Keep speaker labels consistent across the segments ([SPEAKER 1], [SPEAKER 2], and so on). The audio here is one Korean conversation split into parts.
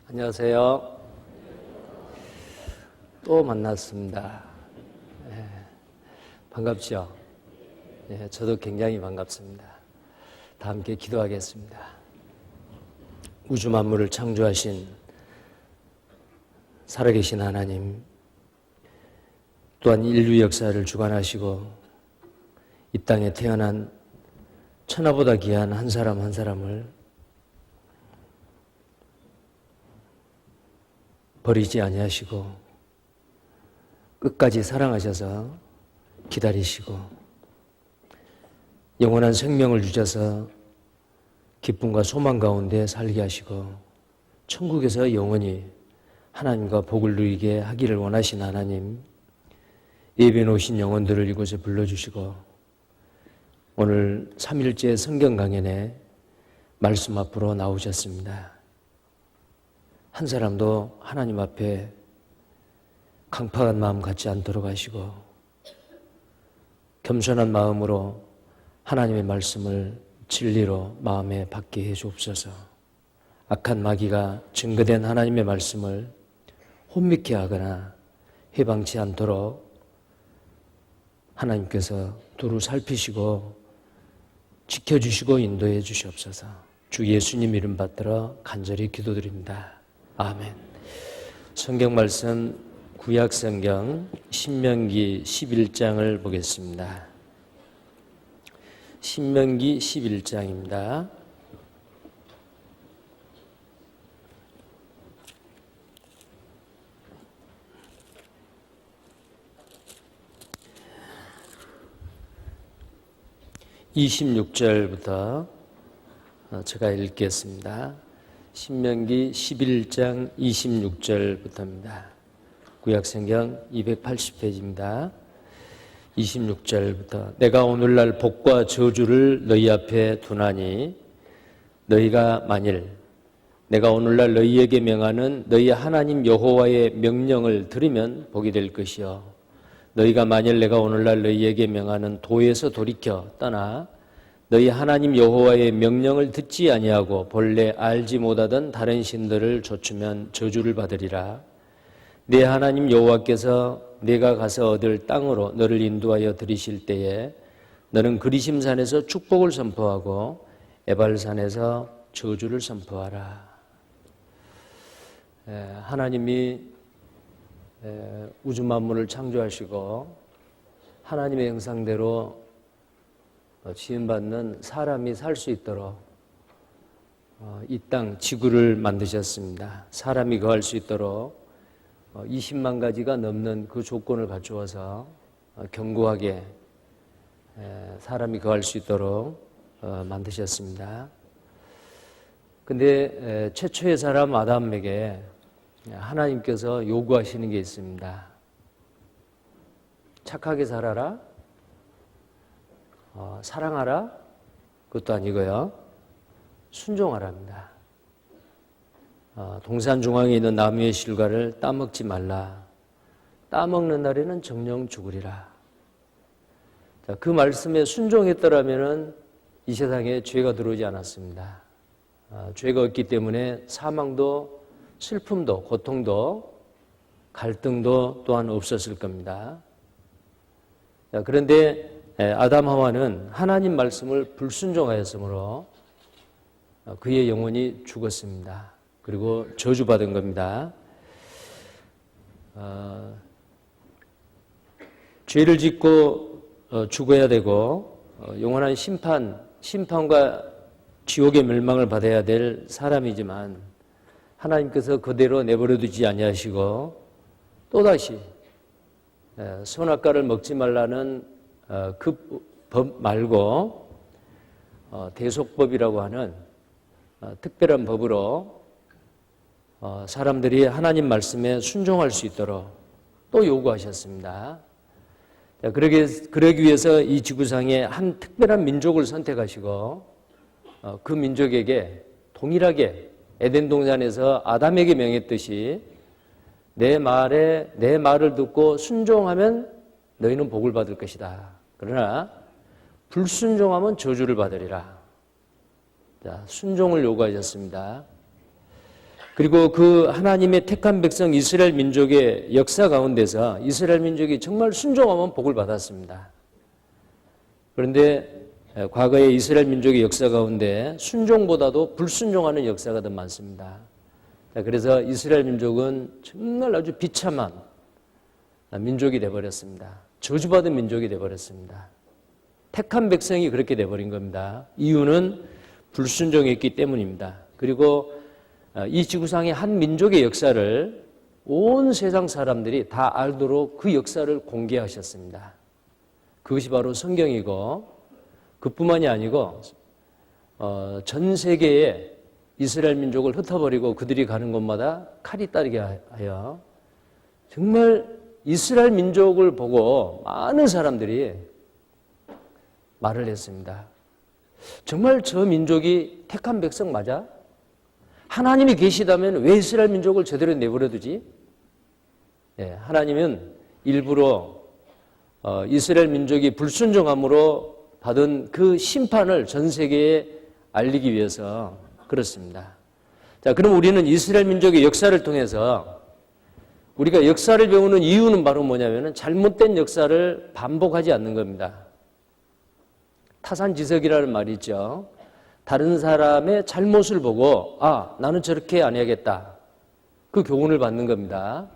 [SPEAKER 1] 안녕하세요. 또 만났습니다. 반갑죠? 저도 굉장히 반갑습니다. 다 함께 기도하겠습니다. 우주 만물을 창조하신 살아계신 하나님, 또한 인류 역사를 주관하시고 이 땅에 태어난 천하보다 귀한 한 사람 한 사람을 버리지 아니하시고 끝까지 사랑하셔서 기다리시고 영원한 생명을 주셔서 기쁨과 소망 가운데 살게 하시고 천국에서 영원히 하나님과 복을 누리게 하기를 원하신 하나님, 예배에 오신 영혼들을 이곳에 불러주시고 오늘 3일째 성경 강연에 말씀 앞으로 나오셨습니다. 한 사람도 하나님 앞에 강팍한 마음 갖지 않도록 하시고 겸손한 마음으로 하나님의 말씀을 진리로 마음에 받게 해 주옵소서. 악한 마귀가 증거된 하나님의 말씀을 혼미케 하거나 해방치 않도록 하나님께서 두루 살피시고 지켜주시고 인도해 주시옵소서. 주 예수님 이름 받들어 간절히 기도드립니다. 아멘. 성경 말씀 구약 성경 신명기 11장을 보겠습니다. 신명기 11장입니다. (26절부터) 제가 읽겠습니다. 신명기 11장 26절부터입니다. 구약성경 280페이지입니다. 26절부터 내가 오늘날 복과 저주를 너희 앞에 두나니 너희가 만일 내가 오늘날 너희에게 명하는 너희 하나님 여호와의 명령을 들으면 복이 될 것이요 너희가 만일 내가 오늘날 너희에게 명하는 도에서 돌이켜 떠나 너희 하나님 여호와의 명령을 듣지 아니하고 본래 알지 못하던 다른 신들을 좇으면 저주를 받으리라. 네 하나님 여호와께서 네가 가서 얻을 땅으로 너를 인도하여 들이실 때에 너는 그리심산에서 축복을 선포하고 에발산에서 저주를 선포하라. 하나님이 우주 만물을 창조하시고 하나님의 형상대로 지음받는 사람이 살 수 있도록 이 땅 지구를 만드셨습니다. 사람이 거할 수 있도록 20만 가지가 넘는 그 조건을 갖추어서 견고하게 사람이 거할 수 있도록 만드셨습니다. 근데 최초의 사람 아담에게 하나님께서 요구하시는 게 있습니다. 착하게 살아라. 사랑하라? 그것도 아니고요. 순종하랍니다. 동산 중앙에 있는 나무의 실과를 따먹지 말라. 따먹는 날에는 정령 죽으리라. 자, 그 말씀에 순종했더라면 이 세상에 죄가 들어오지 않았습니다. 죄가 없기 때문에 사망도 슬픔도 고통도 갈등도 또한 없었을 겁니다. 자, 그런데 아담 하와는 하나님 말씀을 불순종하였으므로 그의 영혼이 죽었습니다. 그리고 저주받은 겁니다. 죄를 짓고 죽어야 되고 영원한 심판과 지옥의 멸망을 받아야 될 사람이지만 하나님께서 그대로 내버려 두지 아니하시고 또다시 선악과를 먹지 말라는 그 법 말고 대속법이라고 하는 특별한 법으로 사람들이 하나님 말씀에 순종할 수 있도록 또 요구하셨습니다. 그러기 위해서 이 지구상에 한 특별한 민족을 선택하시고 그 민족에게 동일하게 에덴 동산에서 아담에게 명했듯이 내 말을 듣고 순종하면 너희는 복을 받을 것이다. 그러나 불순종하면 저주를 받으리라. 자, 순종을 요구하셨습니다. 그리고 그 하나님의 택한 백성 이스라엘 민족의 역사 가운데서 이스라엘 민족이 정말 순종하면 복을 받았습니다. 그런데 과거의 이스라엘 민족의 역사 가운데 순종보다도 불순종하는 역사가 더 많습니다. 그래서 이스라엘 민족은 정말 아주 비참한 민족이 되어버렸습니다. 저주받은 민족이 되어버렸습니다. 택한 백성이 그렇게 되어버린 겁니다. 이유는 불순종했기 때문입니다. 그리고 이 지구상의 한 민족의 역사를 온 세상 사람들이 다 알도록 그 역사를 공개하셨습니다. 그것이 바로 성경이고 그뿐만이 아니고 전 세계에 이스라엘 민족을 흩어버리고 그들이 가는 곳마다 칼이 따르게 하여 정말 이스라엘 민족을 보고 많은 사람들이 말을 했습니다. 정말 저 민족이 택한 백성 맞아? 하나님이 계시다면 왜 이스라엘 민족을 제대로 내버려 두지? 하나님은 일부러 이스라엘 민족이 불순종함으로 받은 그 심판을 전 세계에 알리기 위해서 그렇습니다. 자, 그럼 우리는 이스라엘 민족의 역사를 통해서 우리가 역사를 배우는 이유는 바로 뭐냐면은 잘못된 역사를 반복하지 않는 겁니다. 타산지석이라는 말이 있죠. 다른 사람의 잘못을 보고 나는 저렇게 안 해야겠다. 그 교훈을 받는 겁니다.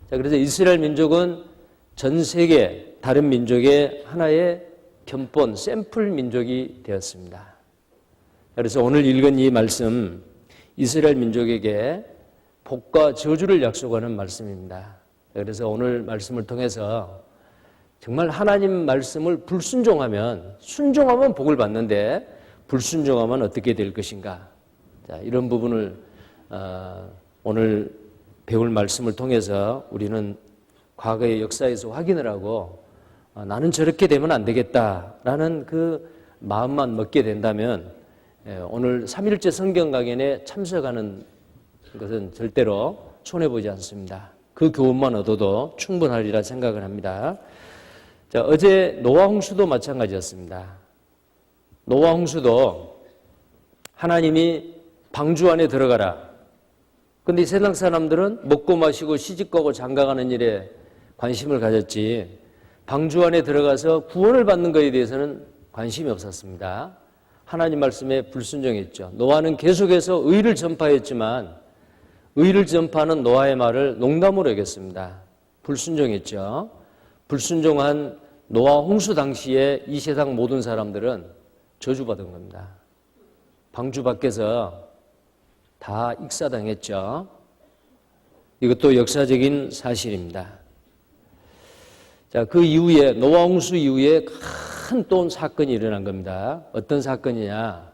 [SPEAKER 1] 자, 그래서 이스라엘 민족은 전 세계 다른 민족의 하나의 견본, 샘플 민족이 되었습니다. 그래서 오늘 읽은 이 말씀, 이스라엘 민족에게 복과 저주를 약속하는 말씀입니다. 그래서 오늘 말씀을 통해서 정말 하나님 말씀을 불순종하면, 순종하면 복을 받는데 불순종하면 어떻게 될 것인가. 자, 이런 부분을 오늘 배울 말씀을 통해서 우리는 과거의 역사에서 확인을 하고 나는 저렇게 되면 안 되겠다라는 그 마음만 먹게 된다면 오늘 3일째 성경 강연에 참석하는 것은 절대로 손해보지 않습니다. 그 교훈만 얻어도 충분하리라 생각을 합니다. 자, 어제 노아 홍수도 마찬가지였습니다. 노아 홍수도 하나님이 방주 안에 들어가라. 근데 이 세상 사람들은 먹고 마시고 시집가고 장가가는 일에 관심을 가졌지 방주 안에 들어가서 구원을 받는 것에 대해서는 관심이 없었습니다. 하나님 말씀에 불순종했죠. 노아는 계속해서 의를 전파했지만 의를 전파하는 노아의 말을 농담으로 여겼습니다. 불순종했죠. 불순종한 노아 홍수 당시에 이 세상 모든 사람들은 저주받은 겁니다. 방주 밖에서 다 익사당했죠. 이것도 역사적인 사실입니다. 자, 그 이후에 노아 홍수 이후에 큰 또 사건이 일어난 겁니다. 어떤 사건이냐?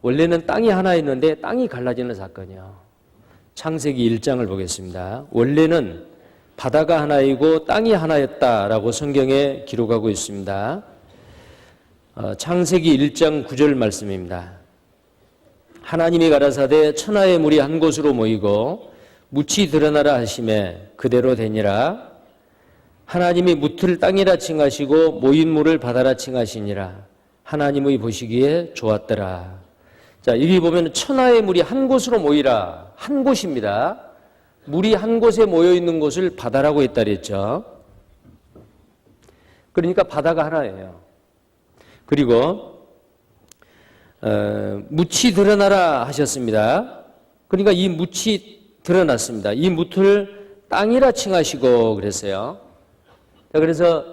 [SPEAKER 1] 원래는 땅이 하나였는데 땅이 갈라지는 사건이요. 창세기 1장을 보겠습니다. 원래는 바다가 하나이고 땅이 하나였다라고 성경에 기록하고 있습니다. 창세기 1장 9절 말씀입니다. 하나님이 가라사대 천하의 물이 한 곳으로 모이고 묻이 드러나라 하시매 그대로 되니라. 하나님이 묻을 땅이라 칭하시고 모인 물을 바다라 칭하시니라. 하나님의 보시기에 좋았더라. 자, 여기 보면 천하의 물이 한 곳으로 모이라. 한 곳입니다. 물이 한 곳에 모여 있는 곳을 바다라고 했다 그랬죠. 그러니까 바다가 하나예요. 그리고 묻이 드러나라 하셨습니다. 그러니까 이 묻이 드러났습니다. 이 묻을 땅이라 칭하시고 그랬어요. 그래서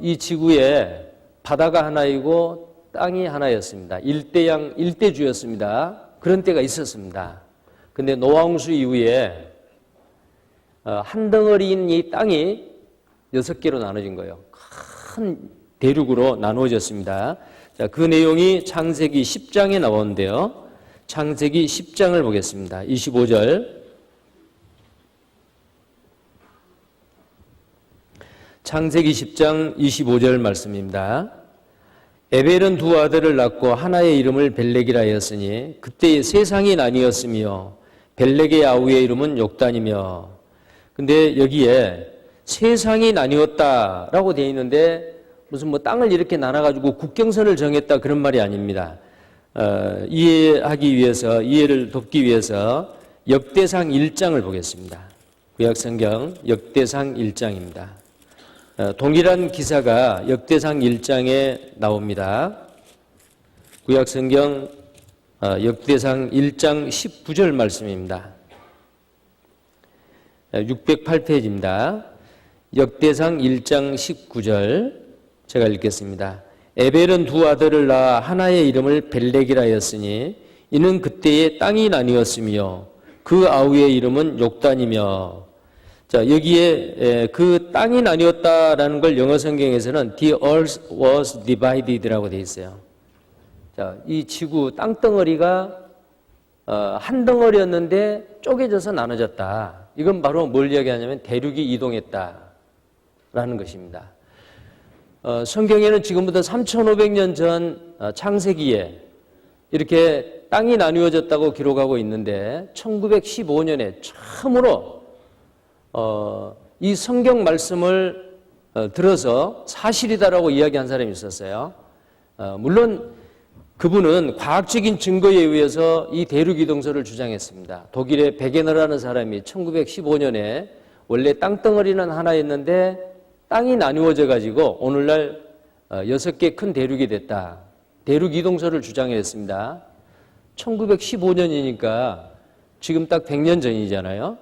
[SPEAKER 1] 이 지구에 바다가 하나이고 땅이 하나였습니다. 일대양 일대주였습니다. 그런 때가 있었습니다. 근데 노아 홍수 이후에 한 덩어리인 이 땅이 6개로 나눠진 거예요. 큰 대륙으로 나누어졌습니다. 자, 그 내용이 창세기 10장에 나오는데요. 창세기 10장을 보겠습니다. 25절. 창세기 10장 25절 말씀입니다. 에벨은 두 아들을 낳고 하나의 이름을 벨렉이라 하였으니 그때 세상이 나뉘었으며 벨렉의 아우의 이름은 욕단이며. 근데 여기에 세상이 나뉘었다라고 되어 있는데 무슨 뭐 땅을 이렇게 나눠가지고 국경선을 정했다 그런 말이 아닙니다. 이해를 돕기 위해서 역대상 1장을 보겠습니다. 구약성경 역대상 1장입니다. 동일한 기사가 역대상 1장에 나옵니다. 구약성경 역대상 1장 19절 말씀입니다. 608페이지입니다. 역대상 1장 19절 제가 읽겠습니다. 에벨은 두 아들을 낳아 하나의 이름을 벨렉이라 하였으니 이는 그때의 땅이 나뉘었으며 그 아우의 이름은 욕단이며. 자, 여기에 그 땅이 나뉘었다라는 걸 영어 성경에서는 the earth was divided라고 되어 있어요. 자, 이 지구 땅덩어리가 한 덩어리였는데 쪼개져서 나눠졌다. 이건 바로 뭘 이야기하냐면 대륙이 이동했다라는 것입니다. 성경에는 지금부터 3,500년 전 창세기에 이렇게 땅이 나누어졌다고 기록하고 있는데 1915년에 처음으로 이 성경 말씀을 들어서 사실이다라고 이야기한 사람이 있었어요. 물론 그분은 과학적인 증거에 의해서 이 대륙 이동설을 주장했습니다. 독일의 베게너라는 사람이 1915년에 원래 땅덩어리는 하나였는데 땅이 나누어져 가지고 오늘날 6개 큰 대륙이 됐다. 대륙 이동설을 주장했습니다. 1915년이니까 지금 딱 100년 전이잖아요.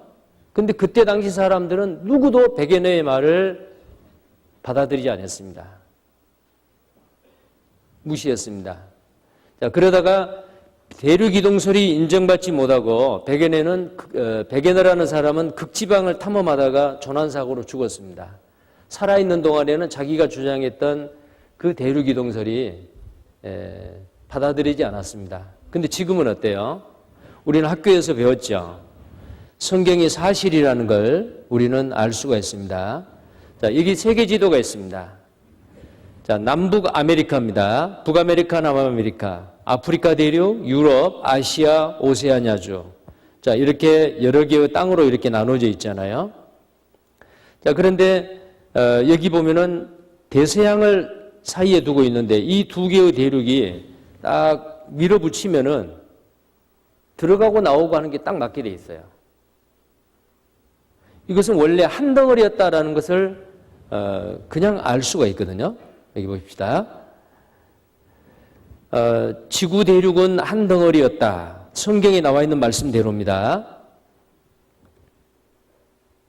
[SPEAKER 1] 근데 그때 당시 사람들은 누구도 베게너의 말을 받아들이지 않았습니다. 무시했습니다. 자, 그러다가 대륙 이동설이 인정받지 못하고 베게너라는 사람은 극지방을 탐험하다가 조난사고로 죽었습니다. 살아있는 동안에는 자기가 주장했던 그 대륙 이동설이 받아들이지 않았습니다. 근데 지금은 어때요? 우리는 학교에서 배웠죠. 성경이 사실이라는 걸 우리는 알 수가 있습니다. 자, 여기 세계 지도가 있습니다. 자, 남북 아메리카입니다. 북아메리카, 남아메리카, 아프리카 대륙, 유럽, 아시아, 오세아니아주. 자, 이렇게 여러 개의 땅으로 이렇게 나눠져 있잖아요. 자, 그런데 여기 보면은 대서양을 사이에 두고 있는데 이 두 개의 대륙이 딱 밀어붙이면은 들어가고 나오고 하는 게 딱 맞게 돼 있어요. 이것은 원래 한 덩어리였다라는 것을 그냥 알 수가 있거든요. 여기 보십시다. 지구 대륙은 한 덩어리였다. 성경에 나와 있는 말씀대로입니다.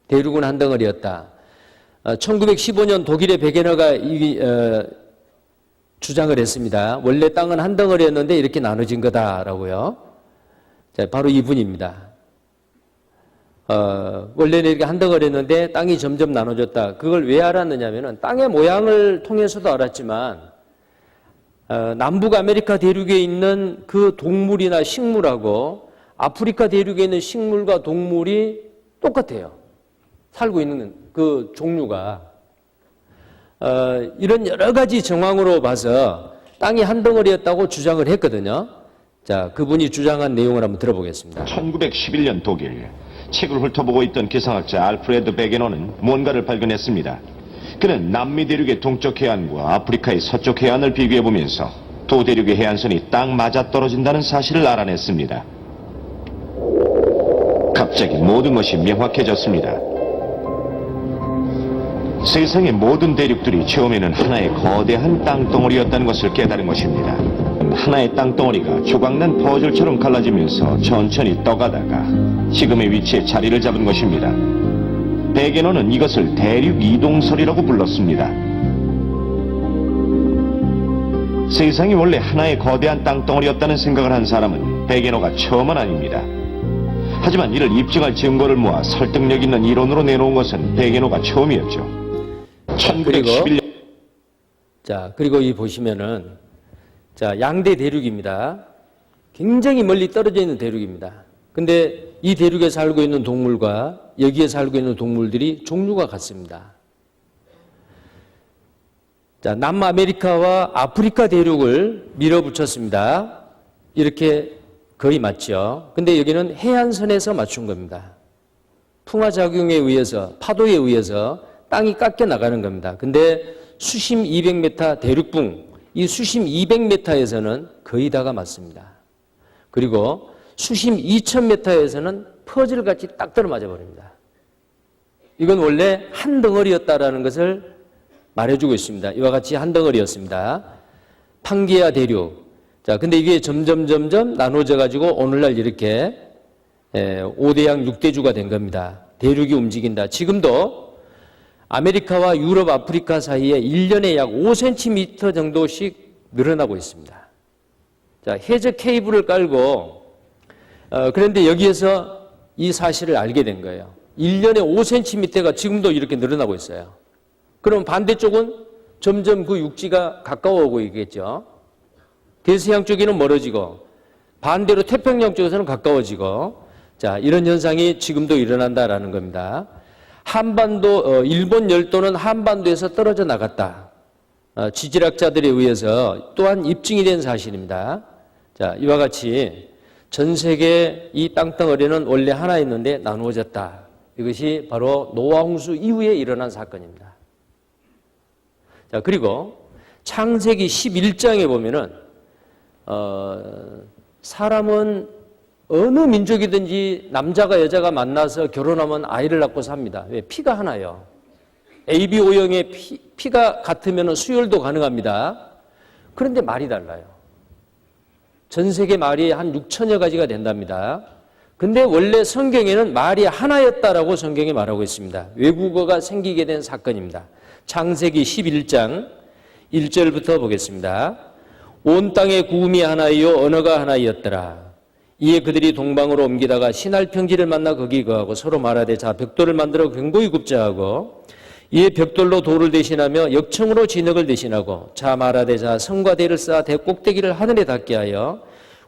[SPEAKER 1] 대륙은 한 덩어리였다. 1915년 독일의 베게너가 주장을 했습니다. 원래 땅은 한 덩어리였는데 이렇게 나눠진 거다라고요. 자, 바로 이분입니다. 원래는 이렇게 한 덩어리였는데 땅이 점점 나눠졌다. 그걸 왜 알았느냐면은 땅의 모양을 통해서도 알았지만 남북 아메리카 대륙에 있는 그 동물이나 식물하고 아프리카 대륙에 있는 식물과 동물이 똑같아요. 살고 있는 그 종류가. 이런 여러 가지 정황으로 봐서 땅이 한 덩어리였다고 주장을 했거든요. 자, 그분이 주장한 내용을 한번 들어보겠습니다.
[SPEAKER 2] 1911년 독일. 책을 훑어보고 있던 기상학자 알프레드 베게너는 뭔가를 발견했습니다. 그는 남미 대륙의 동쪽 해안과 아프리카의 서쪽 해안을 비교해보면서 두 대륙의 해안선이 딱 맞아떨어진다는 사실을 알아냈습니다. 갑자기 모든 것이 명확해졌습니다. 세상의 모든 대륙들이 처음에는 하나의 거대한 땅덩어리였다는 것을 깨달은 것입니다. 하나의 땅덩어리가 조각난 퍼즐처럼 갈라지면서 천천히 떠가다가 지금의 위치에 자리를 잡은 것입니다. 베게너는 이것을 대륙 이동설이라고 불렀습니다. 세상이 원래 하나의 거대한 땅덩어리였다는 생각을 한 사람은 베게너가 처음은 아닙니다. 하지만 이를 입증할 증거를 모아 설득력 있는 이론으로 내놓은 것은 베게너가 처음이었죠. 1911년.
[SPEAKER 1] 그리고 이 보시면은, 자, 양대 대륙입니다. 굉장히 멀리 떨어져 있는 대륙입니다. 근데 이 대륙에 살고 있는 동물과 여기에 살고 있는 동물들이 종류가 같습니다. 자, 남아메리카와 아프리카 대륙을 밀어붙였습니다. 이렇게 거의 맞죠. 근데 여기는 해안선에서 맞춘 겁니다. 풍화작용에 의해서, 파도에 의해서 땅이 깎여 나가는 겁니다. 근데 수심 200m 대륙붕, 이 수심 200m에서는 거의 다가 맞습니다. 그리고 수심 2000m에서는 퍼즐같이 딱 들어맞아 버립니다. 이건 원래 한 덩어리였다라는 것을 말해주고 있습니다. 이와 같이 한 덩어리였습니다. 판게아 대륙. 자, 근데 이게 점점 나눠져 가지고 오늘날 이렇게 5대양 6대주가 된 겁니다. 대륙이 움직인다. 지금도 아메리카와 유럽, 아프리카 사이에 1년에 약 5cm 정도씩 늘어나고 있습니다. 자, 해저 케이블을 깔고 그런데 여기에서 이 사실을 알게 된 거예요. 1년에 5cm가 지금도 이렇게 늘어나고 있어요. 그럼 반대쪽은 점점 그 육지가 가까워오고 있겠죠. 대서양 쪽에는 멀어지고 반대로 태평양 쪽에서는 가까워지고 자, 이런 현상이 지금도 일어난다라는 겁니다. 한반도, 일본 열도는 한반도에서 떨어져 나갔다. 지질학자들에 의해서 또한 입증이 된 사실입니다. 자, 이와 같이 전 세계 이 땅덩어리는 원래 하나였는데 나누어졌다. 이것이 바로 노아 홍수 이후에 일어난 사건입니다. 자, 그리고 창세기 11장에 보면은 사람은 어느 민족이든지 남자가 여자가 만나서 결혼하면 아이를 낳고 삽니다. 왜? 피가 하나요. ABO형의 피가 같으면 수혈도 가능합니다. 그런데 말이 달라요. 전 세계 말이 한 6천여 가지가 된답니다. 근데 원래 성경에는 말이 하나였다라고 성경에 말하고 있습니다. 외국어가 생기게 된 사건입니다. 창세기 11장 1절부터 보겠습니다. 온 땅의 구음이 하나이요 언어가 하나이었더라. 이에 그들이 동방으로 옮기다가 신할 평지를 만나 거기 거하고 서로 말하되 자 벽돌을 만들어 견고히 굽자 하고 이에 벽돌로 돌을 대신하며 역청으로 진흙을 대신하고 자 말하되 자 성과 대를 쌓아 대 꼭대기를 하늘에 닿게 하여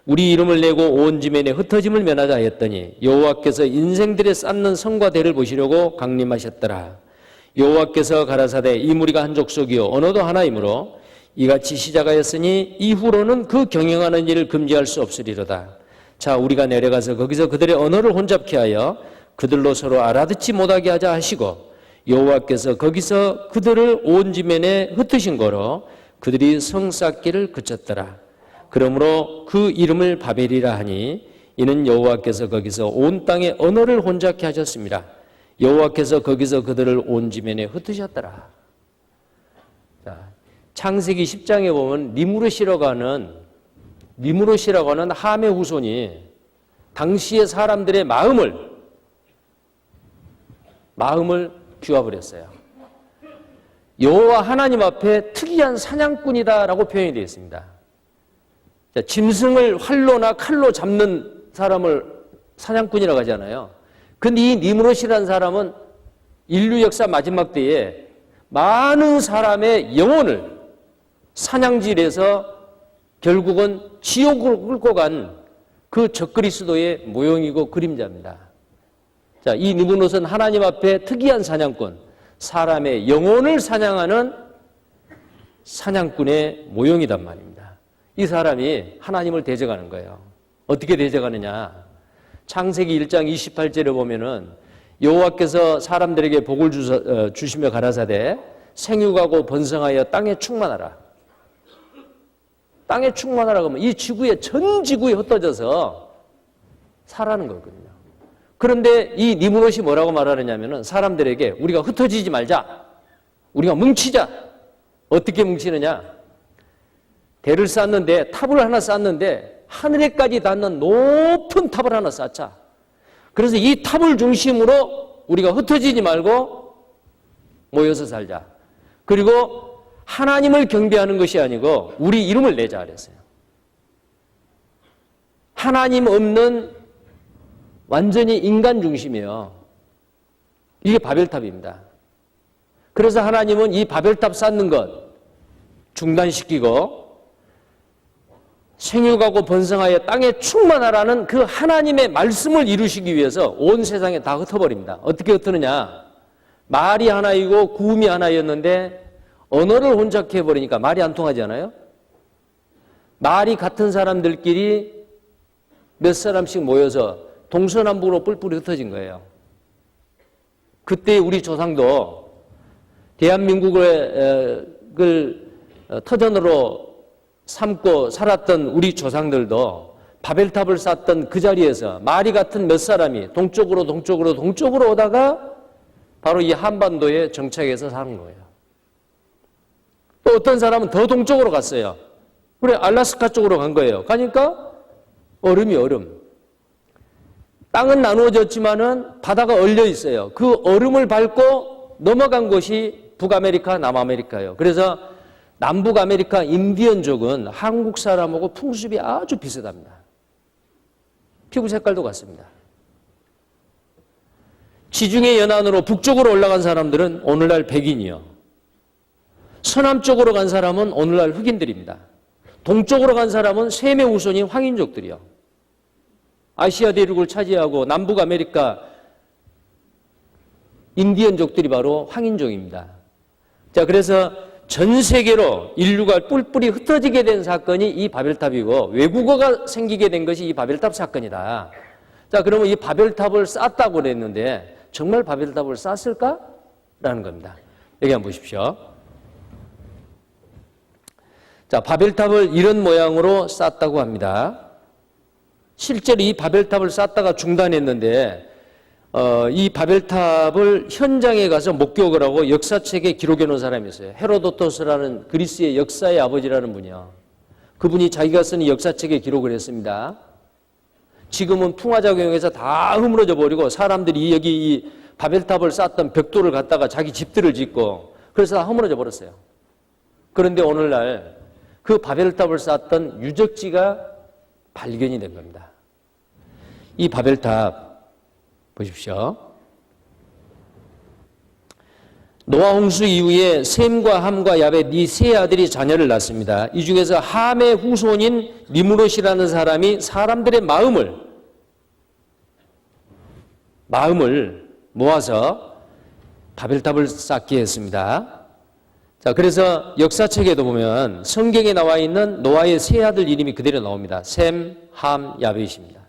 [SPEAKER 1] 우리 이름을 내고 온 지면에 흩어짐을 면하자 하였더니 여호와께서 인생들에 쌓는 성과 대를 보시려고 강림하셨더라. 여호와께서 가라사대 이 무리가 한 족속이요 언어도 하나이므로 이같이 시작하였으니 이후로는 그 경영하는 일을 금지할 수 없으리로다. 자 우리가 내려가서 거기서 그들의 언어를 혼잡케 하여 그들로 서로 알아듣지 못하게 하자 하시고 여호와께서 거기서 그들을 온 지면에 흩으신 거로 그들이 성 쌓기를 그쳤더라. 그러므로 그 이름을 바벨이라 하니 이는 여호와께서 거기서 온 땅의 언어를 혼잡케 하셨습니다. 여호와께서 거기서 그들을 온 지면에 흩으셨더라. 자, 창세기 10장에 보면 니무롯이라고 하는 함의 후손이 당시의 사람들의 마음을 비워버렸어요. 여호와 하나님 앞에 특이한 사냥꾼이다라고 표현이 되어 있습니다. 자, 짐승을 활로나 칼로 잡는 사람을 사냥꾼이라고 하잖아요. 근데 이 니무롯이라는 사람은 인류 역사 마지막 때에 많은 사람의 영혼을 사냥질해서 결국은 지옥을 끌고 간 그 적그리스도의 모형이고 그림자입니다. 자, 이 니무롯은 하나님 앞에 특이한 사냥꾼, 사람의 영혼을 사냥하는 사냥꾼의 모형이단 말입니다. 이 사람이 하나님을 대적하는 거예요. 어떻게 대적하느냐? 창세기 1장 28절에 보면은 여호와께서 사람들에게 복을 주시며 가라사대 생육하고 번성하여 땅에 충만하라. 땅에 충만하라고 하면 이 지구에 전 지구에 흩어져서 살아는 거거든요. 그런데 이 니무롯이 뭐라고 말하느냐면은 사람들에게 우리가 흩어지지 말자. 우리가 뭉치자. 어떻게 뭉치느냐? 대를 쌓는데 탑을 하나 쌓는데 하늘에까지 닿는 높은 탑을 하나 쌓자. 그래서 이 탑을 중심으로 우리가 흩어지지 말고 모여서 살자. 그리고 하나님을 경배하는 것이 아니고 우리 이름을 내자 그랬어요. 하나님 없는 완전히 인간 중심이에요. 이게 바벨탑입니다. 그래서 하나님은 이 바벨탑 쌓는 것 중단시키고 생육하고 번성하여 땅에 충만하라는 그 하나님의 말씀을 이루시기 위해서 온 세상에 다 흩어버립니다. 어떻게 흩어느냐? 말이 하나이고 구음이 하나였는데 언어를 혼잡케 해버리니까 말이 안 통하지 않아요? 말이 같은 사람들끼리 몇 사람씩 모여서 동서남북으로 뿔뿔이 흩어진 거예요. 그때 우리 조상도 대한민국을 터전으로 삼고 살았던 우리 조상들도 바벨탑을 쌓던 그 자리에서 마리 같은 몇 사람이 동쪽으로 오다가 바로 이 한반도에 정착해서 사는 거예요. 또 어떤 사람은 더 동쪽으로 갔어요. 그래, 알라스카 쪽으로 간 거예요. 가니까 얼음이 얼음. 땅은 나누어졌지만은 바다가 얼려 있어요. 그 얼음을 밟고 넘어간 곳이 북아메리카, 남아메리카예요. 그래서 남북 아메리카 인디언족은 한국 사람하고 풍습이 아주 비슷합니다. 피부 색깔도 같습니다. 지중해 연안으로 북쪽으로 올라간 사람들은 오늘날 백인이요. 서남쪽으로 간 사람은 오늘날 흑인들입니다. 동쪽으로 간 사람은 셈의 후손인 황인족들이요. 아시아 대륙을 차지하고 남북 아메리카 인디언족들이 바로 황인족입니다. 자, 그래서 전 세계로 인류가 뿔뿔이 흩어지게 된 사건이 이 바벨탑이고 외국어가 생기게 된 것이 이 바벨탑 사건이다. 자, 그러면 이 바벨탑을 쌓았다고 그랬는데 정말 바벨탑을 쌓았을까? 라는 겁니다. 여기 한번 보십시오. 자, 바벨탑을 이런 모양으로 쌓았다고 합니다. 실제로 이 바벨탑을 쌓다가 중단했는데 이 바벨탑을 현장에 가서 목격을 하고 역사책에 기록해 놓은 사람이 있어요. 헤로도토스라는 그리스의 역사의 아버지라는 분이요. 그분이 자기가 쓰는 역사책에 기록을 했습니다. 지금은 풍화작용해서 다 허물어져 버리고 사람들이 여기 이 바벨탑을 쌓았던 벽돌을 갖다가 자기 집들을 짓고 그래서 다 허물어져 버렸어요. 그런데 오늘날 그 바벨탑을 쌓았던 유적지가 발견이 된 겁니다. 이 바벨탑 보십시오. 노아 홍수 이후에 셈과 함과 야벳 이 세 아들이 자녀를 낳습니다. 이 중에서 함의 후손인 니므롯이라는 사람이 사람들의 마음을 모아서 바벨탑을 쌓게 했습니다. 자, 그래서 역사책에도 보면 성경에 나와 있는 노아의 세 아들 이름이 그대로 나옵니다. 셈, 함, 야벳입니다.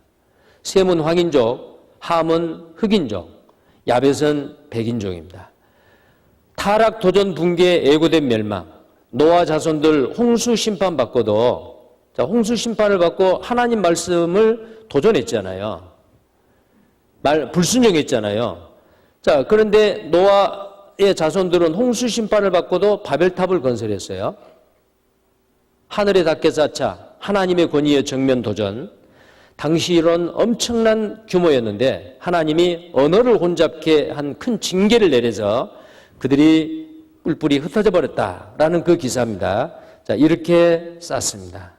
[SPEAKER 1] 셈은 황인족, 함은 흑인족, 야벳은 백인족입니다. 타락, 도전, 붕괴, 애고된 멸망, 노아 자손들 홍수 심판 받고도 자, 홍수 심판을 받고 하나님 말씀을 도전했잖아요. 불순종했잖아요. 자, 그런데 노아의 자손들은 홍수 심판을 받고도 바벨탑을 건설했어요. 하늘에 닿게 쌓자 하나님의 권위에 정면 도전. 당시 이런 엄청난 규모였는데 하나님이 언어를 혼잡케 한 큰 징계를 내려서 그들이 뿔뿔이 흩어져 버렸다라는 그 기사입니다. 자, 이렇게 쌓습니다.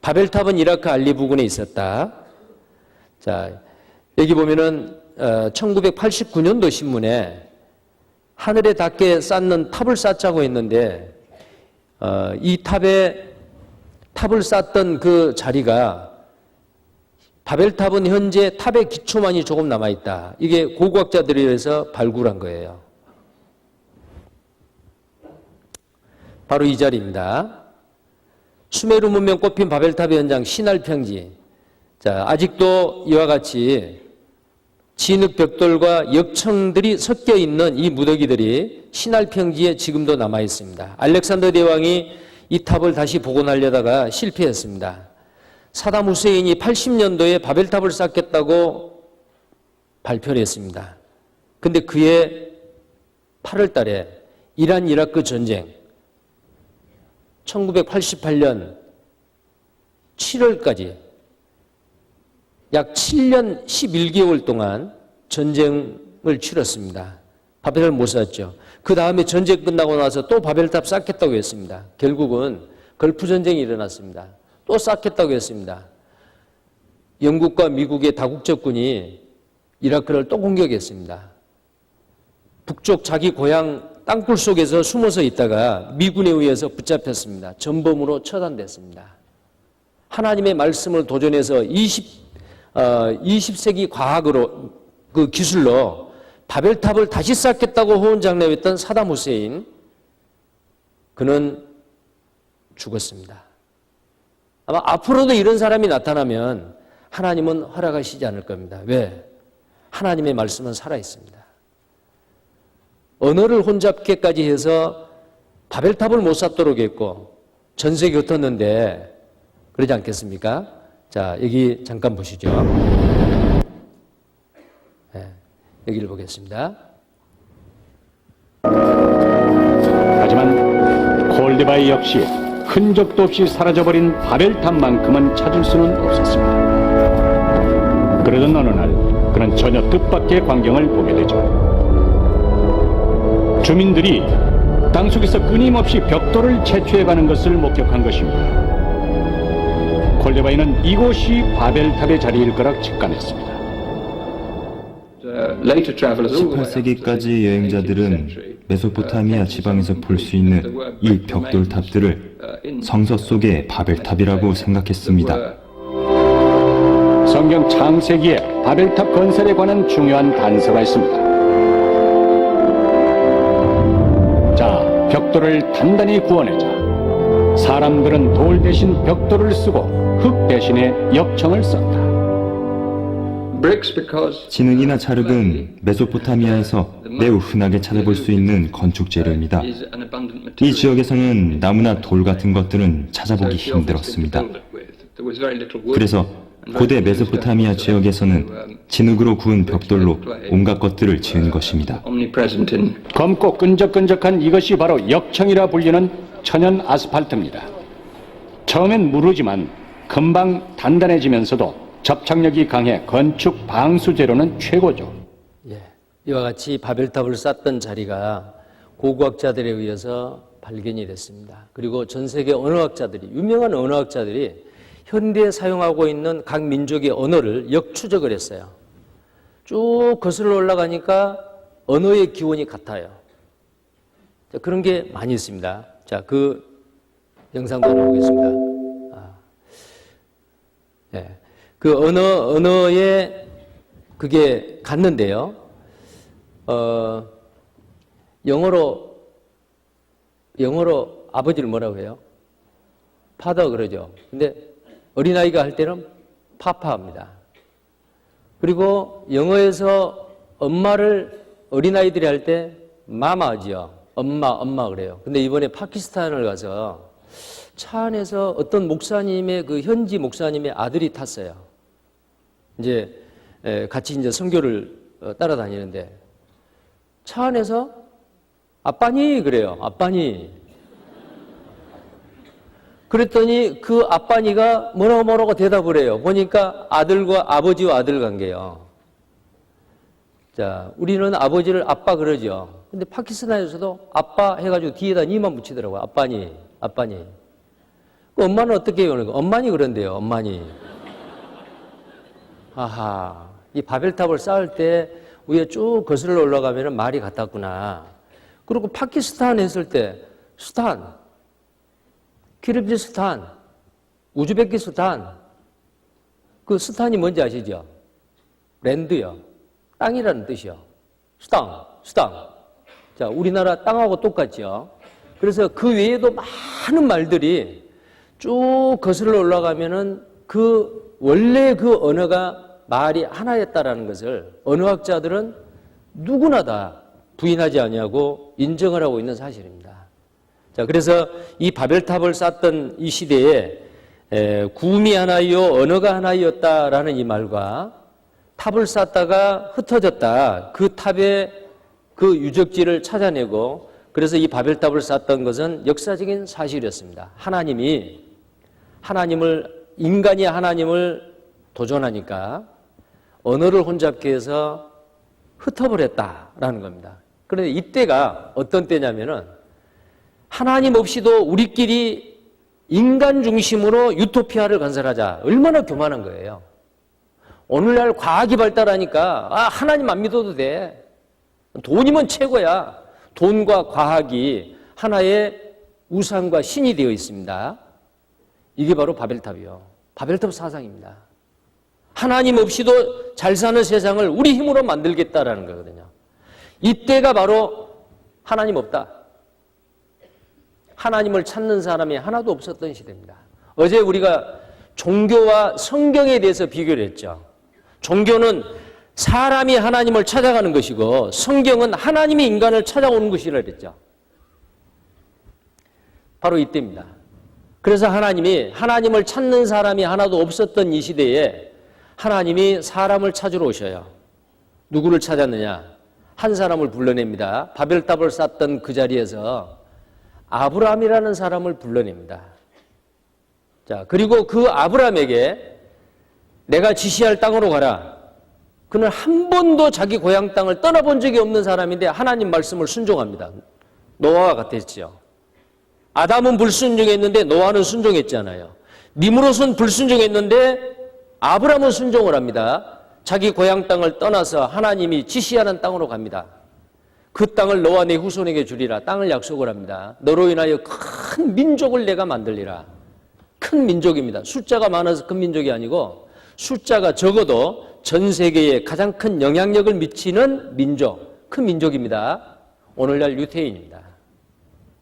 [SPEAKER 1] 바벨탑은 이라크 알리 부근에 있었다. 자, 여기 보면은 1989년도 신문에 하늘에 닿게 쌓는 탑을 쌓자고 했는데 이 탑을 쌓던 그 자리가 바벨탑은 현재 탑의 기초만이 조금 남아있다. 이게 고고학자들에 의해서 발굴한 거예요. 바로 이 자리입니다. 수메르 문명 꼽힌 바벨탑의 현장 신할 평지. 자, 아직도 이와 같이 진흙 벽돌과 역청들이 섞여 있는 이 무더기들이 신할 평지에 지금도 남아 있습니다. 알렉산더 대왕이 이 탑을 다시 복원하려다가 실패했습니다. 사담 후세인이 80년도에 바벨탑을 쌓겠다고 발표를 했습니다. 근데 그해 8월 달에 이란 이라크 전쟁 1988년 7월까지 약 7년 11개월 동안 전쟁을 치렀습니다. 바벨탑을 못 쌓았죠. 그 다음에 전쟁 끝나고 나서 또 바벨탑 쌓겠다고 했습니다. 결국은 걸프 전쟁이 일어났습니다. 또 쌓겠다고 했습니다. 영국과 미국의 다국적군이 이라크를 또 공격했습니다. 북쪽 자기 고향 땅굴 속에서 숨어서 있다가 미군에 의해서 붙잡혔습니다. 전범으로 처단됐습니다. 하나님의 말씀을 도전해서 20세기 과학으로 그 기술로 바벨탑을 다시 쌓겠다고 호언장담했던 사담 후세인 그는 죽었습니다. 아마 앞으로도 이런 사람이 나타나면 하나님은 허락하시지 않을 겁니다. 왜? 하나님의 말씀은 살아있습니다. 언어를 혼잡케까지 해서 바벨탑을 못 쌓도록 했고 전세계 흩었는데 그러지 않겠습니까? 자, 자, 여기 잠깐 보시죠. 네, 여기를 보겠습니다.
[SPEAKER 3] 하지만 콜데바이 역시 흔적도 없이 사라져버린 바벨탑만큼은 찾을 수는 없었습니다. 그러던 어느 날 그는 전혀 뜻밖의 광경을 보게 되죠. 주민들이 땅속에서 끊임없이 벽돌을 채취해가는 것을 목격한 것입니다. 콜데바이는 이곳이 바벨탑의 자리일 거라 직감했습니다.
[SPEAKER 4] 18세기까지 여행자들은 메소포타미아 지방에서 볼 수 있는 이 벽돌탑들을 성서 속의 바벨탑이라고 생각했습니다.
[SPEAKER 3] 성경 창세기에 바벨탑 건설에 관한 중요한 단서가 있습니다. 자, 벽돌을 단단히 구워내자. 사람들은 돌 대신 벽돌을 쓰고 흙 대신에 역청을 썼다.
[SPEAKER 4] 진흙이나 찰흙은 메소포타미아에서 매우 흔하게 찾아볼 수 있는 건축 재료입니다. 이 지역에서는 나무나 돌 같은 것들은 찾아보기 힘들었습니다. 그래서 고대 메소포타미아 지역에서는 진흙으로 구운 벽돌로 온갖 것들을 지은 것입니다.
[SPEAKER 3] 검고 끈적끈적한 이것이 바로 역청이라 불리는 천연 아스팔트입니다. 처음엔 무르지만 금방 단단해지면서도 접착력이 강해 건축 방수 재료는 최고죠.
[SPEAKER 1] 예, 이와 같이 바벨탑을 쌓던 자리가 고고학자들에 의해서 발견이 됐습니다. 그리고 전 세계 언어학자들이, 유명한 언어학자들이 현대에 사용하고 있는 각 민족의 언어를 역추적을 했어요. 쭉 거슬러 올라가니까 언어의 기원이 같아요. 자, 그런 게 많이 있습니다. 자, 그 영상도 하나 보겠습니다. 예. 그 언어에 그게 갔는데요. 영어로 아버지를 뭐라고 해요? 파더 그러죠. 근데 어린아이가 할 때는 파파합니다. 그리고 영어에서 엄마를 어린아이들이 할 때 마마지요. 엄마 그래요. 근데 이번에 파키스탄을 가서 차 안에서 어떤 목사님의 그 현지 목사님의 아들이 탔어요. 이제 같이 이제 선교를 따라다니는데 차 안에서 아빠니 그래요. 아빠니. 그랬더니 그 아빠니가 뭐라고 대답을 해요. 보니까 아버지와 아들 관계요. 자, 우리는 아버지를 아빠 그러죠. 근데 파키스탄에서도 아빠 해가지고 뒤에다 니만 붙이더라고요. 아빠니. 그 엄마는 어떻게 해요? 엄마니 그런데요. 엄마니. 아하. 이 바벨탑을 쌓을 때 위에 쭉 거슬러 올라가면 말이 같았구나. 그리고 파키스탄 했을 때 스탄, 키르기스탄, 우즈베키스탄. 그 스탄이 뭔지 아시죠? 랜드요. 땅이라는 뜻이요. 수당. 자, 우리나라 땅하고 똑같죠. 그래서 그 외에도 많은 말들이 쭉 거슬러 올라가면은 원래 그 언어가 말이 하나였다라는 것을 언어학자들은 누구나 다 부인하지 아니하고 인정을 하고 있는 사실입니다. 자, 그래서 이 바벨탑을 쌓던 이 시대에 구음이 하나이요 언어가 하나이었다라는 이 말과 탑을 쌓다가 흩어졌다. 그 탑의 그 유적지를 찾아내고 그래서 이 바벨탑을 쌓던 것은 역사적인 사실이었습니다. 인간이 하나님을 도전하니까 언어를 혼잡케 해서 흩어버렸다라는 겁니다. 그런데 이때가 어떤 때냐면은 하나님 없이도 우리끼리 인간 중심으로 유토피아를 건설하자. 얼마나 교만한 거예요. 오늘날 과학이 발달하니까 하나님 안 믿어도 돼. 돈이면 최고야. 돈과 과학이 하나의 우상과 신이 되어 있습니다. 이게 바로 바벨탑이요. 바벨탑 사상입니다. 하나님 없이도 잘 사는 세상을 우리 힘으로 만들겠다라는 거거든요. 이때가 바로 하나님 없다. 하나님을 찾는 사람이 하나도 없었던 시대입니다. 어제 우리가 종교와 성경에 대해서 비교를 했죠. 종교는 사람이 하나님을 찾아가는 것이고 성경은 하나님이 인간을 찾아오는 것이라 그랬죠. 바로 이때입니다. 그래서 하나님이 하나님을 찾는 사람이 하나도 없었던 이 시대에 하나님이 사람을 찾으러 오셔요. 누구를 찾았느냐? 한 사람을 불러냅니다. 바벨탑을 쌓던 그 자리에서 아브라함이라는 사람을 불러냅니다. 자, 그리고 그 아브라함에게 내가 지시할 땅으로 가라. 그는 한 번도 자기 고향 땅을 떠나본 적이 없는 사람인데 하나님 말씀을 순종합니다. 노아와 같았지요. 아담은 불순종했는데 노아는 순종했잖아요. 니므롯은 불순종했는데 아브라함은 순종을 합니다. 자기 고향 땅을 떠나서 하나님이 지시하는 땅으로 갑니다. 그 땅을 너와 내 후손에게 주리라. 땅을 약속을 합니다. 너로 인하여 큰 민족을 내가 만들리라. 큰 민족입니다. 숫자가 많아서 큰 민족이 아니고 숫자가 적어도 전 세계에 가장 큰 영향력을 미치는 민족, 큰 민족입니다. 오늘날 유태인입니다.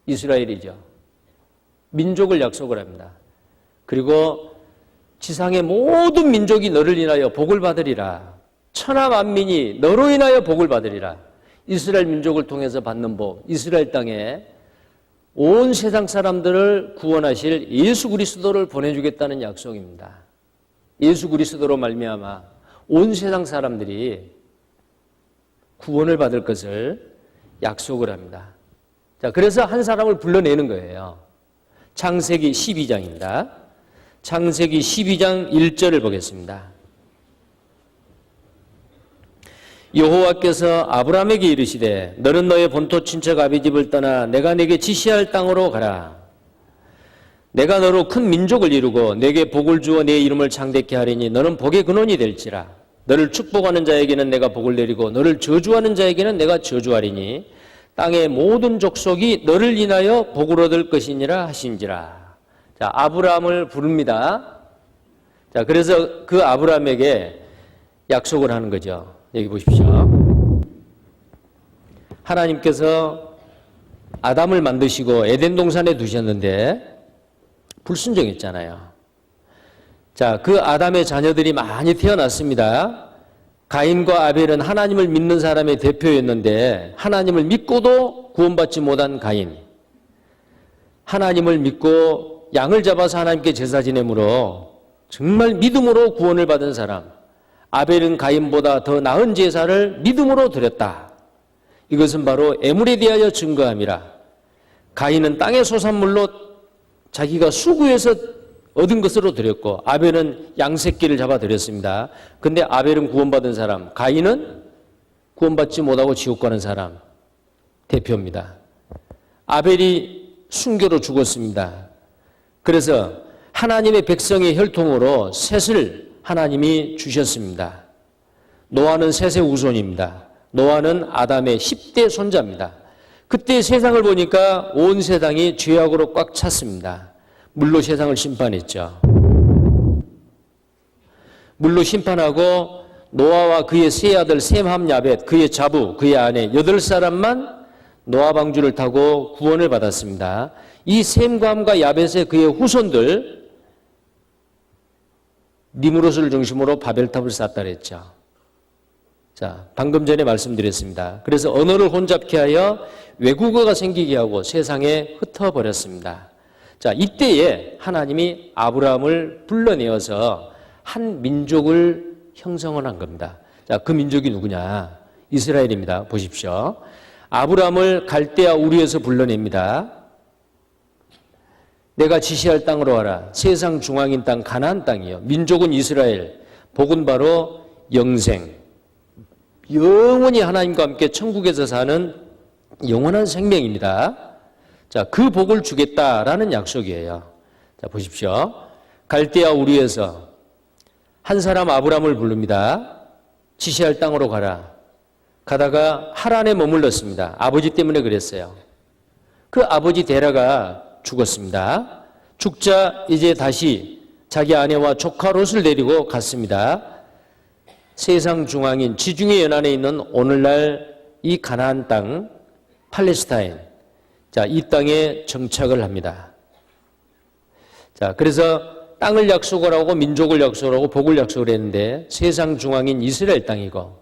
[SPEAKER 1] 이스라엘이죠. 민족을 약속을 합니다. 그리고 지상의 모든 민족이 너를 인하여 복을 받으리라. 천하 만민이 너로 인하여 복을 받으리라. 이스라엘 민족을 통해서 받는 복, 이스라엘 땅에 온 세상 사람들을 구원하실 예수 그리스도를 보내주겠다는 약속입니다. 예수 그리스도로 말미암아 온 세상 사람들이 구원을 받을 것을 약속을 합니다. 자, 그래서 한 사람을 불러내는 거예요. 창세기 12장입니다. 창세기 12장 1절을 보겠습니다. 여호와께서 아브라함에게 이르시되 너는 너의 본토 친척 아비 집을 떠나 내가 네게 지시할 땅으로 가라. 내가 너로 큰 민족을 이루고 네게 복을 주어 네 이름을 창대케 하리니 너는 복의 근원이 될지라. 너를 축복하는 자에게는 내가 복을 내리고 너를 저주하는 자에게는 내가 저주하리니 땅의 모든 족속이 너를 인하여 복을 얻을 것이니라 하신지라. 자, 아브라함을 부릅니다. 자, 그래서 그 아브라함에게 약속을 하는 거죠. 여기 보십시오. 하나님께서 아담을 만드시고 에덴 동산에 두셨는데 불순종했잖아요. 자, 그 아담의 자녀들이 많이 태어났습니다. 가인과 아벨은 하나님을 믿는 사람의 대표였는데 하나님을 믿고도 구원받지 못한 가인. 하나님을 믿고 양을 잡아서 하나님께 제사 지내므로 정말 믿음으로 구원을 받은 사람. 아벨은 가인보다 더 나은 제사를 믿음으로 드렸다. 이것은 바로 애물에 대하여 증거함이라. 가인은 땅의 소산물로 자기가 수구에서 얻은 것으로 드렸고 아벨은 양새끼를 잡아 드렸습니다. 근데 아벨은 구원받은 사람, 가인은 구원받지 못하고 지옥 가는 사람 대표입니다. 아벨이 순교로 죽었습니다. 그래서 하나님의 백성의 혈통으로 셋을 하나님이 주셨습니다. 노아는 셋의 우손입니다. 노아는 아담의 10대 손자입니다. 그때 세상을 보니까 온 세상이 죄악으로 꽉 찼습니다. 물로 세상을 심판했죠. 물로 심판하고 노아와 그의 세 아들 셈, 함, 야벳, 그의 자부, 그의 아내 8사람만 노아 방주를 타고 구원을 받았습니다. 이 셈과 함과 야벳의 그의 후손들 니므롯을 중심으로 바벨탑을 쌓았다 그랬죠. 자, 방금 전에 말씀드렸습니다. 그래서 언어를 혼잡케 하여 외국어가 생기게 하고 세상에 흩어버렸습니다. 자, 이때에 하나님이 아브라함을 불러내어서 한 민족을 형성을 한 겁니다. 자, 그 민족이 누구냐? 이스라엘입니다. 보십시오. 아브라함을 갈대아 우르에서 불러냅니다. 내가 지시할 땅으로 가라. 세상 중앙인 땅 가나안 땅이요. 민족은 이스라엘. 복은 바로 영생. 영원히 하나님과 함께 천국에서 사는 영원한 생명입니다. 자, 그 복을 주겠다라는 약속이에요. 자, 보십시오. 갈대아 우르에서 한 사람 아브라함을 부릅니다. 지시할 땅으로 가라. 가다가 하란에 머물렀습니다. 아버지 때문에 그랬어요. 그 아버지 데라가 죽었습니다. 죽자 이제 다시 자기 아내와 조카 롯을 데리고 갔습니다. 세상 중앙인 지중해 연안에 있는 오늘날 이 가나안 땅 팔레스타인, 자, 이 땅에 정착을 합니다. 자, 그래서 땅을 약속을 하고 민족을 약속을 하고 복을 약속을 했는데 세상 중앙인 이스라엘 땅이고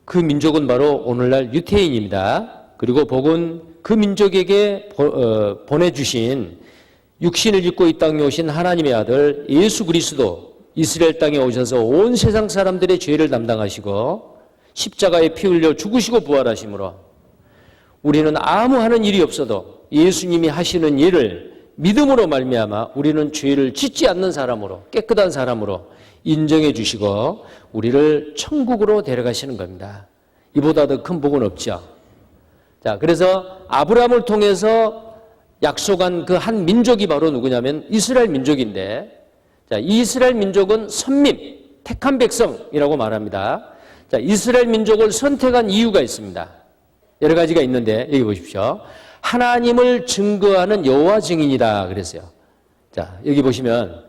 [SPEAKER 1] 그 민족은 바로 오늘날 유태인입니다. 그리고 복은 그 민족에게 보내주신 육신을 입고 이 땅에 오신 하나님의 아들 예수 그리스도 이스라엘 땅에 오셔서 온 세상 사람들의 죄를 담당하시고 십자가에 피 흘려 죽으시고 부활하심으로 우리는 아무 하는 일이 없어도 예수님이 하시는 일을 믿음으로 말미암아 우리는 죄를 짓지 않는 사람으로 깨끗한 사람으로 인정해 주시고 우리를 천국으로 데려가시는 겁니다. 이보다 더 큰 복은 없죠. 자, 그래서 아브라함을 통해서 약속한 그 한 민족이 바로 누구냐면 이스라엘 민족인데, 자, 이 이스라엘 민족은 선민, 택한 백성이라고 말합니다. 자, 이스라엘 민족을 선택한 이유가 있습니다. 여러 가지가 있는데 여기 보십시오. 하나님을 증거하는 여호와 증인이다 그랬어요. 자, 여기 보시면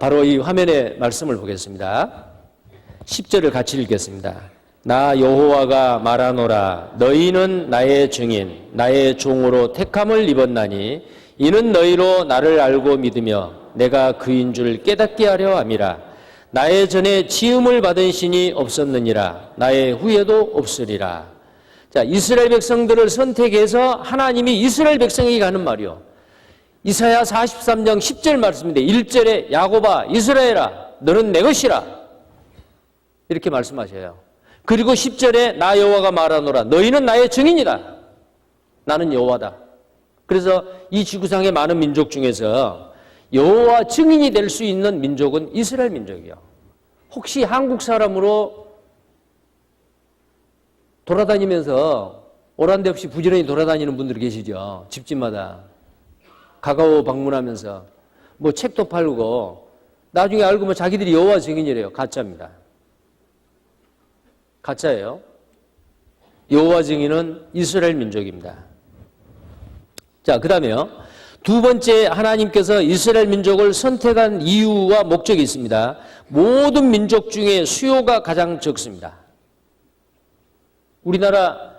[SPEAKER 1] 바로 이 화면에 말씀을 보겠습니다. 10절을 같이 읽겠습니다. 나 여호와가 말하노라 너희는 나의 증인 나의 종으로 택함을 입었나니 이는 너희로 나를 알고 믿으며 내가 그인 줄 깨닫게 하려 함이라. 나의 전에 지음을 받은 신이 없었느니라 나의 후에도 없으리라. 자, 이스라엘 백성들을 선택해서 하나님이 이스라엘 백성에게 가는 말이요. 이사야 43장 10절 말씀인데 1절에 야곱아 이스라엘아 너는 내 것이라 이렇게 말씀하셔요. 그리고 10절에 나 여호와가 말하노라 너희는 나의 증인이다. 나는 여호와다. 그래서 이 지구상의 많은 민족 중에서 여호와 증인이 될 수 있는 민족은 이스라엘 민족이요. 혹시 한국 사람으로 돌아다니면서 오란데 없이 부지런히 돌아다니는 분들이 계시죠. 집집마다 가까워 방문하면서 뭐 책도 팔고 나중에 알고 보면 자기들이 여호와 증인이래요. 가짜입니다. 가짜예요. 여호와 증인은 이스라엘 민족입니다. 자, 그 다음에요. 두 번째 하나님께서 이스라엘 민족을 선택한 이유와 목적이 있습니다. 모든 민족 중에 수요가 가장 적습니다. 우리나라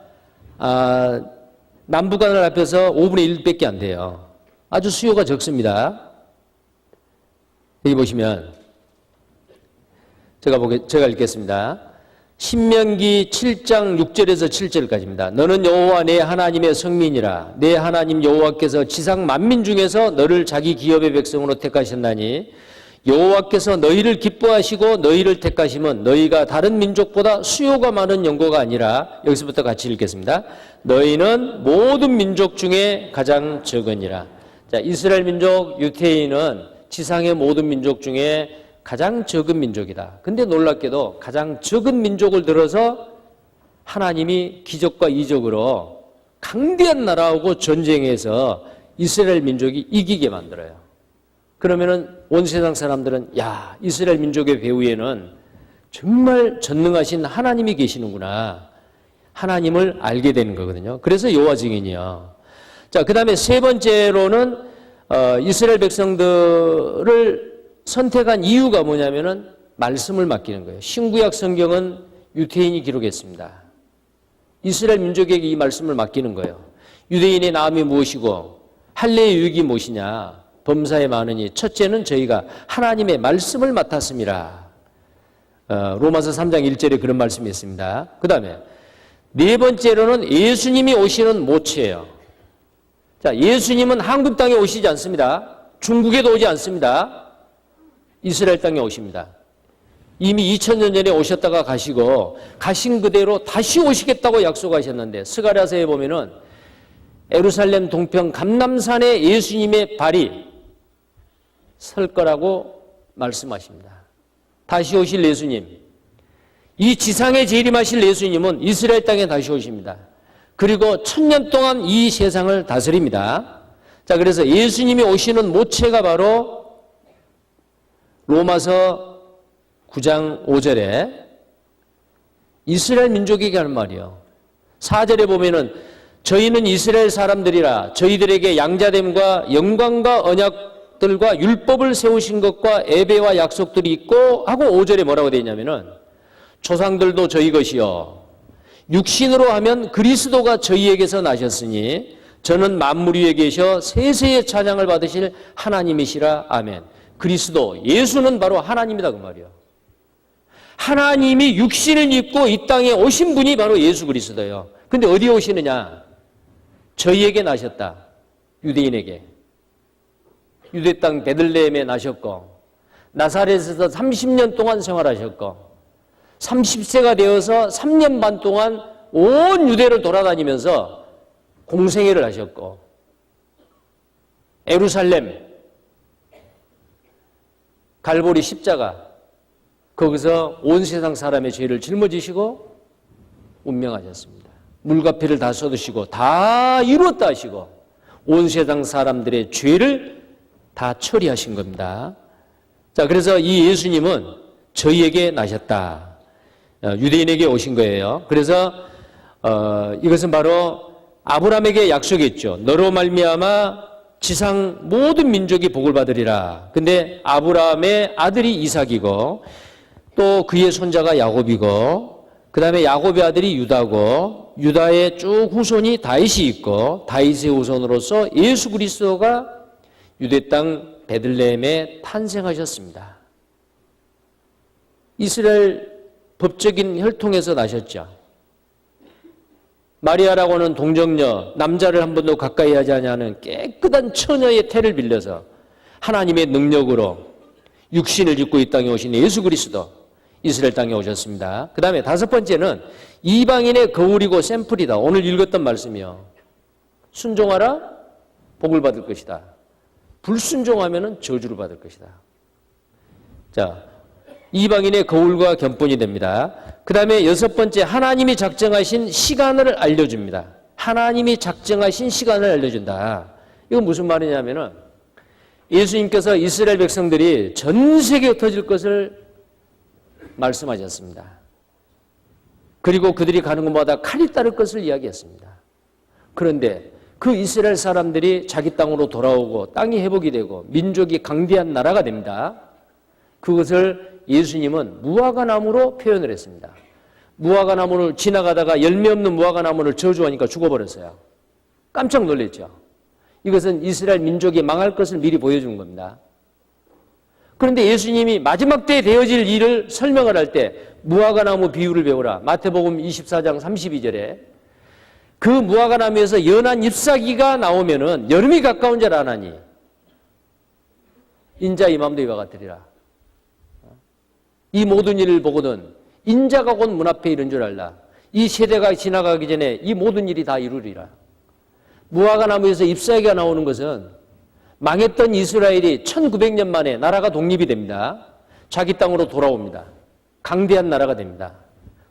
[SPEAKER 1] 남북한을 합해서 5분의 1밖에 안 돼요. 아주 수요가 적습니다. 여기 보시면 제가 읽겠습니다. 신명기 7장 6절에서 7절까지입니다. 너는 여호와 내 하나님의 성민이라. 내 하나님 여호와께서 지상 만민 중에서 너를 자기 기업의 백성으로 택하셨나니 여호와께서 너희를 기뻐하시고 너희를 택하심은 너희가 다른 민족보다 수요가 많은 연고가 아니라 여기서부터 같이 읽겠습니다. 너희는 모든 민족 중에 가장 적으니라. 자, 이스라엘 민족 유태인은 지상의 모든 민족 중에 가장 적은 민족이다. 근데 놀랍게도 가장 적은 민족을 들어서 하나님이 기적과 이적으로 강대한 나라하고 전쟁해서 이스라엘 민족이 이기게 만들어요. 그러면은 온 세상 사람들은 야, 이스라엘 민족의 배후에는 정말 전능하신 하나님이 계시는구나. 하나님을 알게 되는 거거든요. 그래서 여호와 증인이요. 자, 그 다음에 세 번째로는 이스라엘 백성들을 선택한 이유가 뭐냐면은 말씀을 맡기는 거예요. 신구약 성경은 유태인이 기록했습니다. 이스라엘 민족에게 이 말씀을 맡기는 거예요. 유대인의 나음이 무엇이고 할례의 유익이 무엇이냐. 범사에 많으니 첫째는 저희가 하나님의 말씀을 맡았습니다. 로마서 3장 1절에 그런 말씀이 있습니다. 그 다음에 네 번째로는 예수님이 오시는 모체예요. 자, 예수님은 한국 땅에 오시지 않습니다. 중국에도 오지 않습니다. 이스라엘 땅에 오십니다. 이미 2000년 전에 오셨다가 가시고 가신 그대로 다시 오시겠다고 약속하셨는데 스가랴서에 보면은 예루살렘 동편 감람산에 예수님의 발이 설 거라고 말씀하십니다. 다시 오실 예수님, 이 지상에 재림하실 예수님은 이스라엘 땅에 다시 오십니다. 그리고 1000년 동안 이 세상을 다스립니다. 자, 그래서 예수님이 오시는 모체가 바로 로마서 9장 5절에 이스라엘 민족에게 하는 말이요. 4절에 보면은 저희는 이스라엘 사람들이라 저희들에게 양자됨과 영광과 언약들과 율법을 세우신 것과 예배와 약속들이 있고 하고 5절에 뭐라고 되어 있냐면은 조상들도 저희 것이요 육신으로 하면 그리스도가 저희에게서 나셨으니 저는 만물 위에 계셔 세세의 찬양을 받으실 하나님이시라. 아멘. 그리스도, 예수는 바로 하나님이다 그 말이에요. 하나님이 육신을 입고 이 땅에 오신 분이 바로 예수 그리스도예요. 근데 어디에 오시느냐? 저희에게 나셨다. 유대인에게. 유대 땅 베들레헴에 나셨고 나사렛에서 30년 동안 생활하셨고 30세가 되어서 3년 반 동안 온 유대를 돌아다니면서 공생애를 하셨고 예루살렘 갈보리 십자가 거기서 온 세상 사람의 죄를 짊어지시고 운명하셨습니다. 물과 피를 다 쏟으시고 다 이루었다 하시고 온 세상 사람들의 죄를 다 처리하신 겁니다. 자, 그래서 이 예수님은 저희에게 나셨다. 유대인에게 오신 거예요. 그래서 이것은 바로 아브라함에게 약속했죠. 너로 말미암아 지상 모든 민족이 복을 받으리라. 근데 아브라함의 아들이 이삭이고 또 그의 손자가 야곱이고 그 다음에 야곱의 아들이 유다고 유다의 쭉 후손이 다윗이 있고 다윗의 후손으로서 예수 그리스도가 유대 땅 베들레헴에 탄생하셨습니다. 이스라엘 법적인 혈통에서 나셨죠. 마리아라고 하는 동정녀, 남자를 한 번도 가까이 하지 않냐는 깨끗한 처녀의 태를 빌려서 하나님의 능력으로 육신을 입고 이 땅에 오신 예수 그리스도 이스라엘 땅에 오셨습니다. 그 다음에 다섯 번째는 이방인의 거울이고 샘플이다. 오늘 읽었던 말씀이요. 순종하라, 복을 받을 것이다. 불순종하면 저주를 받을 것이다. 자, 이방인의 거울과 견본이 됩니다. 그 다음에 여섯 번째, 하나님이 작정하신 시간을 알려줍니다. 하나님이 작정하신 시간을 알려준다. 이건 무슨 말이냐면은 예수님께서 이스라엘 백성들이 전 세계에 흩어질 것을 말씀하셨습니다. 그리고 그들이 가는 곳마다 칼이 따를 것을 이야기했습니다. 그런데 그 이스라엘 사람들이 자기 땅으로 돌아오고 땅이 회복이 되고 민족이 강대한 나라가 됩니다. 그것을 예수님은 무화과나무로 표현을 했습니다. 무화과나무를 지나가다가 열매 없는 무화과나무를 저주하니까 죽어버렸어요. 깜짝 놀랐죠. 이것은 이스라엘 민족이 망할 것을 미리 보여준 겁니다. 그런데 예수님이 마지막 때에 되어질 일을 설명을 할 때 무화과나무 비유를 배우라. 마태복음 24장 32절에 그 무화과나무에서 연한 잎사귀가 나오면은 여름이 가까운 줄 아나니 인자 이맘도 이와 같으리라. 이 모든 일을 보거든 인자가 곧 문 앞에 이른 줄 알라. 이 세대가 지나가기 전에 이 모든 일이 다 이루리라. 무화과나무에서 잎사귀가 나오는 것은 망했던 이스라엘이 1900년 만에 나라가 독립이 됩니다. 자기 땅으로 돌아옵니다. 강대한 나라가 됩니다.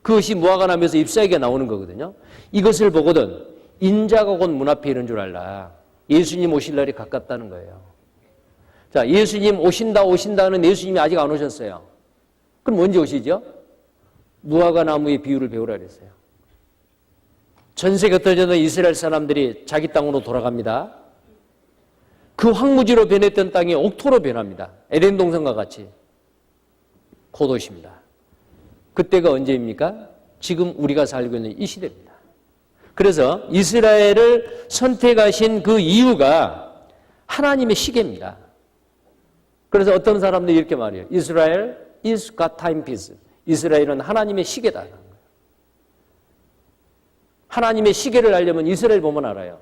[SPEAKER 1] 그것이 무화과나무에서 잎사귀가 나오는 거거든요. 이것을 보거든 인자가 곧 문 앞에 이른 줄 알라. 예수님 오실 날이 가깝다는 거예요. 자, 예수님 오신다는 예수님이 아직 안 오셨어요. 그럼 언제 오시죠? 무화과나무의 비유를 배우라 그랬어요. 전 세계 흩어져있는 이스라엘 사람들이 자기 땅으로 돌아갑니다. 그 황무지로 변했던 땅이 옥토로 변합니다. 에덴 동산과 같이. 곧 오십니다. 그때가 언제입니까? 지금 우리가 살고 있는 이 시대입니다. 그래서 이스라엘을 선택하신 그 이유가 하나님의 시계입니다. 그래서 어떤 사람들이 이렇게 말해요. 이스라엘 is God timepiece. 이스라엘은 하나님의 시계다. 하나님의 시계를 알려면 이스라엘 보면 알아요.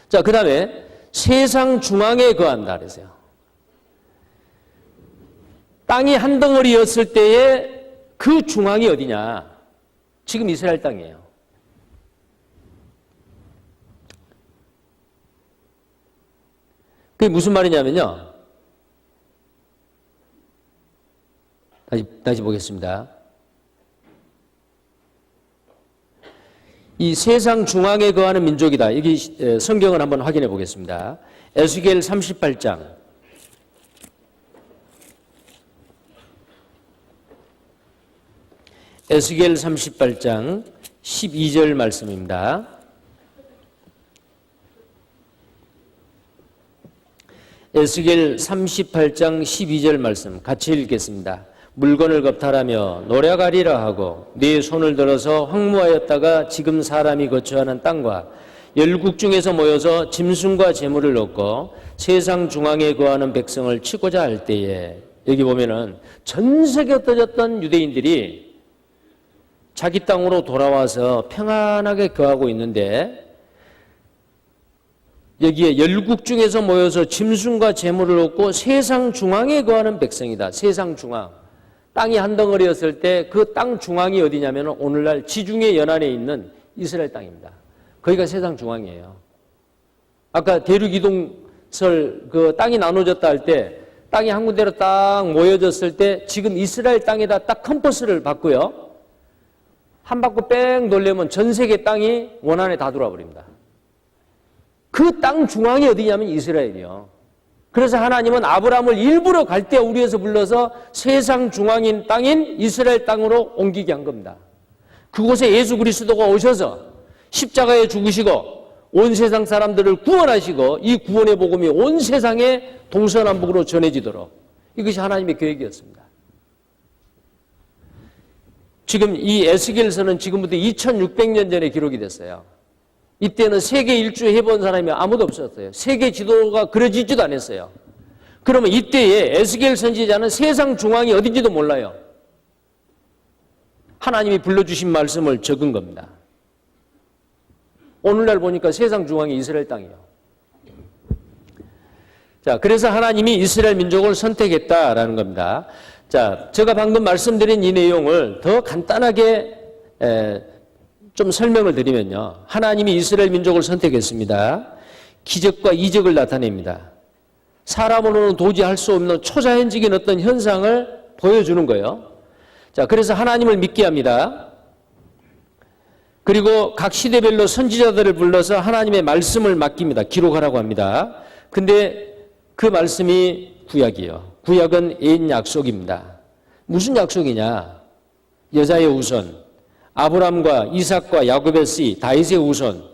[SPEAKER 1] 자, 그 다음에 세상 중앙에 거한다 그랬어요. 땅이 한 덩어리였을 때에 그 중앙이 어디냐? 지금 이스라엘 땅이에요. 그게 무슨 말이냐면요. 다시 보겠습니다. 이 세상 중앙에 거하는 민족이다. 여기 성경을 한번 확인해 보겠습니다. 에스겔 38장. 에스겔 38장 12절 말씀입니다. 에스겔 38장 12절 말씀 같이 읽겠습니다. 물건을 겁탈하며 노략하리라 하고 네 손을 들어서 황무하였다가 지금 사람이 거처하는 땅과 열국 중에서 모여서 짐승과 재물을 얻고 세상 중앙에 거하는 백성을 치고자 할 때에 여기 보면은 전 세계 흩어졌던 유대인들이 자기 땅으로 돌아와서 평안하게 거하고 있는데 여기에 열국 중에서 모여서 짐승과 재물을 얻고 세상 중앙에 거하는 백성이다. 세상 중앙. 땅이 한 덩어리였을 때 그 땅 중앙이 어디냐면 오늘날 지중해 연안에 있는 이스라엘 땅입니다. 거기가 세상 중앙이에요. 아까 대륙이동설 그 땅이 나눠졌다 할 때 땅이 한 군데로 딱 모여졌을 때 지금 이스라엘 땅에다 딱 컴퍼스를 받고요. 한 바퀴 뺑 돌려면 전 세계 땅이 원안에 다 돌아버립니다. 그 땅 중앙이 어디냐면 이스라엘이요. 그래서 하나님은 아브라함을 일부러 갈대아 우리에서 불러서 세상 중앙인 땅인 이스라엘 땅으로 옮기게 한 겁니다. 그곳에 예수 그리스도가 오셔서 십자가에 죽으시고 온 세상 사람들을 구원하시고 이 구원의 복음이 온 세상에 동서남북으로 전해지도록 이것이 하나님의 계획이었습니다. 지금 이 에스겔서는 지금부터 2600년 전에 기록이 됐어요. 이때는 세계 일주 해본 사람이 아무도 없었어요. 세계 지도가 그려지지도 않았어요. 그러면 이때에 에스겔 선지자는 세상 중앙이 어딘지도 몰라요. 하나님이 불러주신 말씀을 적은 겁니다. 오늘날 보니까 세상 중앙이 이스라엘 땅이에요. 자, 그래서 하나님이 이스라엘 민족을 선택했다라는 겁니다. 자, 제가 방금 말씀드린 이 내용을 더 간단하게 좀 설명을 드리면요. 하나님이 이스라엘 민족을 선택했습니다. 기적과 이적을 나타냅니다. 사람으로는 도저히 할 수 없는 초자연적인 어떤 현상을 보여주는 거예요. 자, 그래서 하나님을 믿게 합니다. 그리고 각 시대별로 선지자들을 불러서 하나님의 말씀을 맡깁니다. 기록하라고 합니다. 근데 그 말씀이 구약이에요. 구약은 옛 약속입니다. 무슨 약속이냐? 여자의 후손, 아브람과 이삭과 야곱의 씨, 다윗의 후손,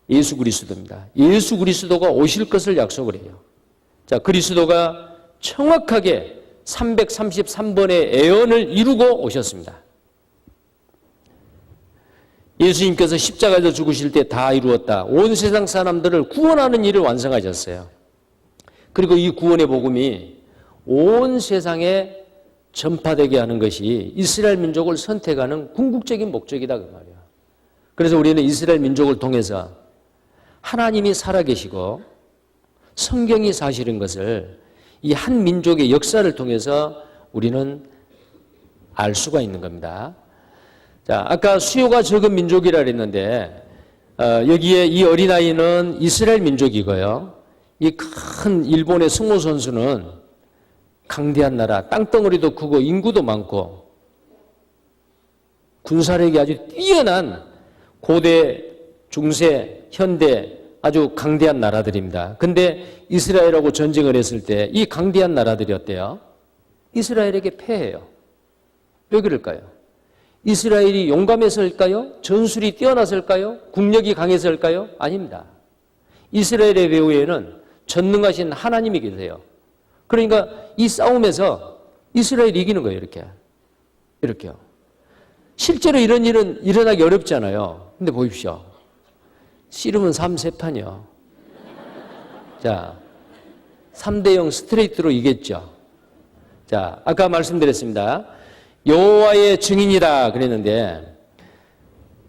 [SPEAKER 1] 예수 그리스도입니다. 예수 그리스도가 오실 것을 약속을 해요. 자, 그리스도가 정확하게 333번의 애언을 이루고 오셨습니다. 예수님께서 십자가에서 죽으실 때 다 이루었다. 온 세상 사람들을 구원하는 일을 완성하셨어요. 그리고 이 구원의 복음이 온 세상에 전파되게 하는 것이 이스라엘 민족을 선택하는 궁극적인 목적이다 그 말이야. 그래서 우리는 이스라엘 민족을 통해서 하나님이 살아계시고 성경이 사실인 것을 이 한 민족의 역사를 통해서 우리는 알 수가 있는 겁니다. 자, 아까 수요가 적은 민족이라 그랬는데 여기에 이 어린아이는 이스라엘 민족이고요. 이 큰 일본의 승모 선수는 강대한 나라, 땅덩어리도 크고 인구도 많고 군사력이 아주 뛰어난 고대, 중세, 현대 아주 강대한 나라들입니다. 근데 이스라엘하고 전쟁을 했을 때 이 강대한 나라들이 어때요? 이스라엘에게 패해요. 왜 그럴까요? 이스라엘이 용감해서일까요? 전술이 뛰어나서일까요? 국력이 강해서일까요? 아닙니다. 이스라엘의 배후에는 전능하신 하나님이 계세요. 그러니까 이 싸움에서 이스라엘이 이기는 거예요. 이렇게요. 실제로 이런 일은 일어나기 어렵잖아요. 근데 보십시오. 씨름은 3세판이요. 자, 3대0 스트레이트로 이겼죠. 자, 아까 말씀드렸습니다. 여호와의 증인이다 그랬는데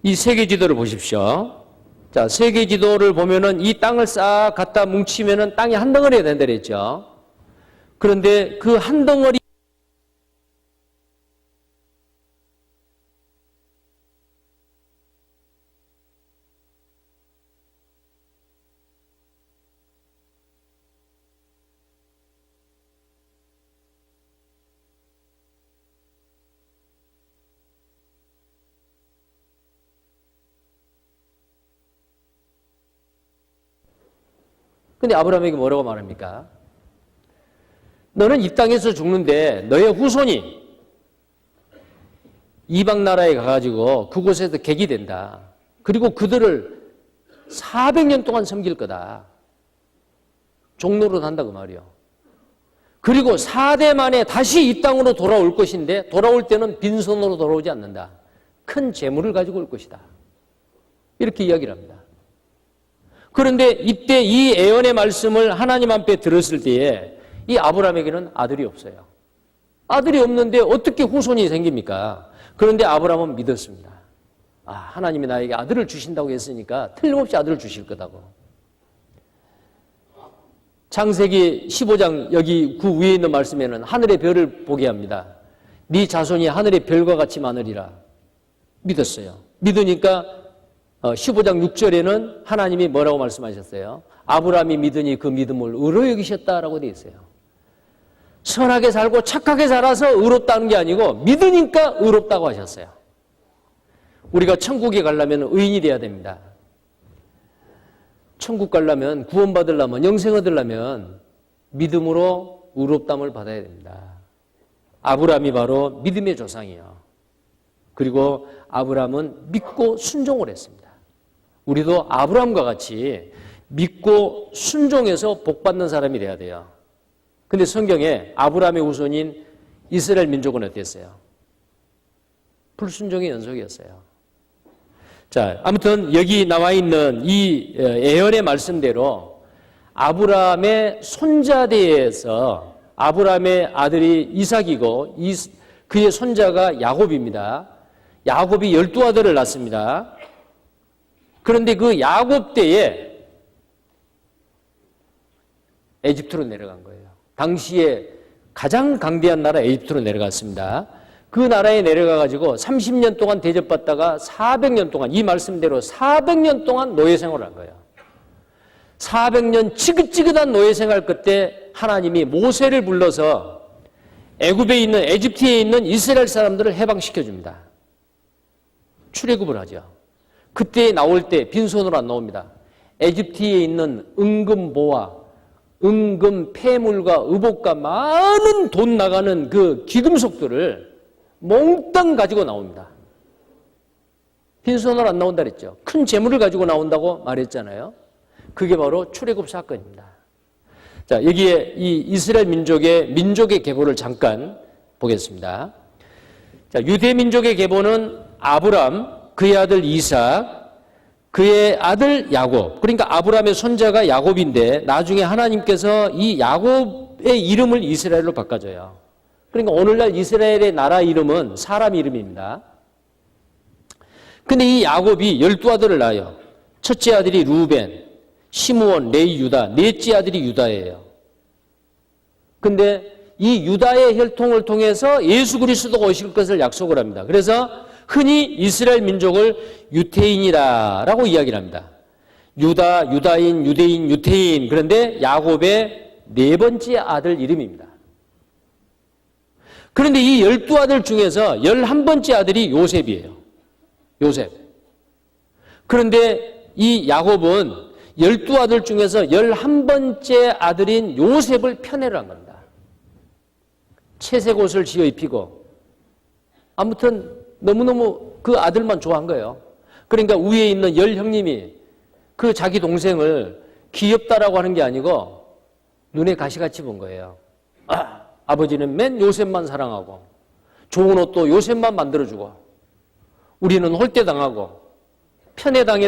[SPEAKER 1] 이 세계 지도를 보십시오. 자, 세계 지도를 보면은 이 땅을 싹 갖다 뭉치면은 땅이 한 덩어리가 된다 그랬죠. 그런데 그 한 덩어리 근데 아브라함에게 뭐라고 말합니까? 너는 이 땅에서 죽는데 너의 후손이 이방 나라에 가가지고 그곳에서 객이 된다. 그리고 그들을 400년 동안 섬길 거다. 종노릇 한다 그 말이요. 그리고 4대 만에 다시 이 땅으로 돌아올 것인데 돌아올 때는 빈손으로 돌아오지 않는다. 큰 재물을 가지고 올 것이다. 이렇게 이야기를 합니다. 그런데 이때 이 애언의 말씀을 하나님 앞에 들었을 때에 이 아브라함에게는 아들이 없어요. 아들이 없는데 어떻게 후손이 생깁니까? 그런데 아브라함은 믿었습니다. 아, 하나님이 나에게 아들을 주신다고 했으니까 틀림없이 아들을 주실 거다고. 창세기 15장 여기 그 위에 있는 말씀에는 하늘의 별을 보게 합니다. 네 자손이 하늘의 별과 같이 많으리라. 믿었어요. 믿으니까 15장 6절에는 하나님이 뭐라고 말씀하셨어요? 아브라함이 믿으니 그 믿음을 의로 여기셨다라고 되어 있어요. 선하게 살고 착하게 살아서 의롭다는 게 아니고 믿으니까 의롭다고 하셨어요. 우리가 천국에 가려면 의인이 돼야 됩니다. 천국 가려면 구원받으려면 영생 얻으려면 믿음으로 의롭담을 받아야 됩니다. 아브라함이 바로 믿음의 조상이에요. 그리고 아브라함은 믿고 순종을 했습니다. 우리도 아브라함과 같이 믿고 순종해서 복받는 사람이 돼야 돼요. 근데 성경에 아브라함의 후손인 이스라엘 민족은 어땠어요? 불순종의 연속이었어요. 자, 아무튼 여기 나와 있는 이 예언의 말씀대로 아브라함의 손자대에서 아브라함의 아들이 이삭이고 그의 손자가 야곱입니다. 야곱이 12아들을 낳습니다. 그런데 그 야곱 때에 에집트로 내려간 거예요. 당시에 가장 강대한 나라 에집트로 내려갔습니다. 그 나라에 내려가가지고 30년 동안 대접받다가 400년 동안 이 말씀대로 400년 동안 노예 생활을 한 거예요. 400년 지긋지긋한 노예 생활 끝에 하나님이 모세를 불러서 애굽에 있는 에집트에 있는 이스라엘 사람들을 해방시켜 줍니다. 출애굽을 하죠. 그때 나올 때 빈손으로 안 나옵니다. 에집트에 있는 은금보와 은금 폐물과 의복과 많은 돈 나가는 그 귀금속들을 몽땅 가지고 나옵니다. 빈손으로 안 나온다 그랬죠. 큰 재물을 가지고 나온다고 말했잖아요. 그게 바로 출애굽 사건입니다. 자, 여기에 이 이스라엘 민족의 계보를 잠깐 보겠습니다. 자, 유대 민족의 계보는 아브람, 그의 아들 이삭, 그의 아들 야곱. 그러니까 아브람의 손자가 야곱인데 나중에 하나님께서 이 야곱의 이름을 이스라엘로 바꿔줘요. 그러니까 오늘날 이스라엘의 나라 이름은 사람 이름입니다. 근데 이 야곱이 12아들을 낳아요. 첫째 아들이 루벤, 시므온, 레위, 유다. 넷째 아들이 유다예요. 근데 이 유다의 혈통을 통해서 예수 그리스도가 오실 것을 약속을 합니다. 그래서 흔히 이스라엘 민족을 유태인이라고 이야기를 합니다. 유다, 유다인, 유대인, 유태인. 그런데 야곱의 네 번째 아들 이름입니다. 그런데 이 12아들 중에서 11번째 아들이 요셉이에요. 요셉. 그런데 이 야곱은 12아들 중에서 11번째 아들인 요셉을 편애를 한 겁니다. 채색 옷을 지어 입히고 아무튼 너무너무 그 아들만 좋아한 거예요. 그러니까 위에 있는 10형님이 그 자기 동생을 귀엽다라고 하는 게 아니고 눈에 가시같이 본 거예요. 아버지는 맨 요셉만 사랑하고 좋은 옷도 요셉만 만들어주고 우리는 홀대당하고 편애한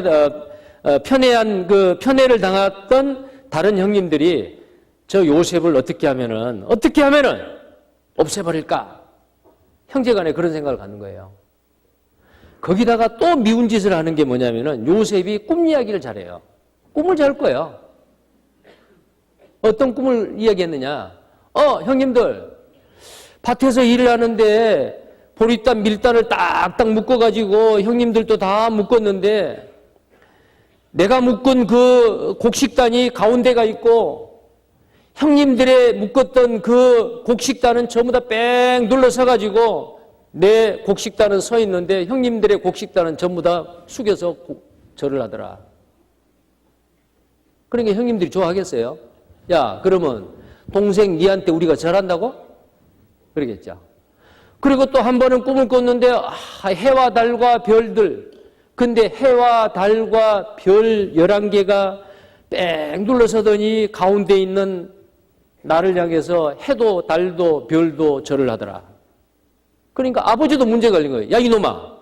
[SPEAKER 1] 그 편애를 당했던 다른 형님들이 저 요셉을 어떻게 하면은 없애버릴까? 형제간에 그런 생각을 갖는 거예요. 거기다가 또 미운 짓을 하는 게 뭐냐면은 요셉이 꿈 이야기를 잘해요. 꿈을 잘 거예요. 어떤 꿈을 이야기했느냐? 형님들 밭에서 일을 하는데 보리단 밀단을 딱딱 묶어가지고 형님들도 다 묶었는데 내가 묶은 그 곡식단이 가운데가 있고 형님들의 묶었던 그 곡식단은 전부 다 뺑 눌러서가지고 내 곡식단은 서 있는데 형님들의 곡식단은 전부 다 숙여서 절을 하더라. 그러니까 형님들이 좋아하겠어요? 야, 그러면 동생 니한테 우리가 절한다고? 그러겠죠. 그리고 또 한 번은 꿈을 꿨는데 해와 달과 별들, 근데 해와 달과 별 11개가 뺑 둘러서더니 가운데 있는 나를 향해서 해도 달도 별도 절을 하더라. 그러니까 아버지도 문제 걸린 거예요. 야, 이놈아.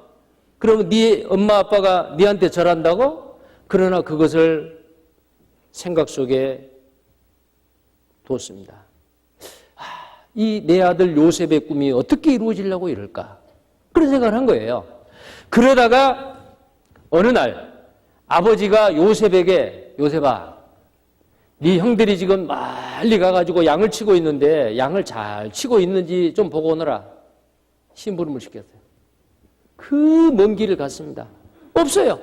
[SPEAKER 1] 그러면 네 엄마 아빠가 네한테 절한다고? 그러나 그것을 생각 속에 뒀습니다. 이 내 아들 요셉의 꿈이 어떻게 이루어지려고 이럴까? 그런 생각을 한 거예요. 그러다가 어느 날 아버지가 요셉에게 요셉아, 네 형들이 지금 멀리 가가지고 양을 치고 있는데 양을 잘 치고 있는지 좀 보고 오너라. 심부름을 시켰어요. 그 먼 길을 갔습니다. 없어요.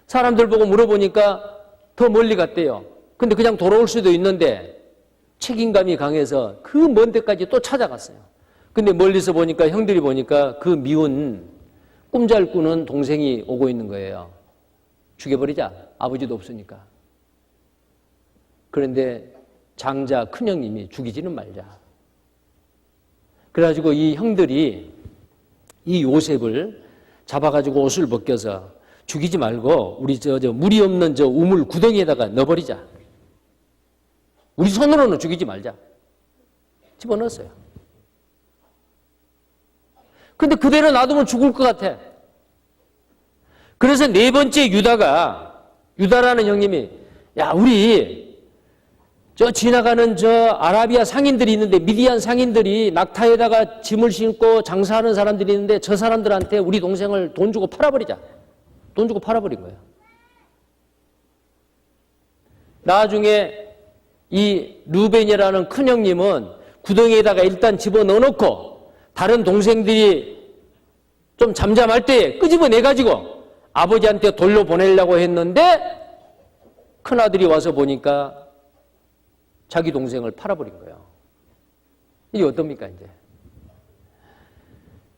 [SPEAKER 1] 사람들 보고 물어보니까 더 멀리 갔대요. 근데 그냥 돌아올 수도 있는데 책임감이 강해서 그 먼 데까지 또 찾아갔어요. 근데 멀리서 보니까 형들이 보니까 그 미운 꿈잘 꾸는 동생이 오고 있는 거예요. 죽여버리자. 아버지도 없으니까. 그런데 장자 큰형님이 죽이지는 말자. 그래가지고 이 형들이 이 요셉을 잡아가지고 옷을 벗겨서 죽이지 말고 우리 저 물이 없는 저 우물 구덩이에다가 넣어버리자. 우리 손으로는 죽이지 말자. 집어넣었어요. 근데 그대로 놔두면 죽을 것 같아. 그래서 네 번째 유다라는 형님이 야 우리 저 지나가는 저 아라비아 상인들이 있는데 미디안 상인들이 낙타에다가 짐을 싣고 장사하는 사람들이 있는데 저 사람들한테 우리 동생을 돈 주고 팔아버리자. 돈 주고 팔아버린 거예요. 나중에 이 루벤이라는 큰형님은 구덩이에다가 일단 집어넣어놓고 다른 동생들이 좀 잠잠할 때 끄집어내가지고 아버지한테 돌려보내려고 했는데 큰아들이 와서 보니까 자기 동생을 팔아버린 거예요. 이게 어떻습니까 이제?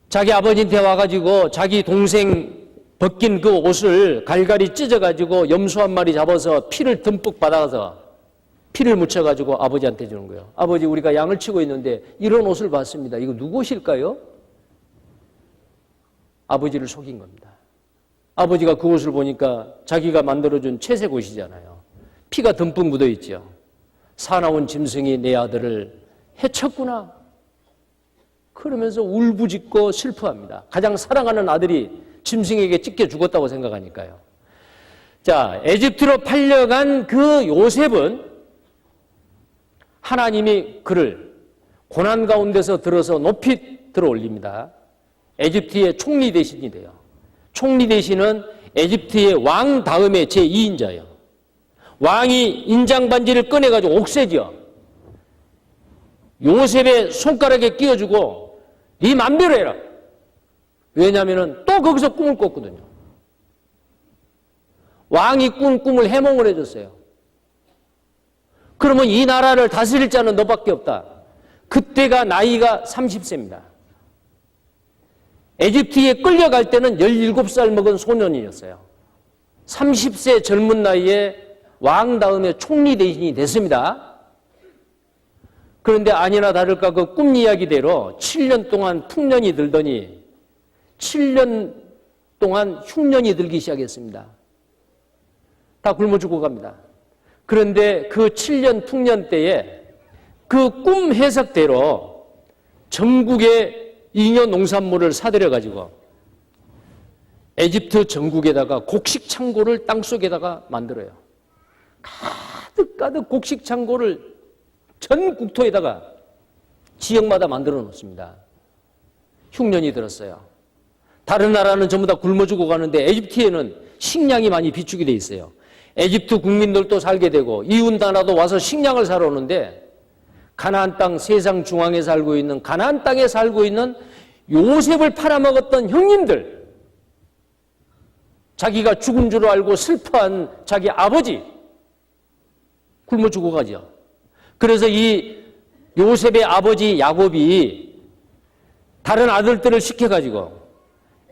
[SPEAKER 1] 자기 아버지한테 와가지고 자기 동생 벗긴 그 옷을 갈갈이 찢어가지고 염소 한 마리 잡아서 피를 듬뿍 받아서 피를 묻혀가지고 아버지한테 주는 거예요. 아버지 우리가 양을 치고 있는데 이런 옷을 봤습니다. 이거 누구 옷일까요? 아버지를 속인 겁니다. 아버지가 그 옷을 보니까 자기가 만들어준 채색 옷이잖아요. 피가 듬뿍 묻어있죠. 사나운 짐승이 내 아들을 해쳤구나. 그러면서 울부짖고 슬퍼합니다. 가장 사랑하는 아들이 짐승에게 찢겨 죽었다고 생각하니까요. 자, 에집트로 팔려간 그 요셉은 하나님이 그를 고난 가운데서 들어서 높이 들어 올립니다. 에집트의 총리 대신이 돼요. 총리 대신은 에집트의 왕 다음에 제2인자예요. 왕이 인장 반지를 꺼내가지고 옥새죠. 요셉의 손가락에 끼워주고 네 맘대로 해라. 왜냐하면 또 거기서 꿈을 꿨거든요. 왕이 꾼 꿈을 해몽을 해줬어요. 그러면 이 나라를 다스릴 자는 너밖에 없다. 그때가 나이가 30세입니다. 에집트에 끌려갈 때는 17살 먹은 소년이었어요. 30세 젊은 나이에 왕 다음에 총리 대신이 됐습니다. 그런데 아니나 다를까 그 꿈 이야기대로 7년 동안 풍년이 들더니 7년 동안 흉년이 들기 시작했습니다. 다 굶어 죽고 갑니다. 그런데 그 7년 풍년 때에 그 꿈 해석대로 전국의 잉여 농산물을 사들여가지고 에집트 전국에다가 곡식 창고를 땅속에다가 만들어요. 가득 곡식 창고를 전 국토에다가 지역마다 만들어 놓습니다. 흉년이 들었어요. 다른 나라는 전부 다 굶어 죽어 가는데 에집트에는 식량이 많이 비축이 돼 있어요. 에집트 국민들도 살게 되고 이웃 나라도 와서 식량을 사러 오는데 가나안 땅 세상 중앙에 살고 있는 가나안 땅에 살고 있는 요셉을 팔아먹었던 형님들, 자기가 죽은 줄 알고 슬퍼한 자기 아버지 굶어 죽어가죠. 그래서 이 요셉의 아버지 야곱이 다른 아들들을 시켜가지고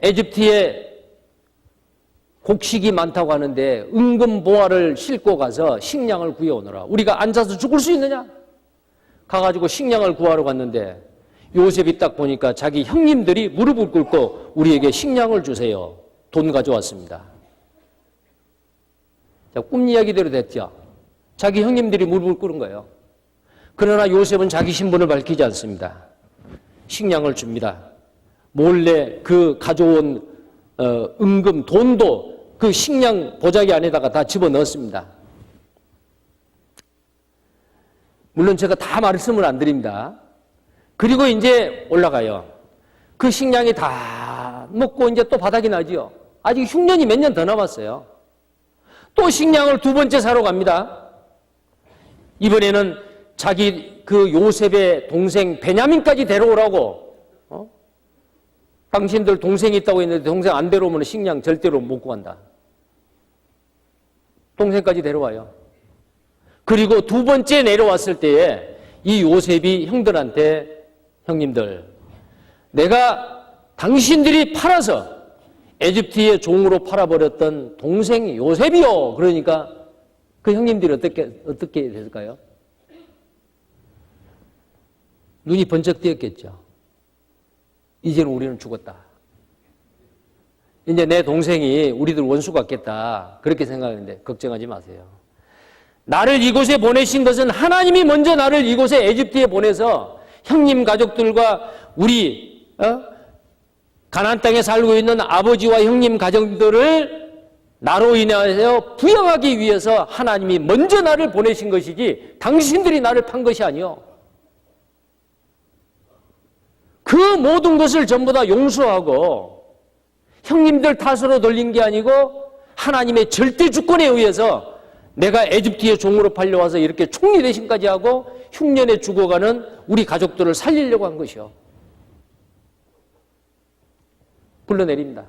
[SPEAKER 1] 에집트에 곡식이 많다고 하는데 은금보화를 싣고 가서 식량을 구해오너라. 우리가 앉아서 죽을 수 있느냐? 가가지고 식량을 구하러 갔는데 요셉이 딱 보니까 자기 형님들이 무릎을 꿇고 우리에게 식량을 주세요. 돈 가져왔습니다. 자, 꿈 이야기대로 됐죠. 자기 형님들이 무릎을 꿇은 거예요. 그러나 요셉은 자기 신분을 밝히지 않습니다. 식량을 줍니다. 몰래 그 가져온 은금, 돈도 그 식량 보자기 안에다가 다 집어넣었습니다. 물론 제가 다 말씀을 안 드립니다. 그리고 이제 올라가요. 그 식량이 다 먹고 이제 또 바닥이 나지요. 아직 흉년이 몇 년 더 남았어요. 또 식량을 두 번째 사러 갑니다. 이번에는 자기 그 요셉의 동생 베냐민까지 데려오라고. 당신들 동생이 있다고 했는데 동생 안 데려오면 식량 절대로 못 구한다. 동생까지 데려와요. 그리고 두 번째 내려왔을 때에 이 요셉이 형들한테 형님들, 내가 당신들이 팔아서 에집트의 종으로 팔아버렸던 동생 요셉이요. 그러니까 그 형님들이 어떻게 됐을까요? 눈이 번쩍 뜨였겠죠. 이제는 우리는 죽었다. 이제 내 동생이 우리들 원수 같겠다. 그렇게 생각하는데 걱정하지 마세요. 나를 이곳에 보내신 것은 하나님이 먼저 나를 이곳에 에집트에 보내서 형님 가족들과 우리 가나안 땅에 살고 있는 아버지와 형님 가정들을 나로 인하여 부양하기 위해서 하나님이 먼저 나를 보내신 것이지 당신들이 나를 판 것이 아니요. 그 모든 것을 전부 다 용서하고 형님들 탓으로 돌린 게 아니고 하나님의 절대 주권에 의해서 내가 에집트의 종으로 팔려와서 이렇게 총리 대신까지 하고 흉년에 죽어가는 우리 가족들을 살리려고 한 것이요. 불러내립니다.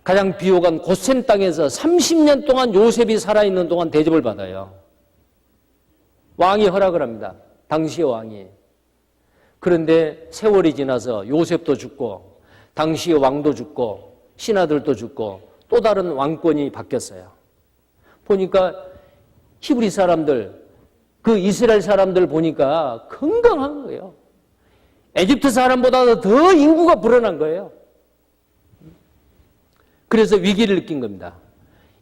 [SPEAKER 1] 가장 비호감 고센 땅에서 30년 동안 요셉이 살아있는 동안 대접을 받아요. 왕이 허락을 합니다. 당시의 왕이. 그런데 세월이 지나서 요셉도 죽고 당시의 왕도 죽고 신하들도 죽고 또 다른 왕권이 바뀌었어요. 보니까 히브리 사람들, 그 이스라엘 사람들 보니까 건강한 거예요. 에집트 사람보다 더 인구가 불어난 거예요. 그래서 위기를 느낀 겁니다.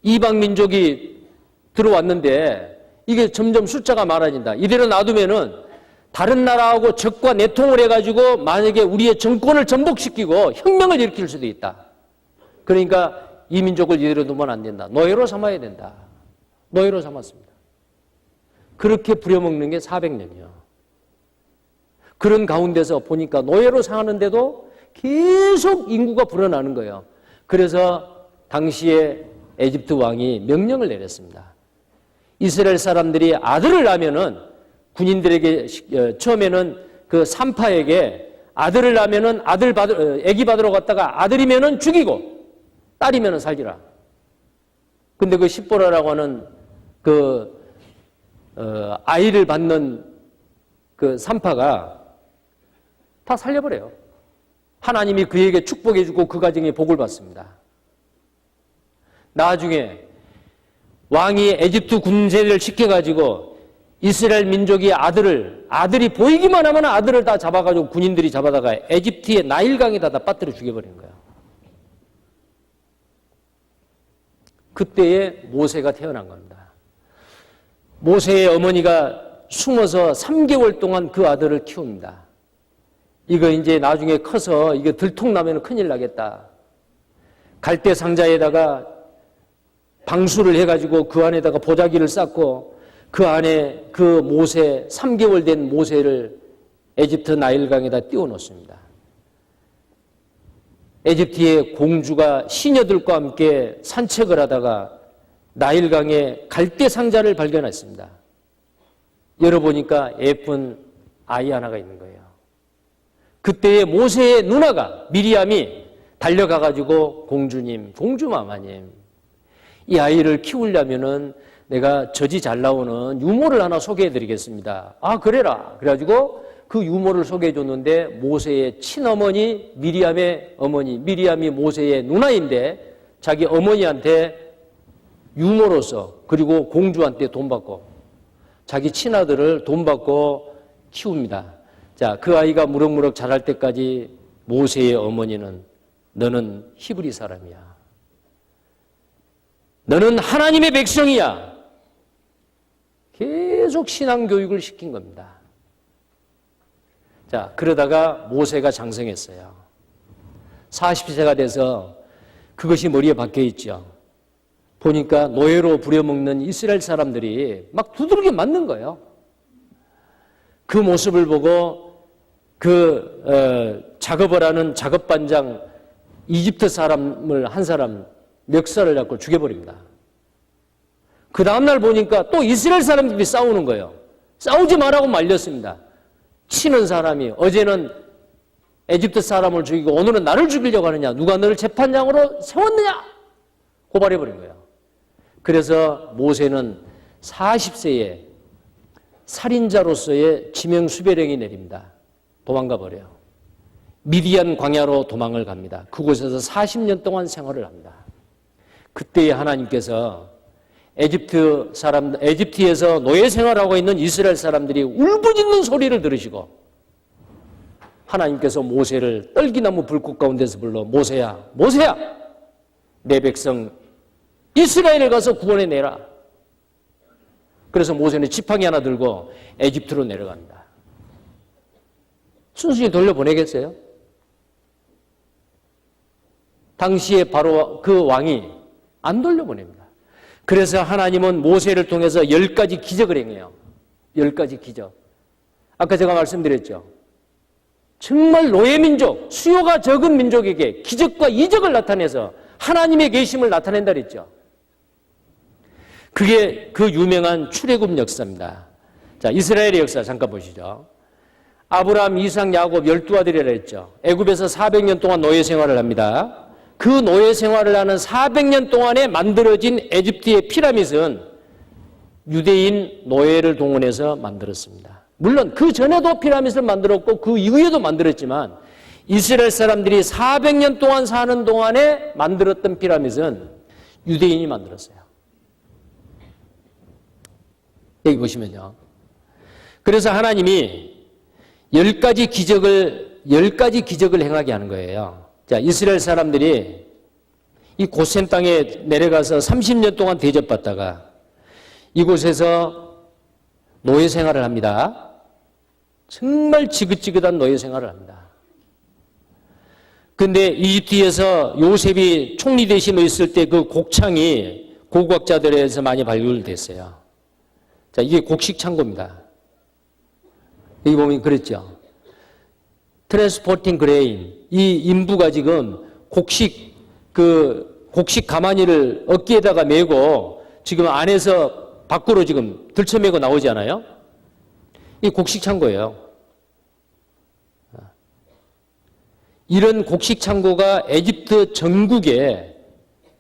[SPEAKER 1] 이방 민족이 들어왔는데 이게 점점 숫자가 많아진다. 이대로 놔두면은 다른 나라하고 적과 내통을 해가지고 만약에 우리의 정권을 전복시키고 혁명을 일으킬 수도 있다. 그러니까 이 민족을 이대로 두면 안 된다. 노예로 삼아야 된다. 노예로 삼았습니다. 그렇게 부려먹는 게 400년이요. 그런 가운데서 보니까 노예로 상하는데도 계속 인구가 불어나는 거예요. 그래서 당시에 에집트 왕이 명령을 내렸습니다. 이스라엘 사람들이 아들을 낳으면은 군인들에게 처음에는 그 산파에게 아들을 낳으면은 아기 받으러 갔다가 아들이면은 죽이고 딸이면은 살리라. 근데 그 십보라라고 하는 아이를 받는 그 산파가 다 살려버려요. 하나님이 그에게 축복해주고 그 가정에 복을 받습니다. 나중에 왕이 에집트 군세를 시켜가지고 이스라엘 민족이 아들이 보이기만 하면 아들을 다 잡아가지고 군인들이 잡아다가 에집트의 나일강에다 다 빠뜨려 죽여버리는 거예요. 그때에 모세가 태어난 겁니다. 모세의 어머니가 숨어서 3개월 동안 그 아들을 키웁니다. 이거 이제 나중에 커서 이거 들통나면 큰일 나겠다. 갈대 상자에다가 방수를 해가지고 그 안에다가 보자기를 쌓고 그 안에 그 모세, 3개월 된 모세를 에집트 나일강에다 띄워놓습니다. 에집트의 공주가 시녀들과 함께 산책을 하다가 나일강에 갈대 상자를 발견했습니다. 열어보니까 예쁜 아이 하나가 있는 거예요. 그때의 모세의 누나가 미리암이 달려가가지고 공주님, 공주마마님, 이 아이를 키우려면은 내가 젖이 잘 나오는 유모를 하나 소개해드리겠습니다. 아, 그래라. 그래가지고 그 유모를 소개해줬는데 모세의 친어머니 미리암의 어머니, 미리암이 모세의 누나인데 자기 어머니한테 유모로서 그리고 공주한테 돈 받고 자기 친아들을 돈 받고 키웁니다. 자, 그 아이가 무럭무럭 자랄 때까지 모세의 어머니는 너는 히브리 사람이야. 너는 하나님의 백성이야. 계속 신앙교육을 시킨 겁니다. 자, 그러다가 모세가 장성했어요. 40세가 돼서 그것이 머리에 박혀 있죠. 보니까 노예로 부려먹는 이스라엘 사람들이 막 두드러기 맞는 거예요. 그 모습을 보고 작업을 하는 작업반장 이집트 사람을 한 사람이 멱살을 잡고 죽여버립니다. 그 다음날 보니까 또 이스라엘 사람들이 싸우는 거예요. 싸우지 말라고 말렸습니다. 치는 사람이 어제는 에집트 사람을 죽이고 오늘은 나를 죽이려고 하느냐, 누가 너를 재판장으로 세웠느냐, 고발해버린 거예요. 그래서 모세는 40세에 살인자로서의 지명수배령이 내립니다. 도망가 버려요. 미디안 광야로 도망을 갑니다. 그곳에서 40년 동안 생활을 합니다. 그때에 하나님께서 에집트에서 노예 생활하고 있는 이스라엘 사람들이 울부짖는 소리를 들으시고 하나님께서 모세를 떨기나무 불꽃 가운데서 불러 모세야, 모세야, 내 백성 이스라엘을 가서 구원해내라. 그래서 모세는 지팡이 하나 들고 에집트로 내려갑니다. 순순히 돌려보내겠어요? 당시에 바로 그 왕이 안 돌려보냅니다. 그래서 하나님은 모세를 통해서 10가지 기적을 행해요. 10가지 기적. 아까 제가 말씀드렸죠. 정말 노예민족, 수요가 적은 민족에게 기적과 이적을 나타내서 하나님의 계심을 나타낸다 그랬죠. 그게 그 유명한 출애굽 역사입니다. 자, 이스라엘의 역사 잠깐 보시죠. 아브라함, 이삭, 야곱 12아들이라 했죠. 애굽에서 400년 동안 노예 생활을 합니다. 그 노예 생활을 하는 400년 동안에 만들어진 에집트의 피라밋은 유대인 노예를 동원해서 만들었습니다. 물론 그 전에도 피라밋을 만들었고 그 이후에도 만들었지만 이스라엘 사람들이 400년 동안 사는 동안에 만들었던 피라밋은 유대인이 만들었어요. 여기 보시면요. 그래서 하나님이 10가지 기적을 행하게 하는 거예요. 자, 이스라엘 사람들이 이 고센 땅에 내려가서 30년 동안 대접받다가 이곳에서 노예 생활을 합니다. 정말 지긋지긋한 노예 생활을 합니다. 그런데 이집트에서 요셉이 총리 대신으로 있을 때 그 곡창이 고고학자들에서 많이 발굴됐어요. 자, 이게 곡식 창고입니다. 여기 보면 그랬죠. 트랜스포팅 그레인, 이 인부가 지금 곡식 가마니를 어깨에다가 메고 지금 안에서 밖으로 지금 들쳐메고 나오지 않아요? 이 곡식 창고예요. 이런 곡식 창고가 에집트 전국에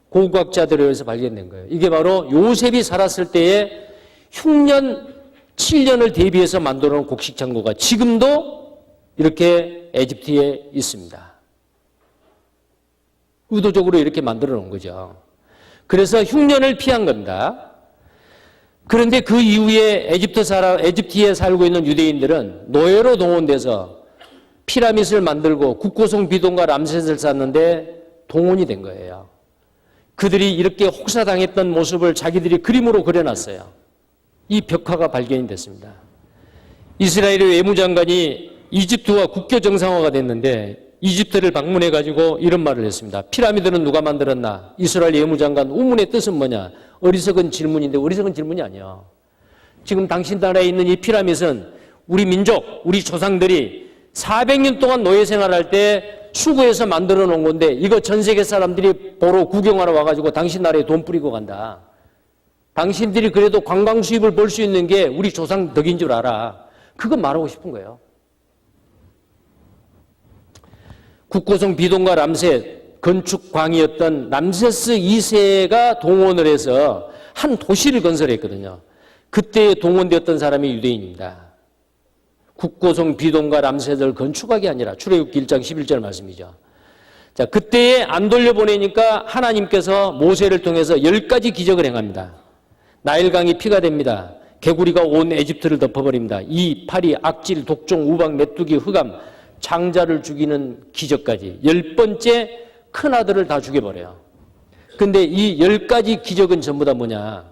[SPEAKER 1] 고고학자들에 의해서 발견된 거예요. 이게 바로 요셉이 살았을 때의 흉년 7년을 대비해서 만들어 놓은 곡식 창고가 지금도 이렇게 에집트에 있습니다. 의도적으로 이렇게 만들어 놓은 거죠. 그래서 흉년을 피한 겁니다. 그런데 그 이후에 에집트에 살고 있는 유대인들은 노예로 동원돼서 피라밋을 만들고 국고성 비동과 람셋을 쌓는데 동원이 된 거예요. 그들이 이렇게 혹사당했던 모습을 자기들이 그림으로 그려놨어요. 이 벽화가 발견이 됐습니다. 이스라엘의 외무장관이 이집트와 국교 정상화가 됐는데 이집트를 방문해가지고 이런 말을 했습니다. 피라미드는 누가 만들었나? 이스라엘 외무장관 우문의 뜻은 뭐냐? 어리석은 질문인데 어리석은 질문이 아니야. 지금 당신 나라에 있는 이 피라밋은 우리 민족, 우리 조상들이 400년 동안 노예 생활할 때 수고해서 만들어 놓은 건데 이거 전 세계 사람들이 보러 구경하러 와가지고 당신 나라에 돈 뿌리고 간다. 당신들이 그래도 관광 수입을 볼 수 있는 게 우리 조상 덕인 줄 알아. 그거 말하고 싶은 거예요. 국고성 비동과 람셋 건축광이었던 람세스 2세가 동원을 해서 한 도시를 건설했거든요. 그때 동원되었던 사람이 유대인입니다. 국고성 비동과 람셋을 건축하기 아니라 출애굽기 1장 11절 말씀이죠. 자, 그때에 안 돌려보내니까 하나님께서 모세를 통해서 10가지 기적을 행합니다. 나일강이 피가 됩니다. 개구리가 온 에집트를 덮어버립니다. 이, 파리, 악질, 독종, 우박, 메뚜기, 흑암, 장자를 죽이는 기적까지 10번째 큰아들을 다 죽여버려요. 근데 이 10가지 기적은 전부 다 뭐냐?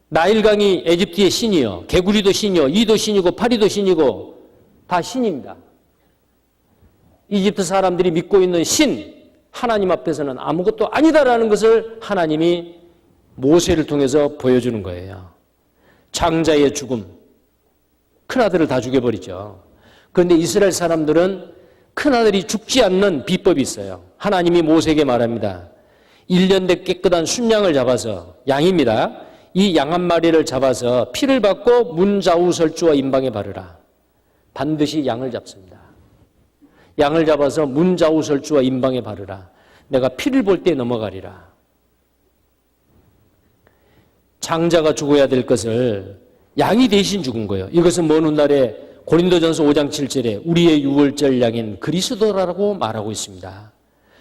[SPEAKER 1] 나일강이 에집트의 신이요. 개구리도 신이요. 이도 신이고 파리도 신이고 다 신입니다. 이집트 사람들이 믿고 있는 신, 하나님 앞에서는 아무것도 아니다라는 것을 하나님이 모세를 통해서 보여주는 거예요. 장자의 죽음, 큰아들을 다 죽여버리죠. 그런데 이스라엘 사람들은 큰아들이 죽지 않는 비법이 있어요. 하나님이 모세에게 말합니다. 1년 된 깨끗한 순양을 잡아서, 양입니다. 이 양 한 마리를 잡아서 피를 받고 문 좌우설주와 임방에 바르라. 반드시 양을 잡습니다. 양을 잡아서 문 좌우설주와 임방에 바르라. 내가 피를 볼 때 넘어가리라. 장자가 죽어야 될 것을 양이 대신 죽은 거예요. 이것은 먼 훗날에 고린도전서 5장 7절에 우리의 유월절 양인 그리스도라고 말하고 있습니다.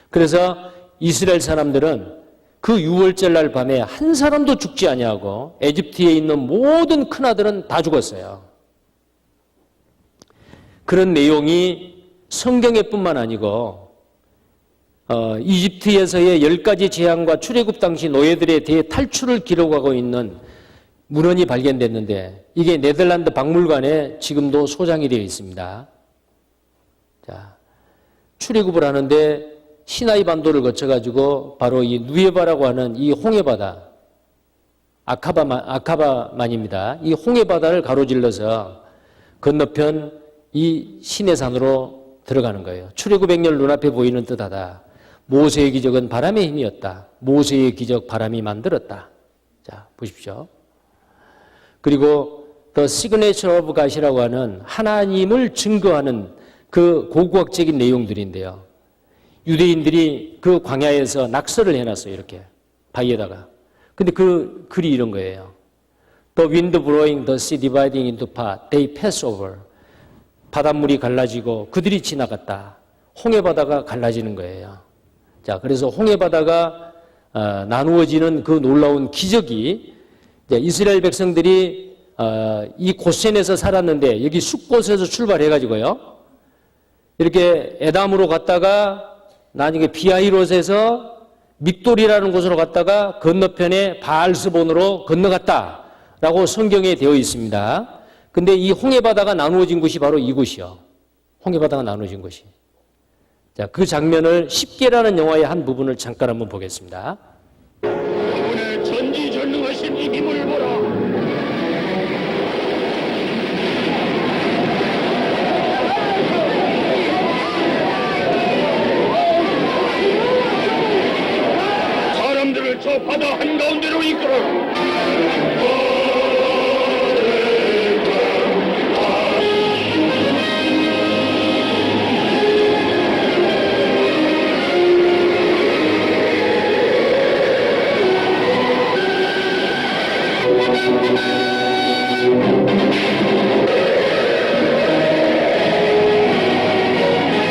[SPEAKER 1] 그래서 이스라엘 사람들은 그 유월절 날 밤에 한 사람도 죽지 아니하고 에집트에 있는 모든 큰아들은 다 죽었어요. 그런 내용이 성경에 뿐만 아니고 이집트에서의 10가지 재앙과 출애굽 당시 노예들의 대탈출을 기록하고 있는 문헌이 발견됐는데 이게 네덜란드 박물관에 지금도 소장이 되어 있습니다. 자, 출애굽을 하는데 시나이 반도를 거쳐가지고 바로 이 누에바라고 하는 이 홍해바다, 아카바만입니다. 이 홍해바다를 가로질러서 건너편 이 시내산으로 들어가는 거예요. 출애굽 행렬 눈앞에 보이는 듯하다. 모세의 기적은 바람의 힘이었다. 모세의 기적 바람이 만들었다. 자, 보십시오. 그리고 The Signature of God이라고 하는 하나님을 증거하는 그 고고학적인 내용들인데요. 유대인들이 그 광야에서 낙서를 해놨어요. 이렇게 바위에다가. 근데 그 글이 이런 거예요. The wind blowing, the sea dividing into part, they pass over. 바닷물이 갈라지고 그들이 지나갔다. 홍해바다가 갈라지는 거예요. 자, 그래서 홍해바다가 나누어지는 그 놀라운 기적이 이스라엘 백성들이 이 고센에서 살았는데 여기 숫곳에서 출발해가지고요. 이렇게 에담으로 갔다가 나중에 비하이롯에서 믹돌이라는 곳으로 갔다가 건너편에 바알스본으로 건너갔다라고 성경에 되어 있습니다. 근데 이 홍해바다가 나누어진 곳이 바로 이곳이요. 홍해바다가 나누어진 곳이. 자, 그 장면을 십계라는 영화의 한 부분을 잠깐 한번 보겠습니다.
[SPEAKER 3] 그분의 전지전능하신 이 힘을 보라. 사람들을 저 바다 한가운데로 이끌어.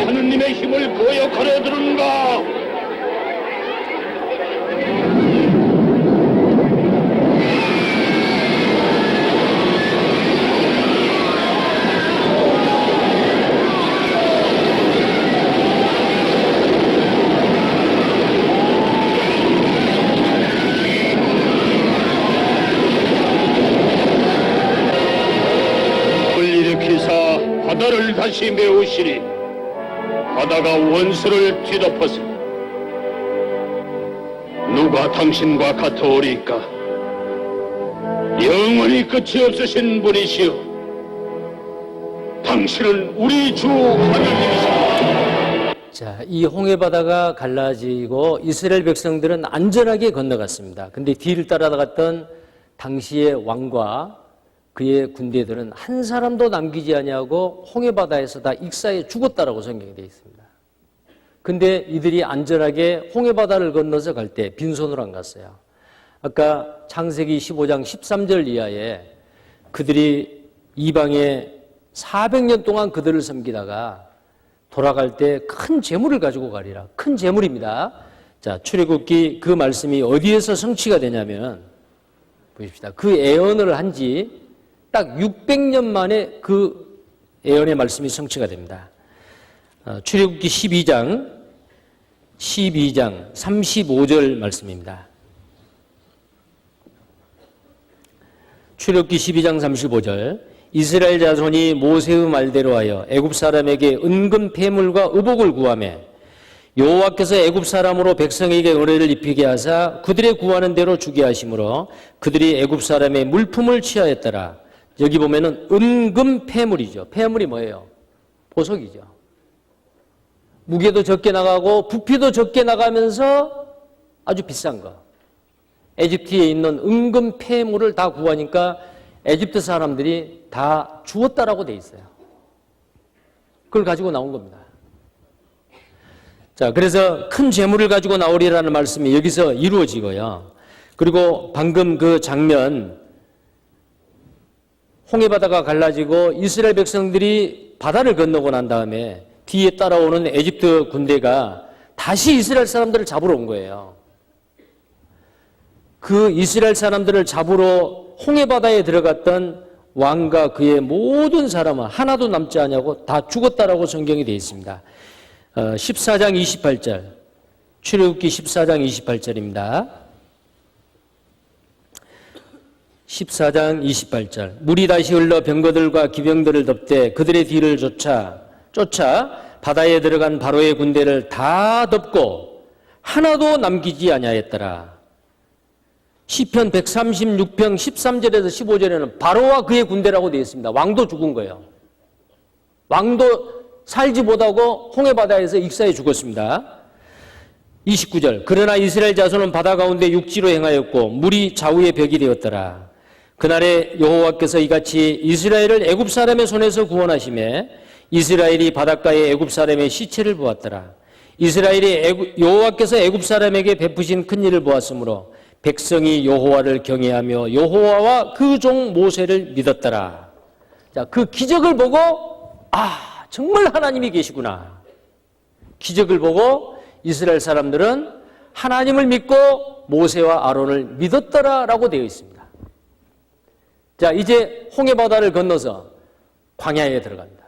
[SPEAKER 3] 하느님의 힘을 거역하려 드는가? 바다를 다시 메우시니 바다가 원수를 뒤덮었으니 누가 당신과 같으오리까? 영원히 끝이 없으신 분이시여, 당신은 우리 주 하나님이십니다.
[SPEAKER 1] 자, 이 홍해바다가 갈라지고 이스라엘 백성들은 안전하게 건너갔습니다. 근데 뒤를 따라갔던 당시의 왕과 그의 군대들은 한 사람도 남기지 아니하고 홍해바다에서 다 익사해 죽었다라고 성경에 되어 있습니다. 근데 이들이 안전하게 홍해바다를 건너서 갈 때 빈손으로 안 갔어요. 아까 창세기 15장 13절 이하에 그들이 이방에 400년 동안 그들을 섬기다가 돌아갈 때 큰 재물을 가지고 가리라. 큰 재물입니다. 자, 출애굽기 그 말씀이 어디에서 성취가 되냐면 보십시다. 그 예언을 한지 딱 600년 만에 그 예언의 말씀이 성취가 됩니다. 출애굽기 12장 35절 말씀입니다. 출애굽기 12장 35절 이스라엘 자손이 모세의 말대로 하여 애굽 사람에게 은금 폐물과 의복을 구하매 여호와께서 애굽 사람으로 백성에게 은혜를 입히게 하사 그들의 구하는 대로 주게 하심으로 그들이 애굽 사람의 물품을 취하였더라. 여기 보면은 은금 폐물이죠. 폐물이 뭐예요? 보석이죠. 무게도 적게 나가고 부피도 적게 나가면서 아주 비싼 거. 에집트에 있는 은금 폐물을 다 구하니까 에집트 사람들이 다 죽었다라고 돼 있어요. 그걸 가지고 나온 겁니다. 자, 그래서 큰 재물을 가지고 나오리라는 말씀이 여기서 이루어지고요. 그리고 방금 그 장면, 홍해바다가 갈라지고 이스라엘 백성들이 바다를 건너고 난 다음에 뒤에 따라오는 에집트 군대가 다시 이스라엘 사람들을 잡으러 온 거예요. 그 이스라엘 사람들을 잡으러 홍해바다에 들어갔던 왕과 그의 모든 사람은 하나도 남지 않냐고 다 죽었다라고 성경이 되어 있습니다. 14장 28절, 출애굽기 14장 28절입니다. 14장 28절. 물이 다시 흘러 병거들과 기병들을 덮되 그들의 뒤를 쫓아 바다에 들어간 바로의 군대를 다 덮고 하나도 남기지 아니하였더라. 시편 136편 13절에서 15절에는 바로와 그의 군대라고 되어 있습니다. 왕도 죽은 거예요. 왕도 살지 못하고 홍해바다에서 익사해 죽었습니다. 29절. 그러나 이스라엘 자손은 바다 가운데 육지로 행하였고 물이 좌우의 벽이 되었더라. 그날에 여호와께서 이같이 이스라엘을 애굽 사람의 손에서 구원하시매 이스라엘이 바닷가에 애굽 사람의 시체를 보았더라. 이스라엘이 여호와께서 애굽 사람에게 베푸신 큰 일을 보았으므로 백성이 여호와를 경외하며 여호와와 그 종 모세를 믿었더라. 자, 그 기적을 보고 정말 하나님이 계시구나. 기적을 보고 이스라엘 사람들은 하나님을 믿고 모세와 아론을 믿었더라라고 되어 있습니다. 자, 이제 홍해바다를 건너서 광야에 들어갑니다.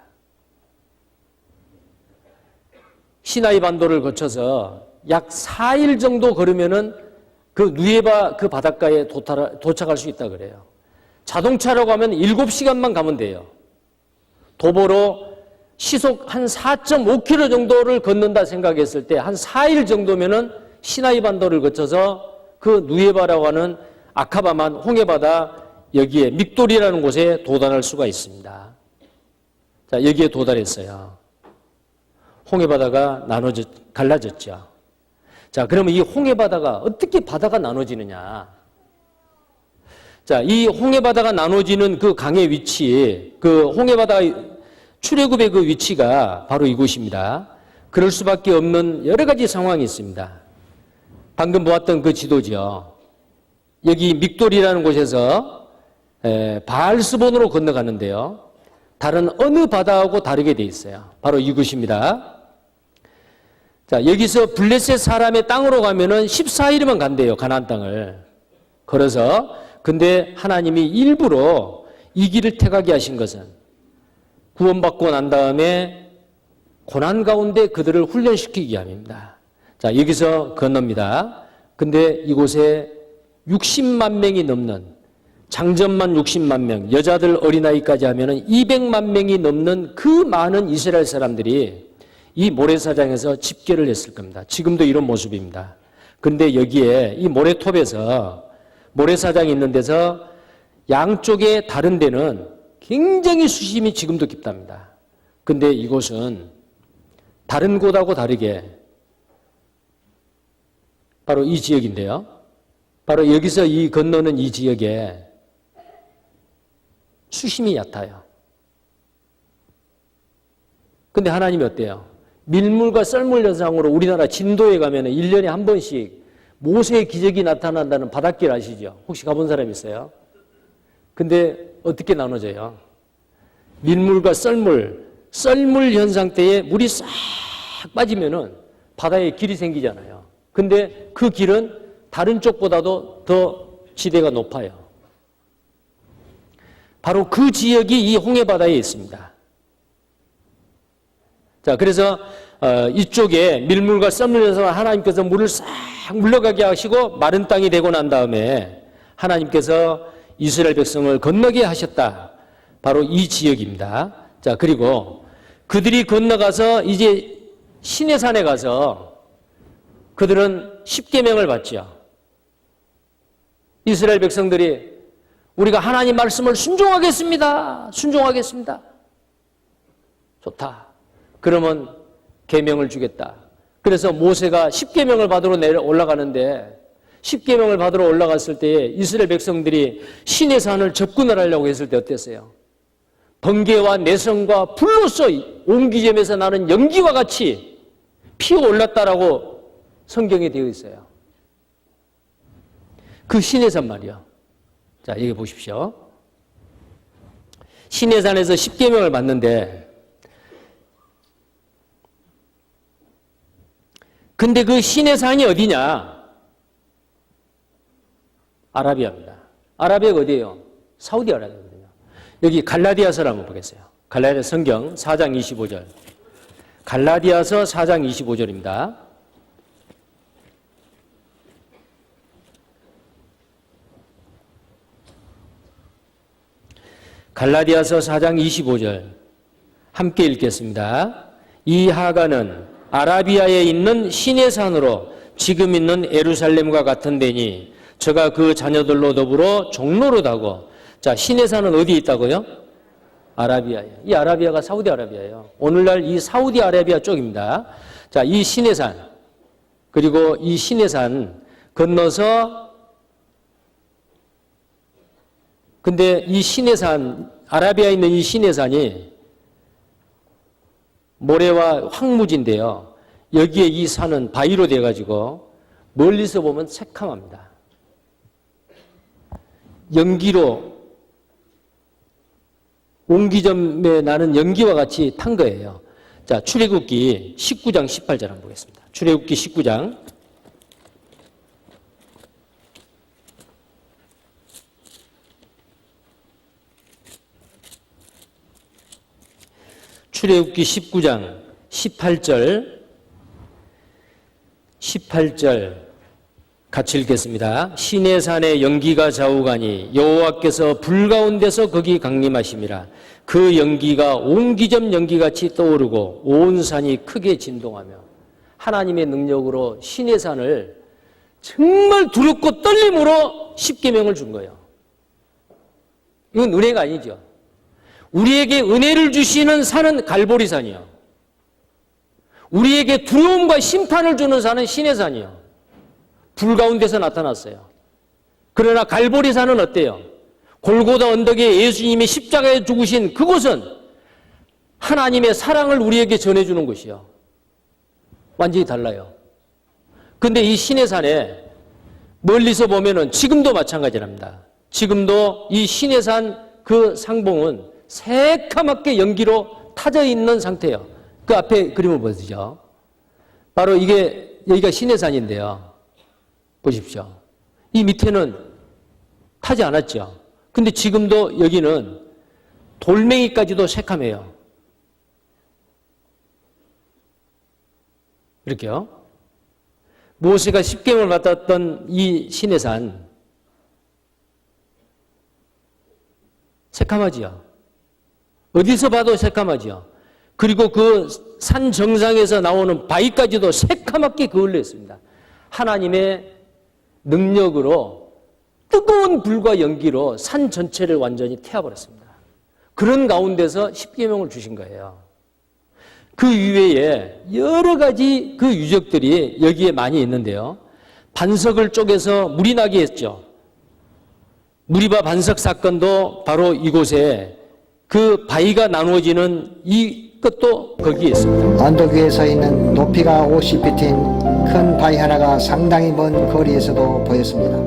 [SPEAKER 1] 시나이 반도를 거쳐서 약 4일 정도 걸으면은 그 누에바 그 바닷가에 도착할 수 있다 그래요. 자동차로 가면 7시간만 가면 돼요. 도보로 시속 한 4.5km 정도를 걷는다 생각했을 때 한 4일 정도면은 시나이 반도를 거쳐서 그 누에바라고 하는 아카바만 홍해바다 여기에 믹돌이라는 곳에 도달할 수가 있습니다. 자, 여기에 도달했어요. 홍해바다가 갈라졌죠. 자, 그러면 이 홍해바다가 어떻게 바다가 나눠지느냐? 자, 이 홍해바다가 나눠지는 그 강의 위치, 그 홍해바다 출애굽의 그 위치가 바로 이곳입니다. 그럴 수밖에 없는 여러 가지 상황이 있습니다. 방금 보았던 그 지도죠. 여기 믹돌이라는 곳에서 바알스본으로 건너가는데요. 다른 어느 바다하고 다르게 돼 있어요. 바로 이곳입니다. 자, 여기서 블레셋 사람의 땅으로 가면은 14일이면 간대요. 가나안 땅을 걸어서. 근데 하나님이 일부러 이 길을 택하게 하신 것은 구원받고 난 다음에 고난 가운데 그들을 훈련시키기 위함입니다. 자, 여기서 건넙니다. 근데 이곳에 60만 명이 넘는, 장전만 60만 명, 여자들 어린아이까지 하면은 200만 명이 넘는 그 많은 이스라엘 사람들이 이 모래사장에서 집결을 했을 겁니다. 지금도 이런 모습입니다. 근데 여기에 이 모래톱에서 모래사장이 있는 데서 양쪽에 다른 데는 굉장히 수심이 지금도 깊답니다. 근데 이곳은 다른 곳하고 다르게 바로 이 지역인데요. 바로 여기서 이 건너는 이 지역에 수심이 얕아요. 근데 하나님이 어때요? 밀물과 썰물 현상으로 우리나라 진도에 가면 1년에 한 번씩 모세의 기적이 나타난다는 바닷길 아시죠? 혹시 가본 사람 있어요? 근데 어떻게 나눠져요? 밀물과 썰물 현상 때에 물이 싹 빠지면은 바다에 길이 생기잖아요. 근데 그 길은 다른 쪽보다도 더 지대가 높아요. 바로 그 지역이 이 홍해바다에 있습니다. 자, 그래서 이쪽에 밀물과 썰물 현상을 하나님께서 물을 싹 물러가게 하시고 마른 땅이 되고 난 다음에 하나님께서 이스라엘 백성을 건너게 하셨다. 바로 이 지역입니다. 자, 그리고 그들이 건너가서 이제 시내산에 가서 그들은 십계명을 받죠. 이스라엘 백성들이 우리가 하나님 말씀을 순종하겠습니다. 순종하겠습니다. 좋다. 그러면 계명을 주겠다. 그래서 모세가 10계명을 받으러 올라가는데 10계명을 받으러 올라갔을 때에 이스라엘 백성들이 시내 산을 접근을 하려고 했을 때 어땠어요? 번개와 내성과 불로써 온 기점에서 나는 연기와 같이 피어올랐다라고 성경에 되어 있어요. 그 시내산 말이요. 자, 여기 보십시오. 시내산에서 10계명을 받는데 근데 그 시내산이 어디냐? 아라비아입니다. 아라비아가 어디예요? 사우디아라비아거든요. 여기 갈라디아서를 한번 보겠어요. 갈라디아 성경 4장 25절. 갈라디아서 4장 25절입니다. 갈라디아서 4장 25절 함께 읽겠습니다. 이 하가는 아라비아에 있는 시내산으로 지금 있는 에루살렘과 같은 데니 저가 그 자녀들로 더불어 종로로 다고. 자, 시내산은 어디에 있다고요? 아라비아예요. 이 아라비아가 사우디아라비아예요. 오늘날 이 사우디아라비아 쪽입니다. 자, 이 시내산 그리고 이 시내산 건너서 근데 이 시내산 아라비아에 있는 이 시내산이 모래와 황무지인데요. 여기에 이 산은 바위로 돼가지고 멀리서 보면 새카맣니다. 연기로 옹기점에 나는 연기와 같이 탄 거예요. 자, 출애굽기 19장 18절 한번 보겠습니다. 출애굽기 19장 19장 18절 같이 읽겠습니다. 시내산에 연기가 좌우가니 여호와께서 불 가운데서 거기 강림하심이라. 그 연기가 옹기점 연기같이 떠오르고 온 산이 크게 진동하며. 하나님의 능력으로 시내산을 정말 두렵고 떨림으로 십계명을 준 거예요. 이건 은혜가 아니죠. 우리에게 은혜를 주시는 산은 갈보리산이요. 우리에게 두려움과 심판을 주는 산은 시내산이요. 불 가운데서 나타났어요. 그러나 갈보리산은 어때요? 골고다 언덕에 예수님이 십자가에 죽으신 그곳은 하나님의 사랑을 우리에게 전해주는 곳이요. 완전히 달라요. 근데 이 시내산에 멀리서 보면은 지금도 마찬가지랍니다. 지금도 이 시내산 그 상봉은 새카맣게 연기로 타져 있는 상태예요. 그 앞에 그림을 보시죠. 바로 여기가 시내산인데요. 보십시오. 이 밑에는 타지 않았죠. 근데 지금도 여기는 돌멩이까지도 새카매요. 이렇게요. 모세가 십계명을 받았던 이 시내산 새카마지요. 어디서 봐도 새카마지요. 그리고 그 산 정상에서 나오는 바위까지도 새카맣게 그을려 있습니다. 하나님의 능력으로 뜨거운 불과 연기로 산 전체를 완전히 태워버렸습니다. 그런 가운데서 십계명을 주신 거예요. 그 이외에 여러 가지 그 유적들이 여기에 많이 있는데요. 반석을 쪼개서 물이 나게 했죠. 무리바 반석 사건도 바로 이곳에 그 바위가 나누어지는 이것도 거기에 있습니다.
[SPEAKER 5] 언덕 위에 서 있는 높이가 50피트인 큰 바위 하나가 상당히 먼 거리에서도 보였습니다.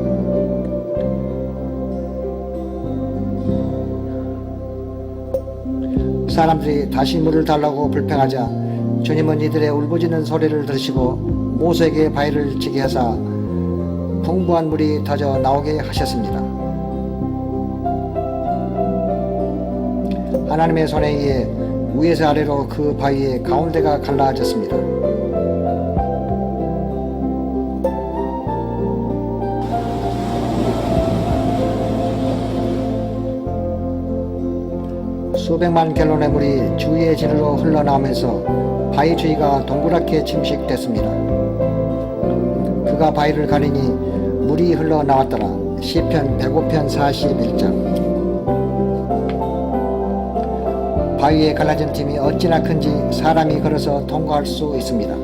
[SPEAKER 5] 사람들이 다시 물을 달라고 불평하자 주님은 이들의 울부짖는 소리를 들으시고 모세에게 바위를 치게 하사 풍부한 물이 터져 나오게 하셨습니다. 하나님의 손에 의해 위에서 아래로 그 바위의 가운데가 갈라졌습니다. 수백만 갤론의 물이 주위의 진으로 흘러나오면서 바위 주위가 동그랗게 침식됐습니다. 그가 바위를 가리니 물이 흘러나왔더라. 시편 105편 41장. 바위에 갈라진 틈이 어찌나 큰지 사람이 걸어서 통과할 수 있습니다.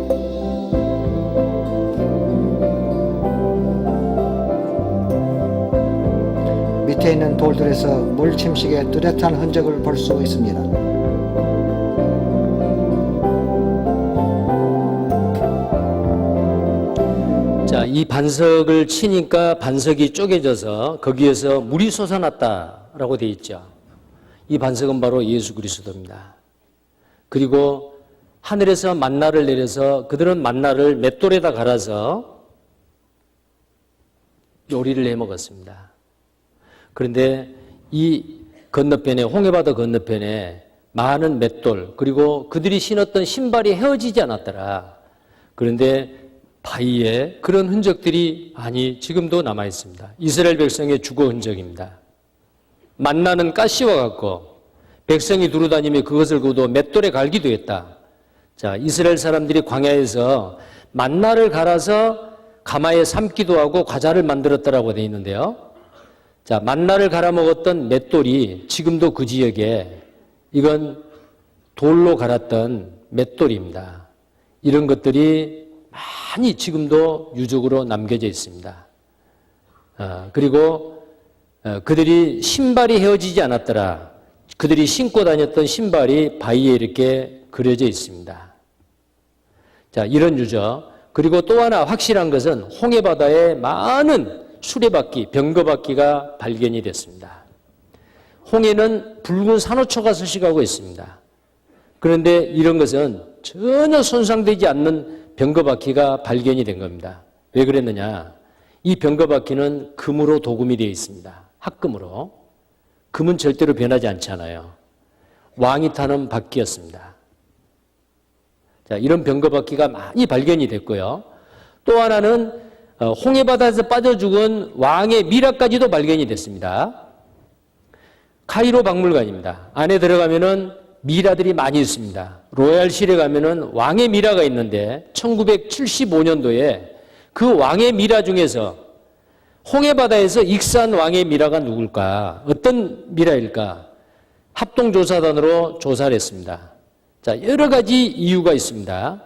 [SPEAKER 5] 밑에 있는 돌들에서 물 침식의 뚜렷한 흔적을 볼 수 있습니다.
[SPEAKER 1] 자, 이 반석을 치니까 반석이 쪼개져서 거기에서 물이 솟아났다라고 되어 있죠. 이 반석은 바로 예수 그리스도입니다. 그리고 하늘에서 만나를 내려서 그들은 만나를 맷돌에다 갈아서 요리를 해 먹었습니다. 그런데 이 건너편에, 홍해바다 건너편에 많은 맷돌, 그리고 그들이 신었던 신발이 헤어지지 않았더라. 그런데 바위에 그런 흔적들이 많이 지금도 남아 있습니다. 이스라엘 백성의 주거 흔적입니다. 만나는 가시와 같고 백성이 두루다니며 그것을 거두어 맷돌에 갈기도 했다. 자, 이스라엘 사람들이 광야에서 만나를 갈아서 가마에 삶기도 하고 과자를 만들었다라고 되어 있는데요. 자, 만나를 갈아 먹었던 맷돌이 지금도 그 지역에 이건 돌로 갈았던 맷돌입니다. 이런 것들이 많이 지금도 유적으로 남겨져 있습니다. 그리고 그들이 신발이 헤어지지 않았더라. 그들이 신고 다녔던 신발이 바위에 이렇게 그려져 있습니다. 자, 이런 유적. 그리고 또 하나 확실한 것은 홍해바다에 많은 수레바퀴, 병거바퀴가 발견이 됐습니다. 홍해는 붉은 산호초가 서식하고 있습니다. 그런데 이런 것은 전혀 손상되지 않는 병거바퀴가 발견이 된 겁니다. 왜 그랬느냐? 이 병거바퀴는 금으로 도금이 되어 있습니다. 합금으로. 금은 절대로 변하지 않잖아요. 왕이 타는 바퀴였습니다. 자, 이런 병거바퀴가 많이 발견이 됐고요. 또 하나는 홍해바다에서 빠져 죽은 왕의 미라까지도 발견이 됐습니다. 카이로 박물관입니다. 안에 들어가면은 미라들이 많이 있습니다. 로얄실에 가면은 왕의 미라가 있는데 1975년도에 그 왕의 미라 중에서 홍해바다에서 익산 왕의 미라가 누굴까? 어떤 미라일까? 합동조사단으로 조사를 했습니다. 자, 여러 가지 이유가 있습니다.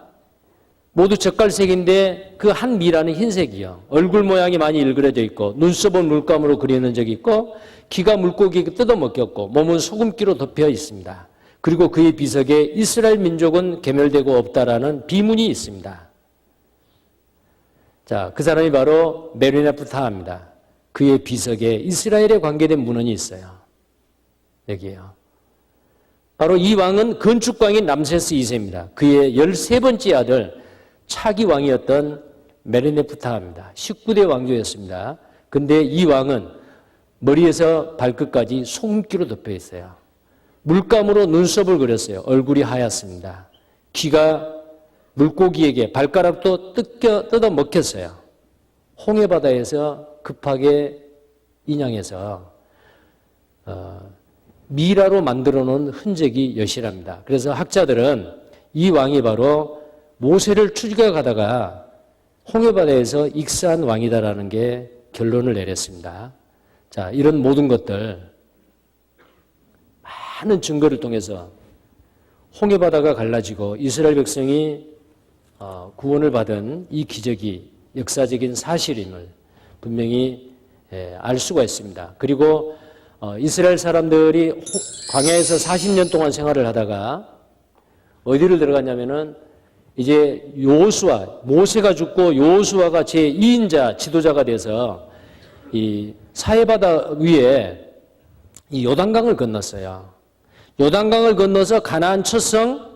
[SPEAKER 1] 모두 젓갈색인데 그 한 미라는 흰색이요. 얼굴 모양이 많이 일그러져 있고 눈썹은 물감으로 그리는 적이 있고 귀가 물고기 뜯어먹혔고 몸은 소금기로 덮여 있습니다. 그리고 그의 비석에 이스라엘 민족은 개멸되고 없다라는 비문이 있습니다. 자, 그 사람이 바로 메르네프 타하입니다. 그의 비석에 이스라엘에 관계된 문헌이 있어요. 여기에요. 바로 이 왕은 건축왕인 람세스 2세입니다. 그의 13번째 아들 차기 왕이었던 메르네프 타하입니다. 19대 왕조였습니다. 근데 이 왕은 머리에서 발끝까지 소금기로 덮여 있어요. 물감으로 눈썹을 그렸어요. 얼굴이 하얗습니다. 귀가 물고기에게 발가락도 뜯어 먹혔어요. 홍해바다에서 급하게 인양해서 미라로 만들어 놓은 흔적이 여실합니다. 그래서 학자들은 이 왕이 바로 모세를 추격하다가 홍해바다에서 익사한 왕이다라는 게 결론을 내렸습니다. 자, 이런 모든 것들 많은 증거를 통해서 홍해바다가 갈라지고 이스라엘 백성이 구원을 받은 이 기적이 역사적인 사실임을 분명히 알 수가 있습니다. 그리고 이스라엘 사람들이 광야에서 40년 동안 생활을 하다가 어디를 들어갔냐면은 이제 여호수아, 모세가 죽고 여호수아가 제2인자 지도자가 돼서 이 사해바다 위에 이 요단강을 건넜어요. 요단강을 건너서 가나안 첫성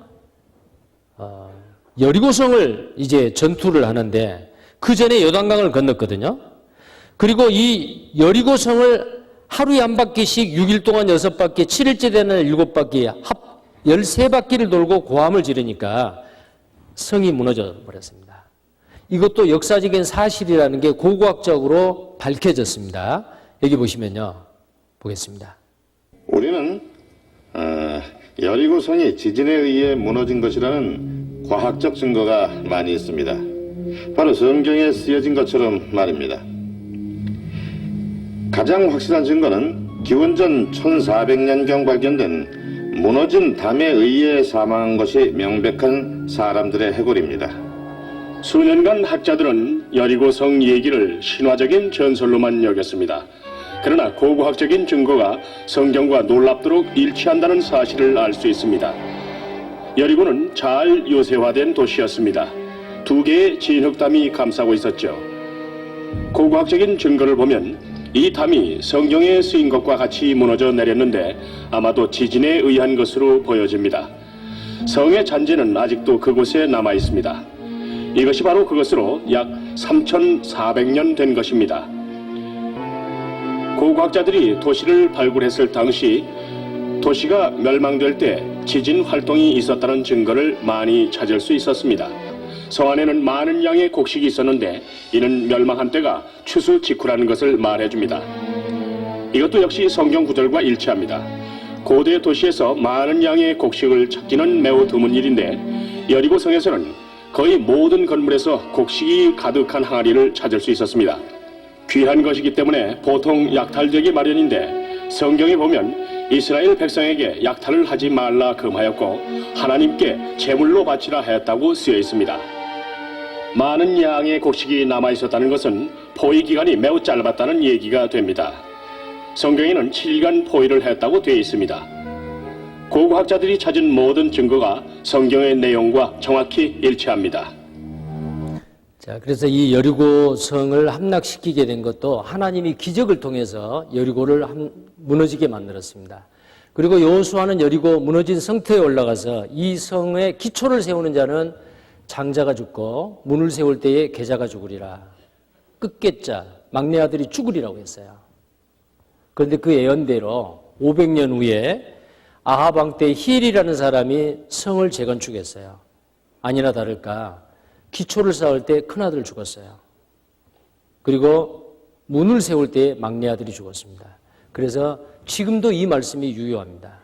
[SPEAKER 1] 여리고성을 이제 전투를 하는데 그 전에 요단강을 건넜거든요. 그리고 이 여리고성을 하루에 한 바퀴씩 6일 동안 6바퀴, 7일째 되는 7바퀴, 합 13바퀴를 돌고 고함을 지르니까 성이 무너져 버렸습니다. 이것도 역사적인 사실이라는 게 고고학적으로 밝혀졌습니다. 여기 보시면요. 보겠습니다.
[SPEAKER 6] 우리는 여리고성이 지진에 의해 무너진 것이라는 과학적 증거가 많이 있습니다. 바로 성경에 쓰여진 것처럼 말입니다. 가장 확실한 증거는 기원전 1400년경 발견된 무너진 담에 의해 사망한 것이 명백한 사람들의 해골입니다.
[SPEAKER 7] 수년간 학자들은 여리고성 얘기를 신화적인 전설로만 여겼습니다. 그러나 고고학적인 증거가 성경과 놀랍도록 일치한다는 사실을 알 수 있습니다. 여리고는 잘 요새화된 도시였습니다. 2개의 진흙담이 감싸고 있었죠. 고고학적인 증거를 보면 이 담이 성경에 쓰인 것과 같이 무너져 내렸는데 아마도 지진에 의한 것으로 보여집니다. 성의 잔재는 아직도 그곳에 남아 있습니다. 이것이 바로 그것으로 약 3,400년 된 것입니다. 고고학자들이 도시를 발굴했을 당시 도시가 멸망될 때 지진 활동이 있었다는 증거를 많이 찾을 수 있었습니다. 성 안에는 많은 양의 곡식이 있었는데 이는 멸망한 때가 추수 직후라는 것을 말해줍니다. 이것도 역시 성경 구절과 일치합니다. 고대 도시에서 많은 양의 곡식을 찾기는 매우 드문 일인데 여리고성에서는 거의 모든 건물에서 곡식이 가득한 항아리를 찾을 수 있었습니다. 귀한 것이기 때문에 보통 약탈되기 마련인데 성경에 보면 이스라엘 백성에게 약탈을 하지 말라 금하였고 하나님께 제물로 바치라 하였다고 쓰여 있습니다. 많은 양의 곡식이 남아 있었다는 것은 포위 기간이 매우 짧았다는 얘기가 됩니다. 성경에는 7일간 포위를 했다고 되어 있습니다. 고고학자들이 찾은 모든 증거가 성경의 내용과 정확히 일치합니다.
[SPEAKER 1] 자, 그래서 이 여리고성을 함락시키게 된 것도 하나님이 기적을 통해서 여리고를 무너지게 만들었습니다. 그리고 여호수아는 여리고 무너진 성터에 올라가서 이 성의 기초를 세우는 자는 장자가 죽고 문을 세울 때에 계자가 죽으리라. 끝계자, 막내 아들이 죽으리라고 했어요. 그런데 그 예언대로 500년 후에 아합 왕 때 히엘이라는 사람이 성을 재건축했어요. 아니나 다를까 기초를 쌓을 때 큰아들 죽었어요. 그리고 문을 세울 때 막내 아들이 죽었습니다. 그래서 지금도 이 말씀이 유효합니다.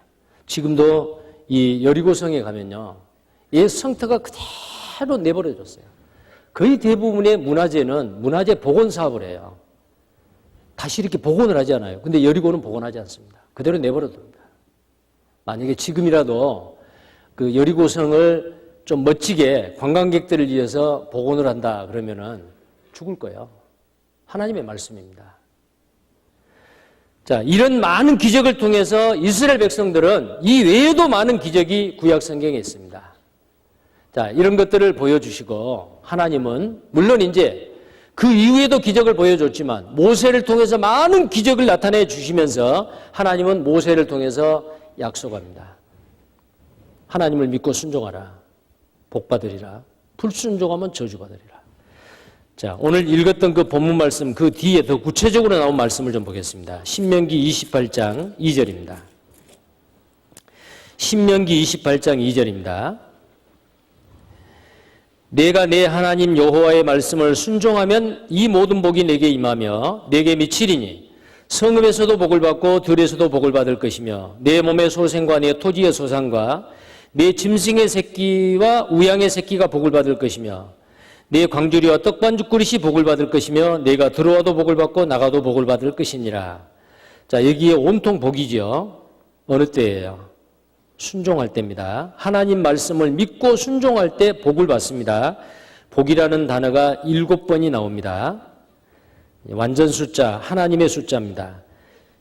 [SPEAKER 1] 지금도 이 여리고성에 가면요, 옛 성터가 그대로 내버려졌어요. 거의 대부분의 문화재는 문화재 복원 사업을 해요. 다시 이렇게 복원을 하지 않아요. 근데 여리고는 복원하지 않습니다. 그대로 내버려둡니다. 만약에 지금이라도 그 여리고성을 좀 멋지게 관광객들을 위해서 복원을 한다 그러면은 죽을 거예요. 하나님의 말씀입니다. 자, 이런 많은 기적을 통해서 이스라엘 백성들은 이 외에도 많은 기적이 구약 성경에 있습니다. 자, 이런 것들을 보여주시고 하나님은 물론 이제 그 이후에도 기적을 보여줬지만 모세를 통해서 많은 기적을 나타내 주시면서 하나님은 모세를 통해서 약속합니다. 하나님을 믿고 순종하라. 복받으리라. 불순종하면 저주받으리라. 자, 오늘 읽었던 그 본문 말씀 그 뒤에 더 구체적으로 나온 말씀을 좀 보겠습니다. 신명기 28장 2절입니다. 신명기 28장 2절입니다. 내가 내 하나님 여호와의 말씀을 순종하면 이 모든 복이 내게 임하며 내게 미치리니 성읍에서도 복을 받고 들에서도 복을 받을 것이며 내 몸의 소생과 내 토지의 소산과 내 짐승의 새끼와 우양의 새끼가 복을 받을 것이며 내 광주리와 떡반죽 그릇이 복을 받을 것이며 내가 들어와도 복을 받고 나가도 복을 받을 것이니라. 자, 여기에 온통 복이죠. 어느 때예요? 순종할 때입니다. 하나님 말씀을 믿고 순종할 때 복을 받습니다. 복이라는 단어가 7번이 나옵니다. 완전 숫자, 하나님의 숫자입니다.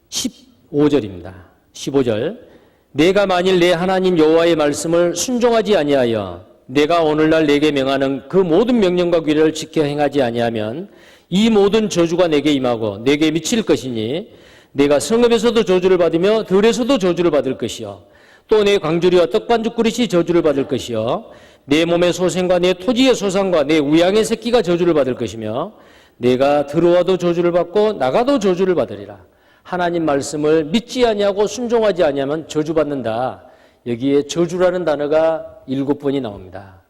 [SPEAKER 1] 15절입니다. 15절. 내가 만일 내 하나님 여호와의 말씀을 순종하지 아니하여 내가 오늘날 내게 명하는 그 모든 명령과 규례를 지켜 행하지 아니하면 이 모든 저주가 내게 임하고 내게 미칠 것이니 내가 성읍에서도 저주를 받으며 들에서도 저주를 받을 것이요 또 내 광주리와 떡반죽 그릇이 저주를 받을 것이요 내 몸의 소생과 내 토지의 소산과 내 우양의 새끼가 저주를 받을 것이며 내가 들어와도 저주를 받고 나가도 저주를 받으리라. 하나님 말씀을 믿지 아니하고 순종하지 아니하면 저주받는다. 여기에 저주라는 단어가 7번이 나옵니다.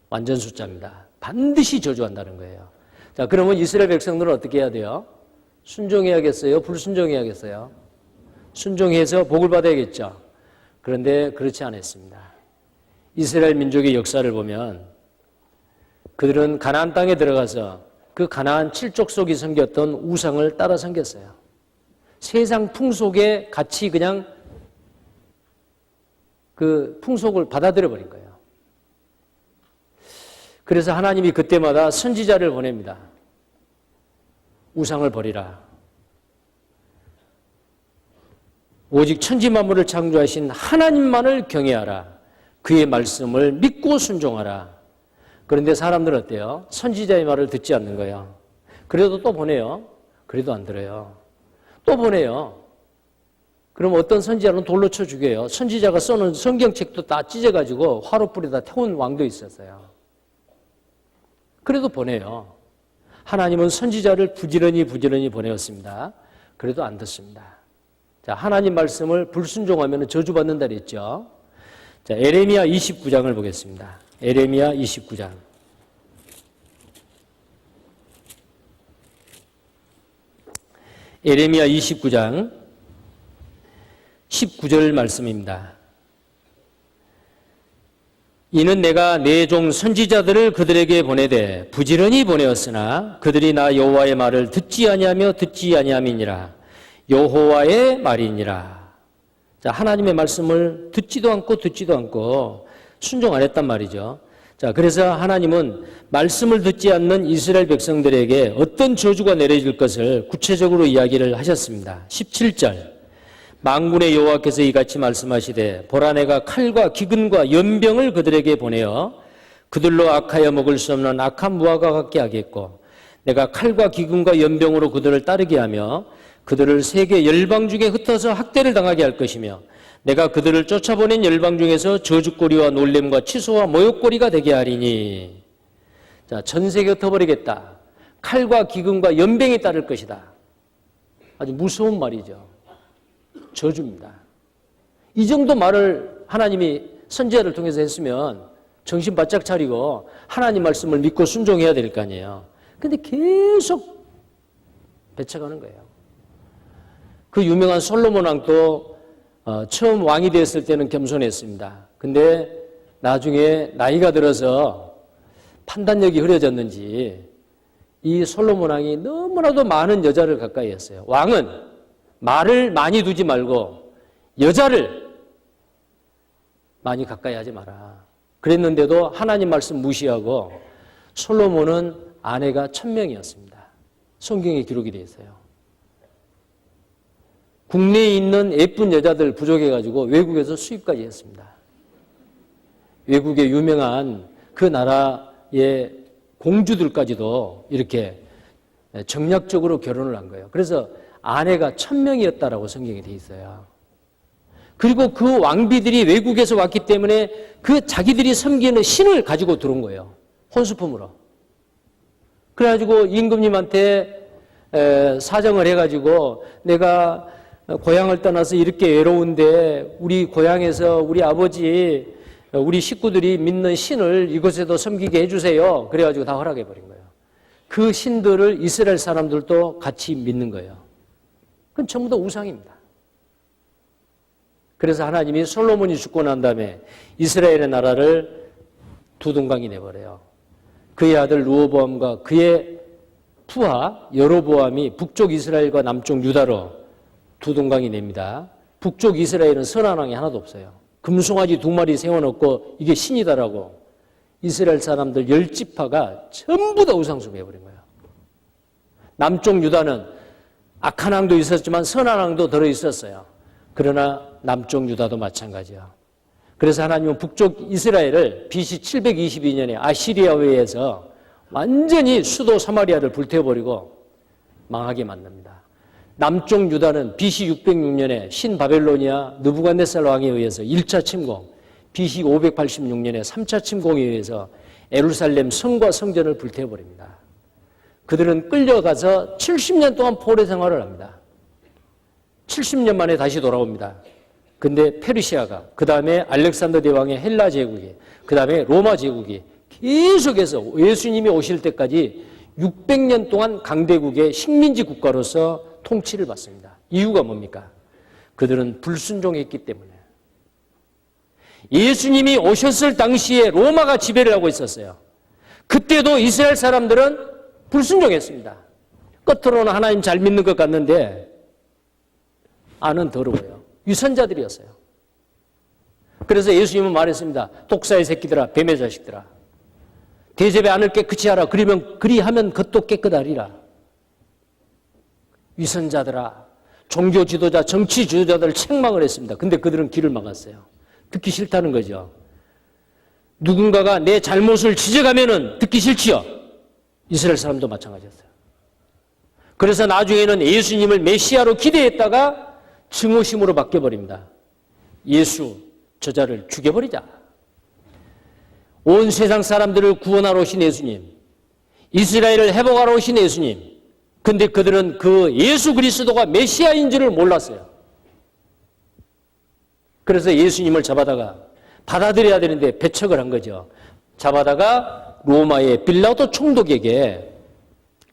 [SPEAKER 1] 완전 숫자입니다. 반드시 저주한다는 거예요. 자, 그러면 이스라엘 백성들은 어떻게 해야 돼요? 순종해야겠어요? 불순종해야겠어요? 순종해서 복을 받아야겠죠. 그런데 그렇지 않았습니다. 이스라엘 민족의 역사를 보면 그들은 가나안 땅에 들어가서 그 가나안 7족 속이 섬겼던 우상을 따라 섬겼어요. 세상 풍속에 같이 그냥 그 풍속을 받아들여 버린 거예요. 그래서 하나님이 그때마다 선지자를 보냅니다. 우상을 버리라. 오직 천지 만물을 창조하신 하나님만을 경외하라. 그의 말씀을 믿고 순종하라. 그런데 사람들은 어때요? 선지자의 말을 듣지 않는 거예요. 그래도 또 보내요. 그래도 안 들어요. 또 보내요. 그럼 어떤 선지자는 돌로 쳐 죽여요. 선지자가 써놓은 성경책도 다 찢어가지고 화로 뿌리다 태운 왕도 있었어요. 그래도 보내요. 하나님은 선지자를 부지런히 보내었습니다. 그래도 안 듣습니다. 자, 하나님 말씀을 불순종하면 저주받는다 그랬죠. 자, 에레미야 29장을 보겠습니다. 에레미야 29장. 에레미야 29장 19절 말씀입니다. 이는 내가 내 종 선지자들을 그들에게 보내되 부지런히 보내었으나 그들이 나 여호와의 말을 듣지 아니함이니라. 여호와의 말이니라. 자, 하나님의 말씀을 듣지도 않고 순종 안 했단 말이죠. 자, 그래서 하나님은 말씀을 듣지 않는 이스라엘 백성들에게 어떤 저주가 내려질 것을 구체적으로 이야기를 하셨습니다. 17절. 만군의 여호와께서 이같이 말씀하시되 보라 내가 칼과 기근과 연병을 그들에게 보내어 그들로 악하여 먹을 수 없는 악한 무화과 같게 하겠고 내가 칼과 기근과 연병으로 그들을 따르게 하며 그들을 세계 열방 중에 흩어서 학대를 당하게 할 것이며 내가 그들을 쫓아보낸 열방 중에서 저주거리와 놀램과 취소와 모욕거리가 되게 하리니. 자, 전 세계 흩어버리겠다. 칼과 기근과 연병이 따를 것이다. 아주 무서운 말이죠. 저주입니다. 이 정도 말을 하나님이 선지자를 통해서 했으면 정신 바짝 차리고 하나님 말씀을 믿고 순종해야 될 거 아니에요. 근데 계속 배쳐가는 거예요. 그 유명한 솔로몬 왕도 처음 왕이 되었을 때는 겸손했습니다. 근데 나중에 나이가 들어서 판단력이 흐려졌는지 이 솔로몬 왕이 너무나도 많은 여자를 가까이 했어요. 왕은 말을 많이 두지 말고 여자를 많이 가까이 하지 마라. 그랬는데도 하나님 말씀 무시하고 솔로몬은 아내가 1000명이었습니다. 성경에 기록이 되어 있어요. 국내에 있는 예쁜 여자들 부족해가지고 외국에서 수입까지 했습니다. 외국의 유명한 그 나라의 공주들까지도 이렇게 정략적으로 결혼을 한 거예요. 그래서 아내가 1000명이었다라고 성경에 되어 있어요. 그리고 그 왕비들이 외국에서 왔기 때문에 그 자기들이 섬기는 신을 가지고 들어온 거예요. 혼수품으로. 그래가지고 임금님한테 사정을 해가지고 내가 고향을 떠나서 이렇게 외로운데 우리 고향에서 우리 아버지, 우리 식구들이 믿는 신을 이곳에도 섬기게 해주세요. 그래가지고 다 허락해버린 거예요. 그 신들을 이스라엘 사람들도 같이 믿는 거예요. 그건 전부 다 우상입니다. 그래서 하나님이 솔로몬이 죽고 난 다음에 이스라엘의 나라를 두 동강이 내버려요. 그의 아들 르호보암과 그의 부하 여로보암이 북쪽 이스라엘과 남쪽 유다로 두 동강이 냅니다. 북쪽 이스라엘은 선한 왕이 하나도 없어요. 금송아지 2마리 세워놓고 이게 신이다라고 이스라엘 사람들 10지파가 전부 다 우상숭배해버린 거예요. 남쪽 유다는 악한 왕도 있었지만 선한 왕도 들어있었어요. 그러나 남쪽 유다도 마찬가지예요. 그래서 하나님은 북쪽 이스라엘을 BC 722년에 아시리아에 의해서 완전히 수도 사마리아를 불태워버리고 망하게 만듭니다. 남쪽 유다는 BC 606년에 신바벨로니아 느부갓네살 왕에 의해서 1차 침공, BC 586년에 3차 침공에 의해서 예루살렘 성과 성전을 불태워버립니다. 그들은 끌려가서 70년 동안 포로 생활을 합니다. 70년 만에 다시 돌아옵니다. 근데 페르시아가, 그 다음에 알렉산더 대왕의 헬라 제국이, 그 다음에 로마 제국이 계속해서 예수님이 오실 때까지 600년 동안 강대국의 식민지 국가로서 통치를 받습니다. 이유가 뭡니까? 그들은 불순종했기 때문에. 예수님이 오셨을 당시에 로마가 지배를 하고 있었어요. 그때도 이스라엘 사람들은 불순종했습니다. 겉으로는 하나님 잘 믿는 것 같는데 안은 더러워요. 유선자들이었어요. 그래서 예수님은 말했습니다. 독사의 새끼들아, 뱀의 자식들아. 대접의 안을 깨끗이 하라. 그리하면 겉도 깨끗하리라. 위선자들아, 종교 지도자, 정치 지도자들 책망을 했습니다. 근데 그들은 귀를 막았어요. 듣기 싫다는 거죠. 누군가가 내 잘못을 지적하면은 듣기 싫지요. 이스라엘 사람도 마찬가지였어요. 그래서 나중에는 예수님을 메시아로 기대했다가 증오심으로 바뀌어버립니다. 예수, 저자를 죽여버리자. 온 세상 사람들을 구원하러 오신 예수님, 이스라엘을 회복하러 오신 예수님. 근데 그들은 그 예수 그리스도가 메시아인 줄을 몰랐어요. 그래서 예수님을 잡아다가 받아들여야 되는데 배척을 한 거죠. 잡아다가 로마의 빌라도 총독에게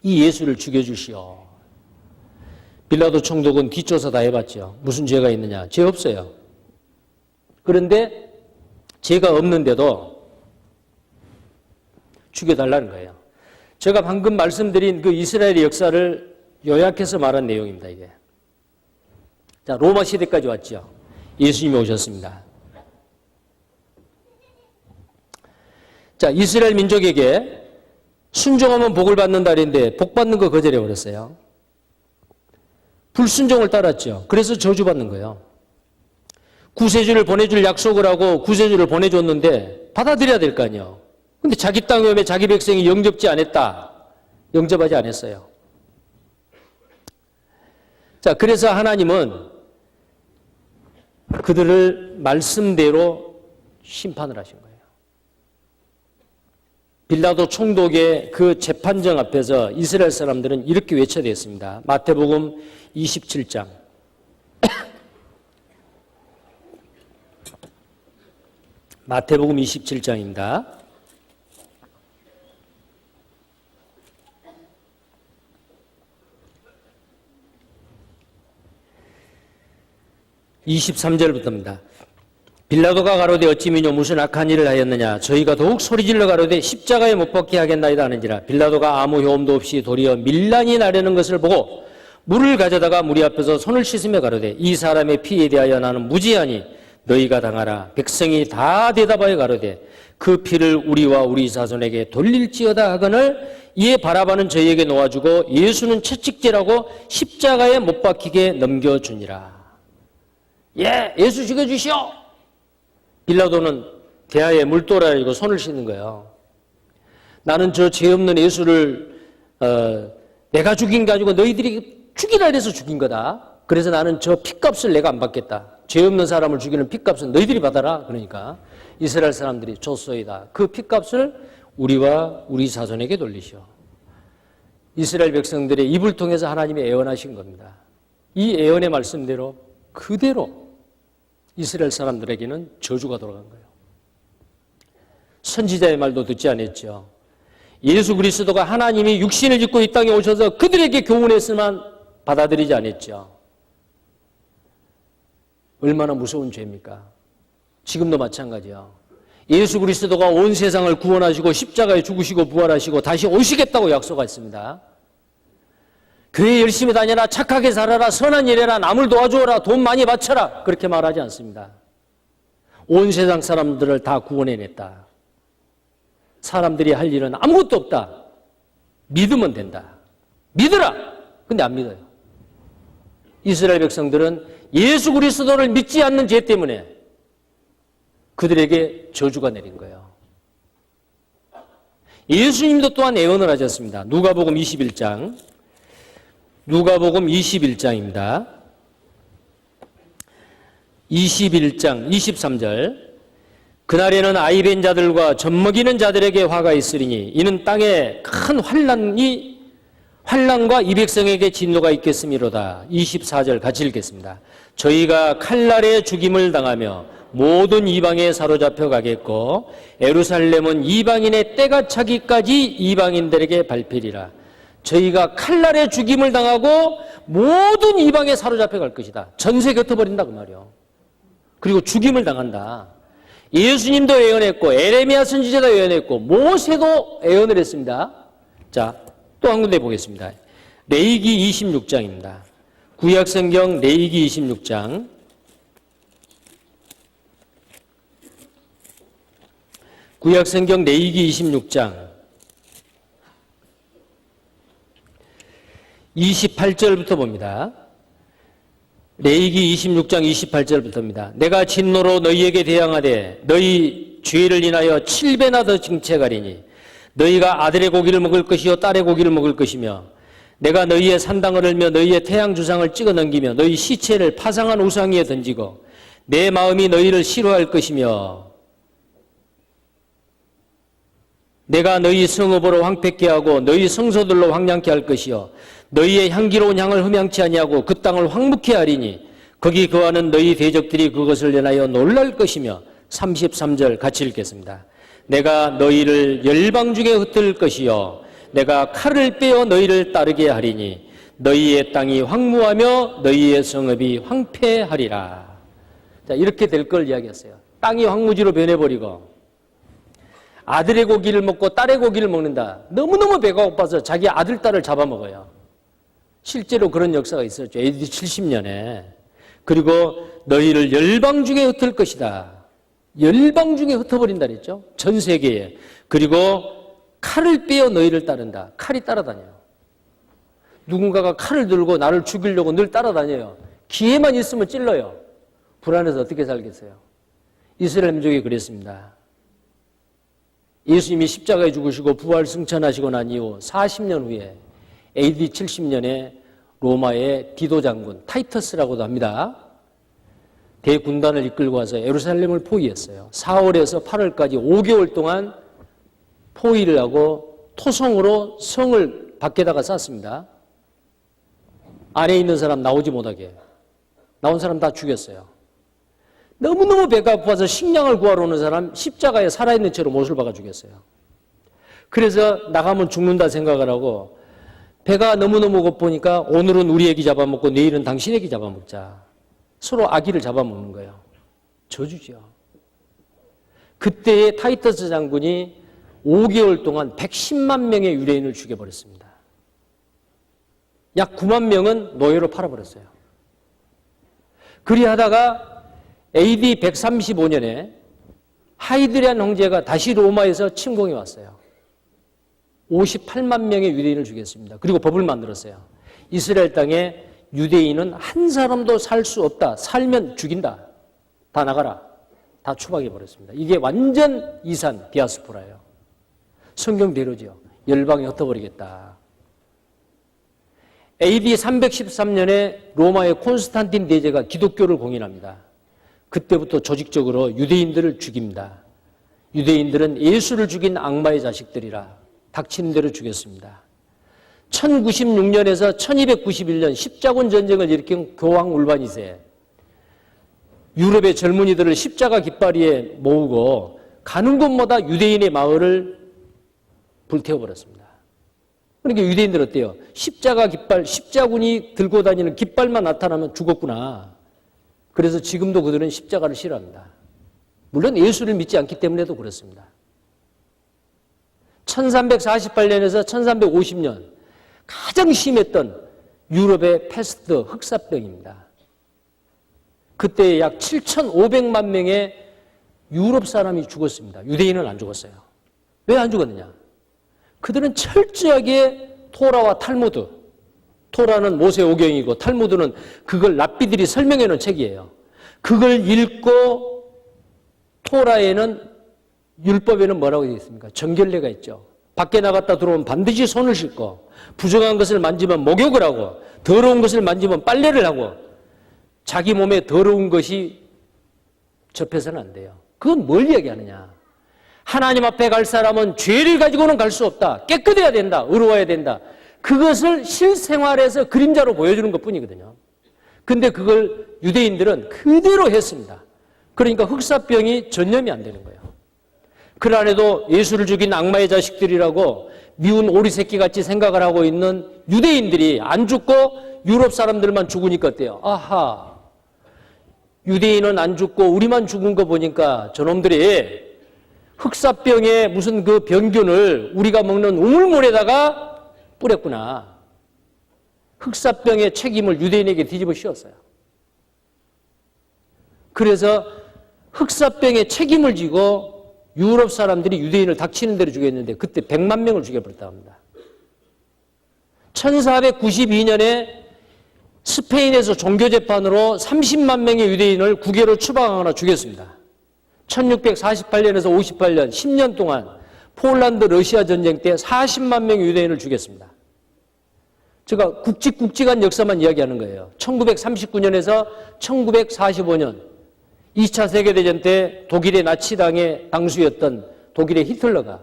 [SPEAKER 1] 이 예수를 죽여주시오. 빌라도 총독은 뒷조사 다 해봤죠. 무슨 죄가 있느냐? 죄 없어요. 그런데 죄가 없는데도 죽여달라는 거예요. 제가 방금 말씀드린 그 이스라엘의 역사를 요약해서 말한 내용입니다, 이게. 자, 로마 시대까지 왔죠. 예수님이 오셨습니다. 자, 이스라엘 민족에게 순종하면 복을 받는다 그랬는데 복 받는 거 거절해 버렸어요. 불순종을 따랐죠. 그래서 저주받는 거예요. 구세주를 보내줄 약속을 하고 구세주를 보내줬는데 받아들여야 될 거 아니에요. 근데 자기 땅에 오면 자기 백성이 영접지 않았다. 영접하지 않았어요. 자, 그래서 하나님은 그들을 말씀대로 심판을 하신 거예요. 빌라도 총독의 그 재판정 앞에서 이스라엘 사람들은 이렇게 외쳐댔습니다. 마태복음 27장. 마태복음 27장입니다. (23절부터입니다) 빌라도가 가로되 어찌 미뇨 무슨 악한 일을 하였느냐 저희가 더욱 소리질러 가로되 십자가에 못 박게 하겠나이다 하는지라 빌라도가 아무 효험도 없이 도리어 밀란이 나려는 것을 보고 물을 가져다가 무리 앞에서 손을 씻으며 가로되 이 사람의 피에 대하여 나는 무죄하니 너희가 당하라. 백성이 다 대답하여 가로되 그 피를 우리와 우리 자손에게 돌릴지어다 하거늘 이에 바라바는 저희에게 놓아주고 예수는 채찍질하고 십자가에 못 박히게 넘겨주니라. 예, 예수 죽여주시오. 빌라도는 대하에 물도라리고 손을 씻는 거예요. 나는 저 죄 없는 예수를 내가 죽인 게 아니고 너희들이 죽이라 해서 죽인 거다. 그래서 나는 저 핏값을 내가 안 받겠다. 죄 없는 사람을 죽이는 핏값은 너희들이 받아라. 그러니까 이스라엘 사람들이 줬소이다. 그 핏값을 우리와 우리 자손에게 돌리시오. 이스라엘 백성들의 입을 통해서 하나님이 애원하신 겁니다. 이 애원의 말씀대로 그대로 이스라엘 사람들에게는 저주가 돌아간 거예요. 선지자의 말도 듣지 않았죠. 예수 그리스도가 하나님이 육신을 입고 이 땅에 오셔서 그들에게 교훈했으면 받아들이지 않았죠. 얼마나 무서운 죄입니까? 지금도 마찬가지요. 예수 그리스도가 온 세상을 구원하시고 십자가에 죽으시고 부활하시고 다시 오시겠다고 약속했습니다. 교회 열심히 다녀라, 착하게 살아라, 선한 일 해라, 남을 도와주어라, 돈 많이 바쳐라 그렇게 말하지 않습니다. 온 세상 사람들을 다 구원해냈다. 사람들이 할 일은 아무것도 없다. 믿으면 된다. 믿으라. 근데 안 믿어요. 이스라엘 백성들은 예수 그리스도를 믿지 않는 죄 때문에 그들에게 저주가 내린 거예요. 예수님도 또한 예언을 하셨습니다. 누가복음 21장. 누가복음 21장입니다. 21장 23절. 그날에는 아이 벤 자들과 젖먹이는 자들에게 화가 있으리니 이는 땅에 큰 환난과 이 백성에게 진노가 있겠음이로다. 24절 같이 읽겠습니다. 저희가 칼날에 죽임을 당하며 모든 이방에 사로잡혀 가겠고 예루살렘은 이방인의 때가 차기까지 이방인들에게 밟히리라. 저희가 칼날에 죽임을 당하고 모든 이방에 사로잡혀 갈 것이다. 전세 겹쳐버린다 그 말이요. 그리고 죽임을 당한다. 예수님도 예언했고 에레미야 선지자도 예언했고 모세도 예언을 했습니다. 자, 또 한 군데 보겠습니다. 레위기 26장입니다. 구약성경 레위기 26장 구약성경 레위기 26장 28절부터 봅니다. 레위기 26장 28절부터입니다. 내가 진노로 너희에게 대항하되 너희 죄를 인하여 7배나 더 징책하리니 너희가 아들의 고기를 먹을 것이요 딸의 고기를 먹을 것이며 내가 너희의 산당을 흘며 너희의 태양 주상을 찍어 넘기며 너희 시체를 파상한 우상 위에 던지고 내 마음이 너희를 싫어할 것이며 내가 너희 성읍으로 황폐케 하고 너희 성소들로 황량케 할 것이요 너희의 향기로운 향을 흠양치 아니하고 그 땅을 황무케 하리니 거기 거하는 너희 대적들이 그것을 인하여 놀랄 것이며 33절 같이 읽겠습니다. 내가 너희를 열방 중에 흩을 것이요 내가 칼을 빼어 너희를 따르게 하리니 너희의 땅이 황무하며 너희의 성읍이 황폐하리라. 자, 이렇게 될 걸 이야기했어요. 땅이 황무지로 변해버리고 아들의 고기를 먹고 딸의 고기를 먹는다. 너무너무 배가 고파서 자기 아들, 딸을 잡아먹어요. 실제로 그런 역사가 있었죠. AD 70년에. 그리고 너희를 열방 중에 흩을 것이다. 열방 중에 흩어버린다 그랬죠. 전 세계에. 그리고 칼을 빼어 너희를 따른다. 칼이 따라다녀요. 누군가가 칼을 들고 나를 죽이려고 늘 따라다녀요. 기회만 있으면 찔러요. 불안해서 어떻게 살겠어요? 이스라엘 민족이 그랬습니다. 예수님이 십자가에 죽으시고 부활 승천하시고 난 이후 40년 후에 AD 70년에 로마의 디도 장군 타이터스라고도 합니다. 대군단을 이끌고 와서 예루살렘을 포위했어요. 4월에서 8월까지 5개월 동안 포위를 하고 토성으로 성을 밖에다가 쌌습니다. 안에 있는 사람 나오지 못하게. 나온 사람 다 죽였어요. 너무너무 배가 고파서 식량을 구하러 오는 사람 십자가에 살아있는 채로 못을 박아 죽였어요. 그래서 나가면 죽는다 생각을 하고 배가 너무너무 고프니까 오늘은 우리 애기 잡아먹고 내일은 당신 애기 잡아먹자. 서로 아기를 잡아먹는 거예요. 저주죠. 그때의 타이터스 장군이 5개월 동안 110만 명의 유대인을 죽여버렸습니다. 약 9만 명은 노예로 팔아버렸어요. 그리하다가 AD 135년에 하이드리안 황제가 다시 로마에서 침공해 왔어요. 58만 명의 유대인을 죽였습니다. 그리고 법을 만들었어요. 이스라엘 땅에 유대인은 한 사람도 살 수 없다. 살면 죽인다. 다 나가라. 다 추방해버렸습니다. 이게 완전 이산 디아스포라예요. 성경대로죠. 열방에 흩어버리겠다. AD 313년에 로마의 콘스탄틴 대제가 기독교를 공인합니다. 그때부터 조직적으로 유대인들을 죽입니다. 유대인들은 예수를 죽인 악마의 자식들이라 닥치는 대로 죽였습니다. 1096년에서 1291년 십자군 전쟁을 일으킨 교황 울반 2세 유럽의 젊은이들을 십자가 깃바리에 모으고 가는 곳마다 유대인의 마을을 불태워버렸습니다. 그러니까 유대인들 어때요? 십자가 깃발, 십자군이 들고 다니는 깃발만 나타나면 죽었구나. 그래서 지금도 그들은 십자가를 싫어합니다. 물론 예수를 믿지 않기 때문에도 그렇습니다. 1348년에서 1350년 가장 심했던 유럽의 패스트 흑사병입니다. 그때 약 7,500만 명의 유럽 사람이 죽었습니다. 유대인은 안 죽었어요. 왜 안 죽었느냐? 그들은 철저하게 토라와 탈무드, 토라는 모세 오경이고 탈무드는 그걸 랍비들이 설명해 놓은 책이에요. 그걸 읽고 토라에는 율법에는 뭐라고 되어 있습니까? 정결례가 있죠. 밖에 나갔다 들어오면 반드시 손을 씻고 부정한 것을 만지면 목욕을 하고 더러운 것을 만지면 빨래를 하고 자기 몸에 더러운 것이 접해서는 안 돼요. 그건 뭘 얘기하느냐? 하나님 앞에 갈 사람은 죄를 가지고는 갈 수 없다. 깨끗해야 된다. 의로워야 된다. 그것을 실생활에서 그림자로 보여주는 것뿐이거든요. 근데 그걸 유대인들은 그대로 했습니다. 그러니까 흑사병이 전염이 안 되는 거예요. 그 안에도 예수를 죽인 악마의 자식들이라고 미운 오리새끼 같이 생각을 하고 있는 유대인들이 안 죽고 유럽 사람들만 죽으니까 어때요? 아하, 유대인은 안 죽고 우리만 죽은 거 보니까 저놈들이 흑사병의 무슨 그 병균을 우리가 먹는 우물물에다가 뿌렸구나. 흑사병의 책임을 유대인에게 뒤집어 씌웠어요. 그래서 흑사병의 책임을 지고 유럽 사람들이 유대인을 닥치는 대로 죽였는데 그때 100만 명을 죽여버렸다고 합니다. 1492년에 스페인에서 종교재판으로 30만 명의 유대인을 국외로 추방하거나 죽였습니다. 1648년에서 58년 10년 동안 폴란드 러시아 전쟁 때 40만 명의 유대인을 죽였습니다. 제가 굵직굵직한 역사만 이야기하는 거예요. 1939년에서 1945년 2차 세계대전 때 독일의 나치당의 당수였던 독일의 히틀러가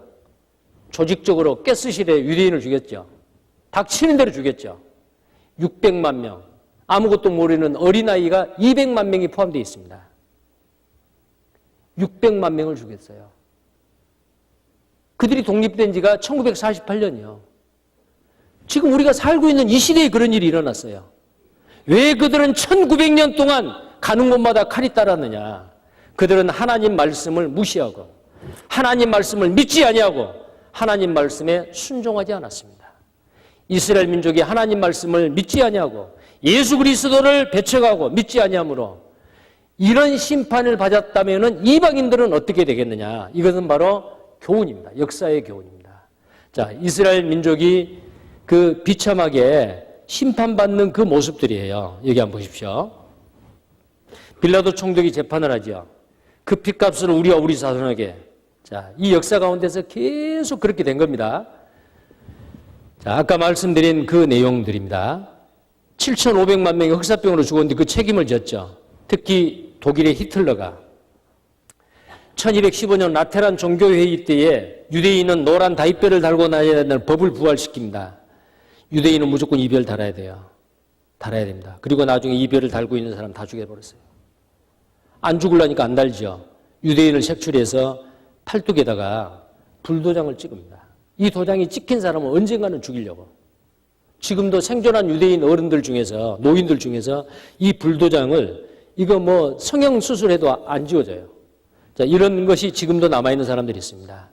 [SPEAKER 1] 조직적으로 가스실에 유대인을 죽였죠. 닥치는 대로 죽였죠. 600만 명, 아무것도 모르는 어린아이가 200만 명이 포함되어 있습니다. 600만 명을 죽였어요. 그들이 독립된 지가 1948년이요. 지금 우리가 살고 있는 이 시대에 그런 일이 일어났어요. 왜 그들은 1900년 동안 가는 곳마다 칼이 따랐느냐. 그들은 하나님 말씀을 무시하고 하나님 말씀을 믿지 아니하고 하나님 말씀에 순종하지 않았습니다. 이스라엘 민족이 하나님 말씀을 믿지 아니하고 예수 그리스도를 배척하고 믿지 아니하므로 이런 심판을 받았다면 이방인들은 어떻게 되겠느냐. 이것은 바로 교훈입니다. 역사의 교훈입니다. 자, 이스라엘 민족이 그 비참하게 심판받는 그 모습들이에요. 여기 한번 보십시오. 빌라도 총독이 재판을 하죠. 그 핏값을 우리와 우리 자손에게. 자, 이 역사 가운데서 계속 그렇게 된 겁니다. 자, 아까 말씀드린 그 내용들입니다. 7,500만 명이 흑사병으로 죽었는데 그 책임을 졌죠. 특히 독일의 히틀러가 1215년 라테란 종교회의 때에 유대인은 노란 다이뼈를 달고 다녀야 된다는 법을 부활시킵니다. 유대인은 무조건 이별 달아야 돼요. 달아야 됩니다. 그리고 나중에 이별을 달고 있는 사람 다 죽여버렸어요. 안 죽으려니까 안 달죠. 유대인을 색출해서 팔뚝에다가 불도장을 찍습니다. 이 도장이 찍힌 사람은 언젠가는 죽이려고. 지금도 생존한 유대인 어른들 중에서, 노인들 중에서 이 불도장을 이거 뭐 성형수술해도 안 지워져요. 자, 이런 것이 지금도 남아있는 사람들이 있습니다.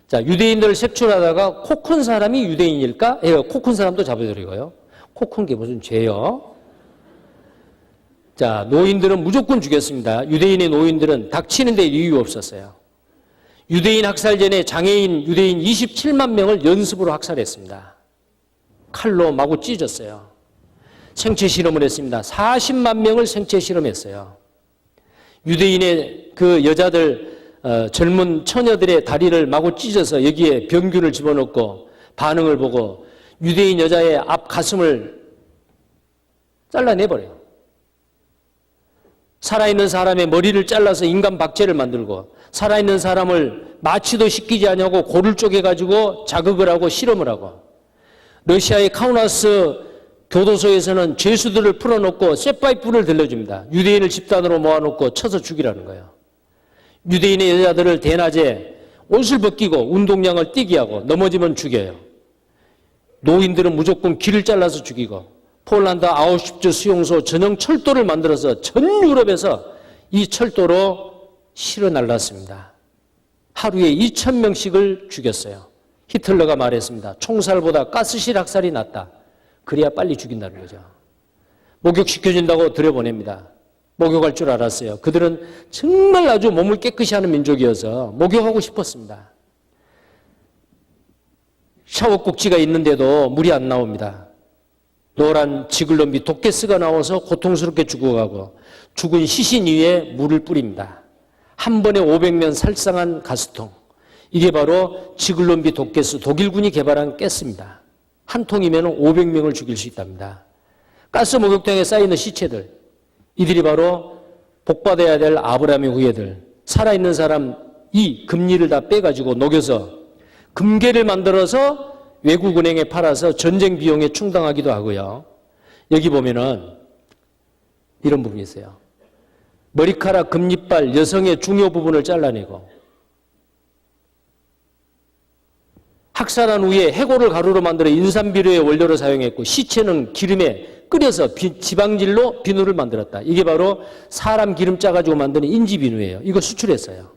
[SPEAKER 1] 자, 유대인들을 색출하다가 코 큰 사람이 유대인일까? 예, 코 큰 사람도 잡아들이고요. 코 큰 게 무슨 죄요? 자, 노인들은 무조건 죽였습니다. 유대인의 노인들은 닥치는 데 이유 없었어요. 유대인 학살 전에 장애인 유대인 27만 명을 연습으로 학살했습니다. 칼로 마구 찢었어요. 생체 실험을 했습니다. 40만 명을 생체 실험했어요. 유대인의 그 여자들, 젊은 처녀들의 다리를 마구 찢어서 여기에 병균을 집어넣고 반응을 보고 유대인 여자의 앞 가슴을 잘라내버려요. 살아있는 사람의 머리를 잘라서 인간 박제를 만들고 살아있는 사람을 마취도 시키지 않냐고 골을 쪼개가지고 자극을 하고 실험을 하고 러시아의 카우나스 교도소에서는 죄수들을 풀어놓고 쇠파이프를 들려줍니다. 유대인을 집단으로 모아놓고 쳐서 죽이라는 거예요. 유대인의 여자들을 대낮에 옷을 벗기고 운동량을 뛰게 하고 넘어지면 죽여요. 노인들은 무조건 귀를 잘라서 죽이고 폴란드 아우슈비츠 수용소 전용 철도를 만들어서 전 유럽에서 이 철도로 실어 날랐습니다. 하루에 2,000명씩을 죽였어요. 히틀러가 말했습니다. 총살보다 가스실 학살이 낫다. 그래야 빨리 죽인다는 거죠. 목욕시켜준다고 들여보냅니다. 목욕할 줄 알았어요. 그들은 정말 아주 몸을 깨끗이 하는 민족이어서 목욕하고 싶었습니다. 샤워꼭지가 있는데도 물이 안 나옵니다. 노란 지글럼비 독가스가 나와서 고통스럽게 죽어가고 죽은 시신 위에 물을 뿌립니다. 한 번에 500명 살상한 가스통. 이게 바로 지글럼비 독가스, 독일군이 개발한 가스입니다. 한 통이면 500명을 죽일 수 있답니다. 가스 목욕탕에 쌓이는 시체들, 이들이 바로 복받아야 될 아브라함의 후예들, 살아있는 사람 이 금리를 다 빼가지고 녹여서 금괴를 만들어서 외국은행에 팔아서 전쟁 비용에 충당하기도 하고요. 여기 보면은 이런 부분이 있어요. 머리카락, 금리빨, 여성의 중요 부분을 잘라내고 학살한 후에 해골을 가루로 만들어 인삼비료의 원료로 사용했고 시체는 기름에 끓여서 지방질로 비누를 만들었다. 이게 바로 사람 기름 짜가지고 만드는 인지비누예요. 이거 수출했어요.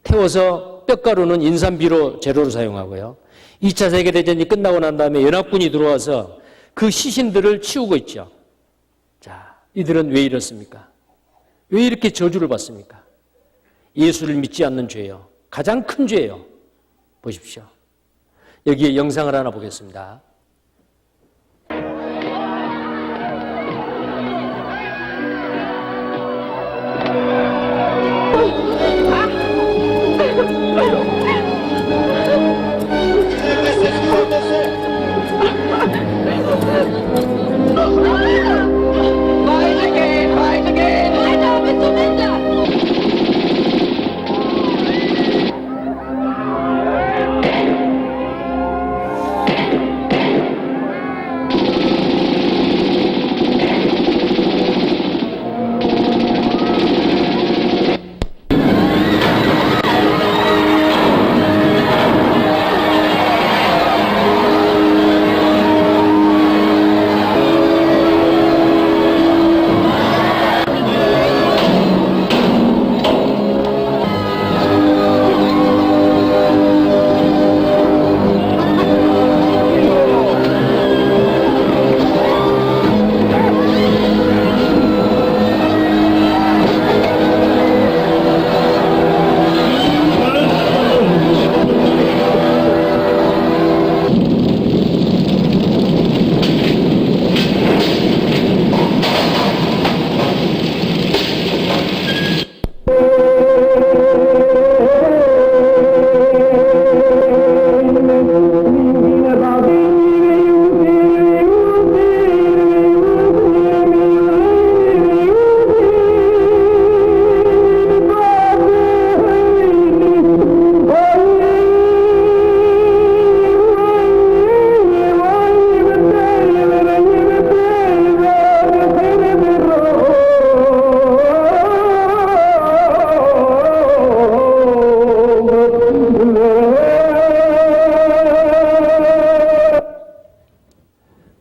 [SPEAKER 1] 태워서 뼈가루는 인삼비료 재료로 사용하고요. 2차 세계대전이 끝나고 난 다음에 연합군이 들어와서 그 시신들을 치우고 있죠. 자, 이들은 왜 이렇습니까? 왜 이렇게 저주를 받습니까? 예수를 믿지 않는 죄요. 가장 큰 죄예요. 보십시오. 여기에 영상을 하나 보겠습니다.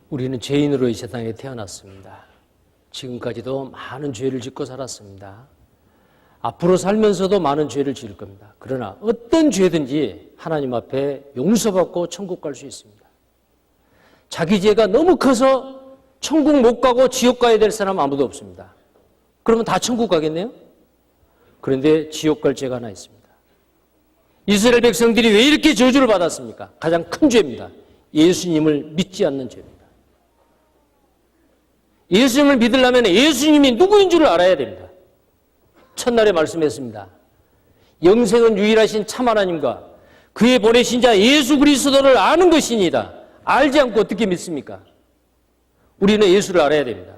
[SPEAKER 1] 우리는 죄인으로 이 세상에 태어났습니다. 지금까지도 많은 죄를 짓고 살았습니다. 앞으로 살면서도 많은 죄를 지을 겁니다. 그러나 어떤 죄든지 하나님 앞에 용서받고 천국 갈 수 있습니다. 자기 죄가 너무 커서 천국 못 가고 지옥 가야 될 사람 아무도 없습니다. 그러면 다 천국 가겠네요? 그런데 지옥 갈 죄가 하나 있습니다. 이스라엘 백성들이 왜 이렇게 저주를 받았습니까? 가장 큰 죄입니다. 예수님을 믿지 않는 죄입니다. 예수님을 믿으려면 예수님이 누구인 줄 알아야 됩니다. 첫날에 말씀했습니다. 영생은 유일하신 참 하나님과 그의 보내신 자 예수 그리스도를 아는 것이니이다. 알지 않고 어떻게 믿습니까? 우리는 예수를 알아야 됩니다.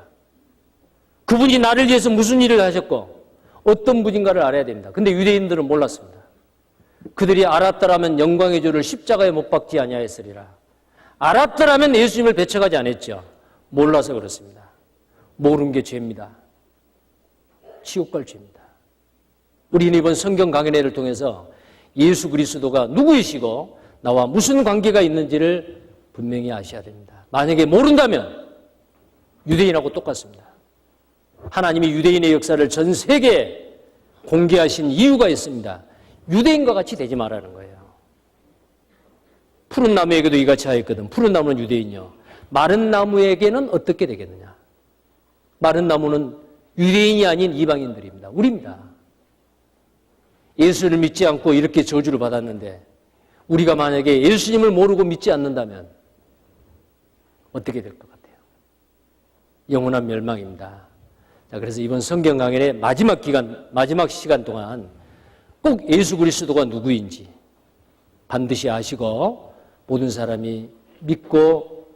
[SPEAKER 1] 그분이 나를 위해서 무슨 일을 하셨고 어떤 분인가를 알아야 됩니다. 근데 유대인들은 몰랐습니다. 그들이 알았더라면 영광의 주를 십자가에 못 박지 아니하였으리라. 알았더라면 예수님을 배척하지 않았죠. 몰라서 그렇습니다. 모르는 게 죄입니다. 지옥 갈 죄입니다. 우리는 이번 성경 강연회를 통해서 예수 그리스도가 누구이시고 나와 무슨 관계가 있는지를 분명히 아셔야 됩니다. 만약에 모른다면 유대인하고 똑같습니다. 하나님이 유대인의 역사를 전 세계에 공개하신 이유가 있습니다. 유대인과 같이 되지 말라는 거예요. 푸른 나무에게도 이같이 하였거든. 푸른 나무는 유대인이요. 마른 나무에게는 어떻게 되겠느냐? 마른 나무는 유대인이 아닌 이방인들입니다. 우리입니다. 예수를 믿지 않고 이렇게 저주를 받았는데 우리가 만약에 예수님을 모르고 믿지 않는다면 어떻게 될 것 같아요? 영원한 멸망입니다. 자, 그래서 이번 성경 강연의 마지막 시간 동안 꼭 예수 그리스도가 누구인지 반드시 아시고 모든 사람이 믿고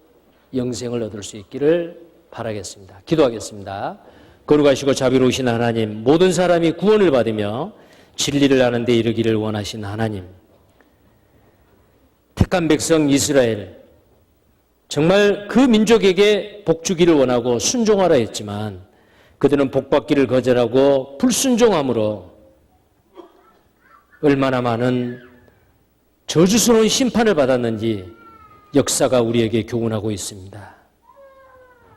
[SPEAKER 1] 영생을 얻을 수 있기를 바라겠습니다. 기도하겠습니다. 거룩하시고 자비로우신 하나님, 모든 사람이 구원을 받으며 진리를 아는 데 이르기를 원하신 하나님, 택한 백성 이스라엘, 정말 그 민족에게 복 주기를 원하고 순종하라 했지만 그들은 복 받기를 거절하고 불순종함으로 얼마나 많은 저주스러운 심판을 받았는지 역사가 우리에게 교훈하고 있습니다.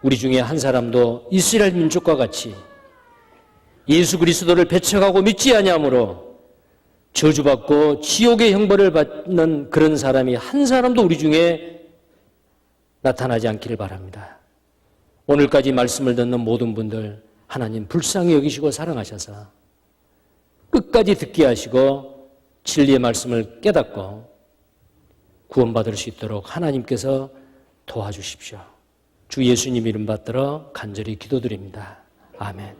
[SPEAKER 1] 우리 중에 한 사람도 이스라엘 민족과 같이 예수 그리스도를 배척하고 믿지 아니하므로 저주받고 지옥의 형벌을 받는 그런 사람이 한 사람도 우리 중에 나타나지 않기를 바랍니다. 오늘까지 말씀을 듣는 모든 분들 하나님 불쌍히 여기시고 사랑하셔서 끝까지 듣게 하시고 진리의 말씀을 깨닫고 구원받을 수 있도록 하나님께서 도와주십시오. 주 예수님 이름 받들어 간절히 기도드립니다. 아멘.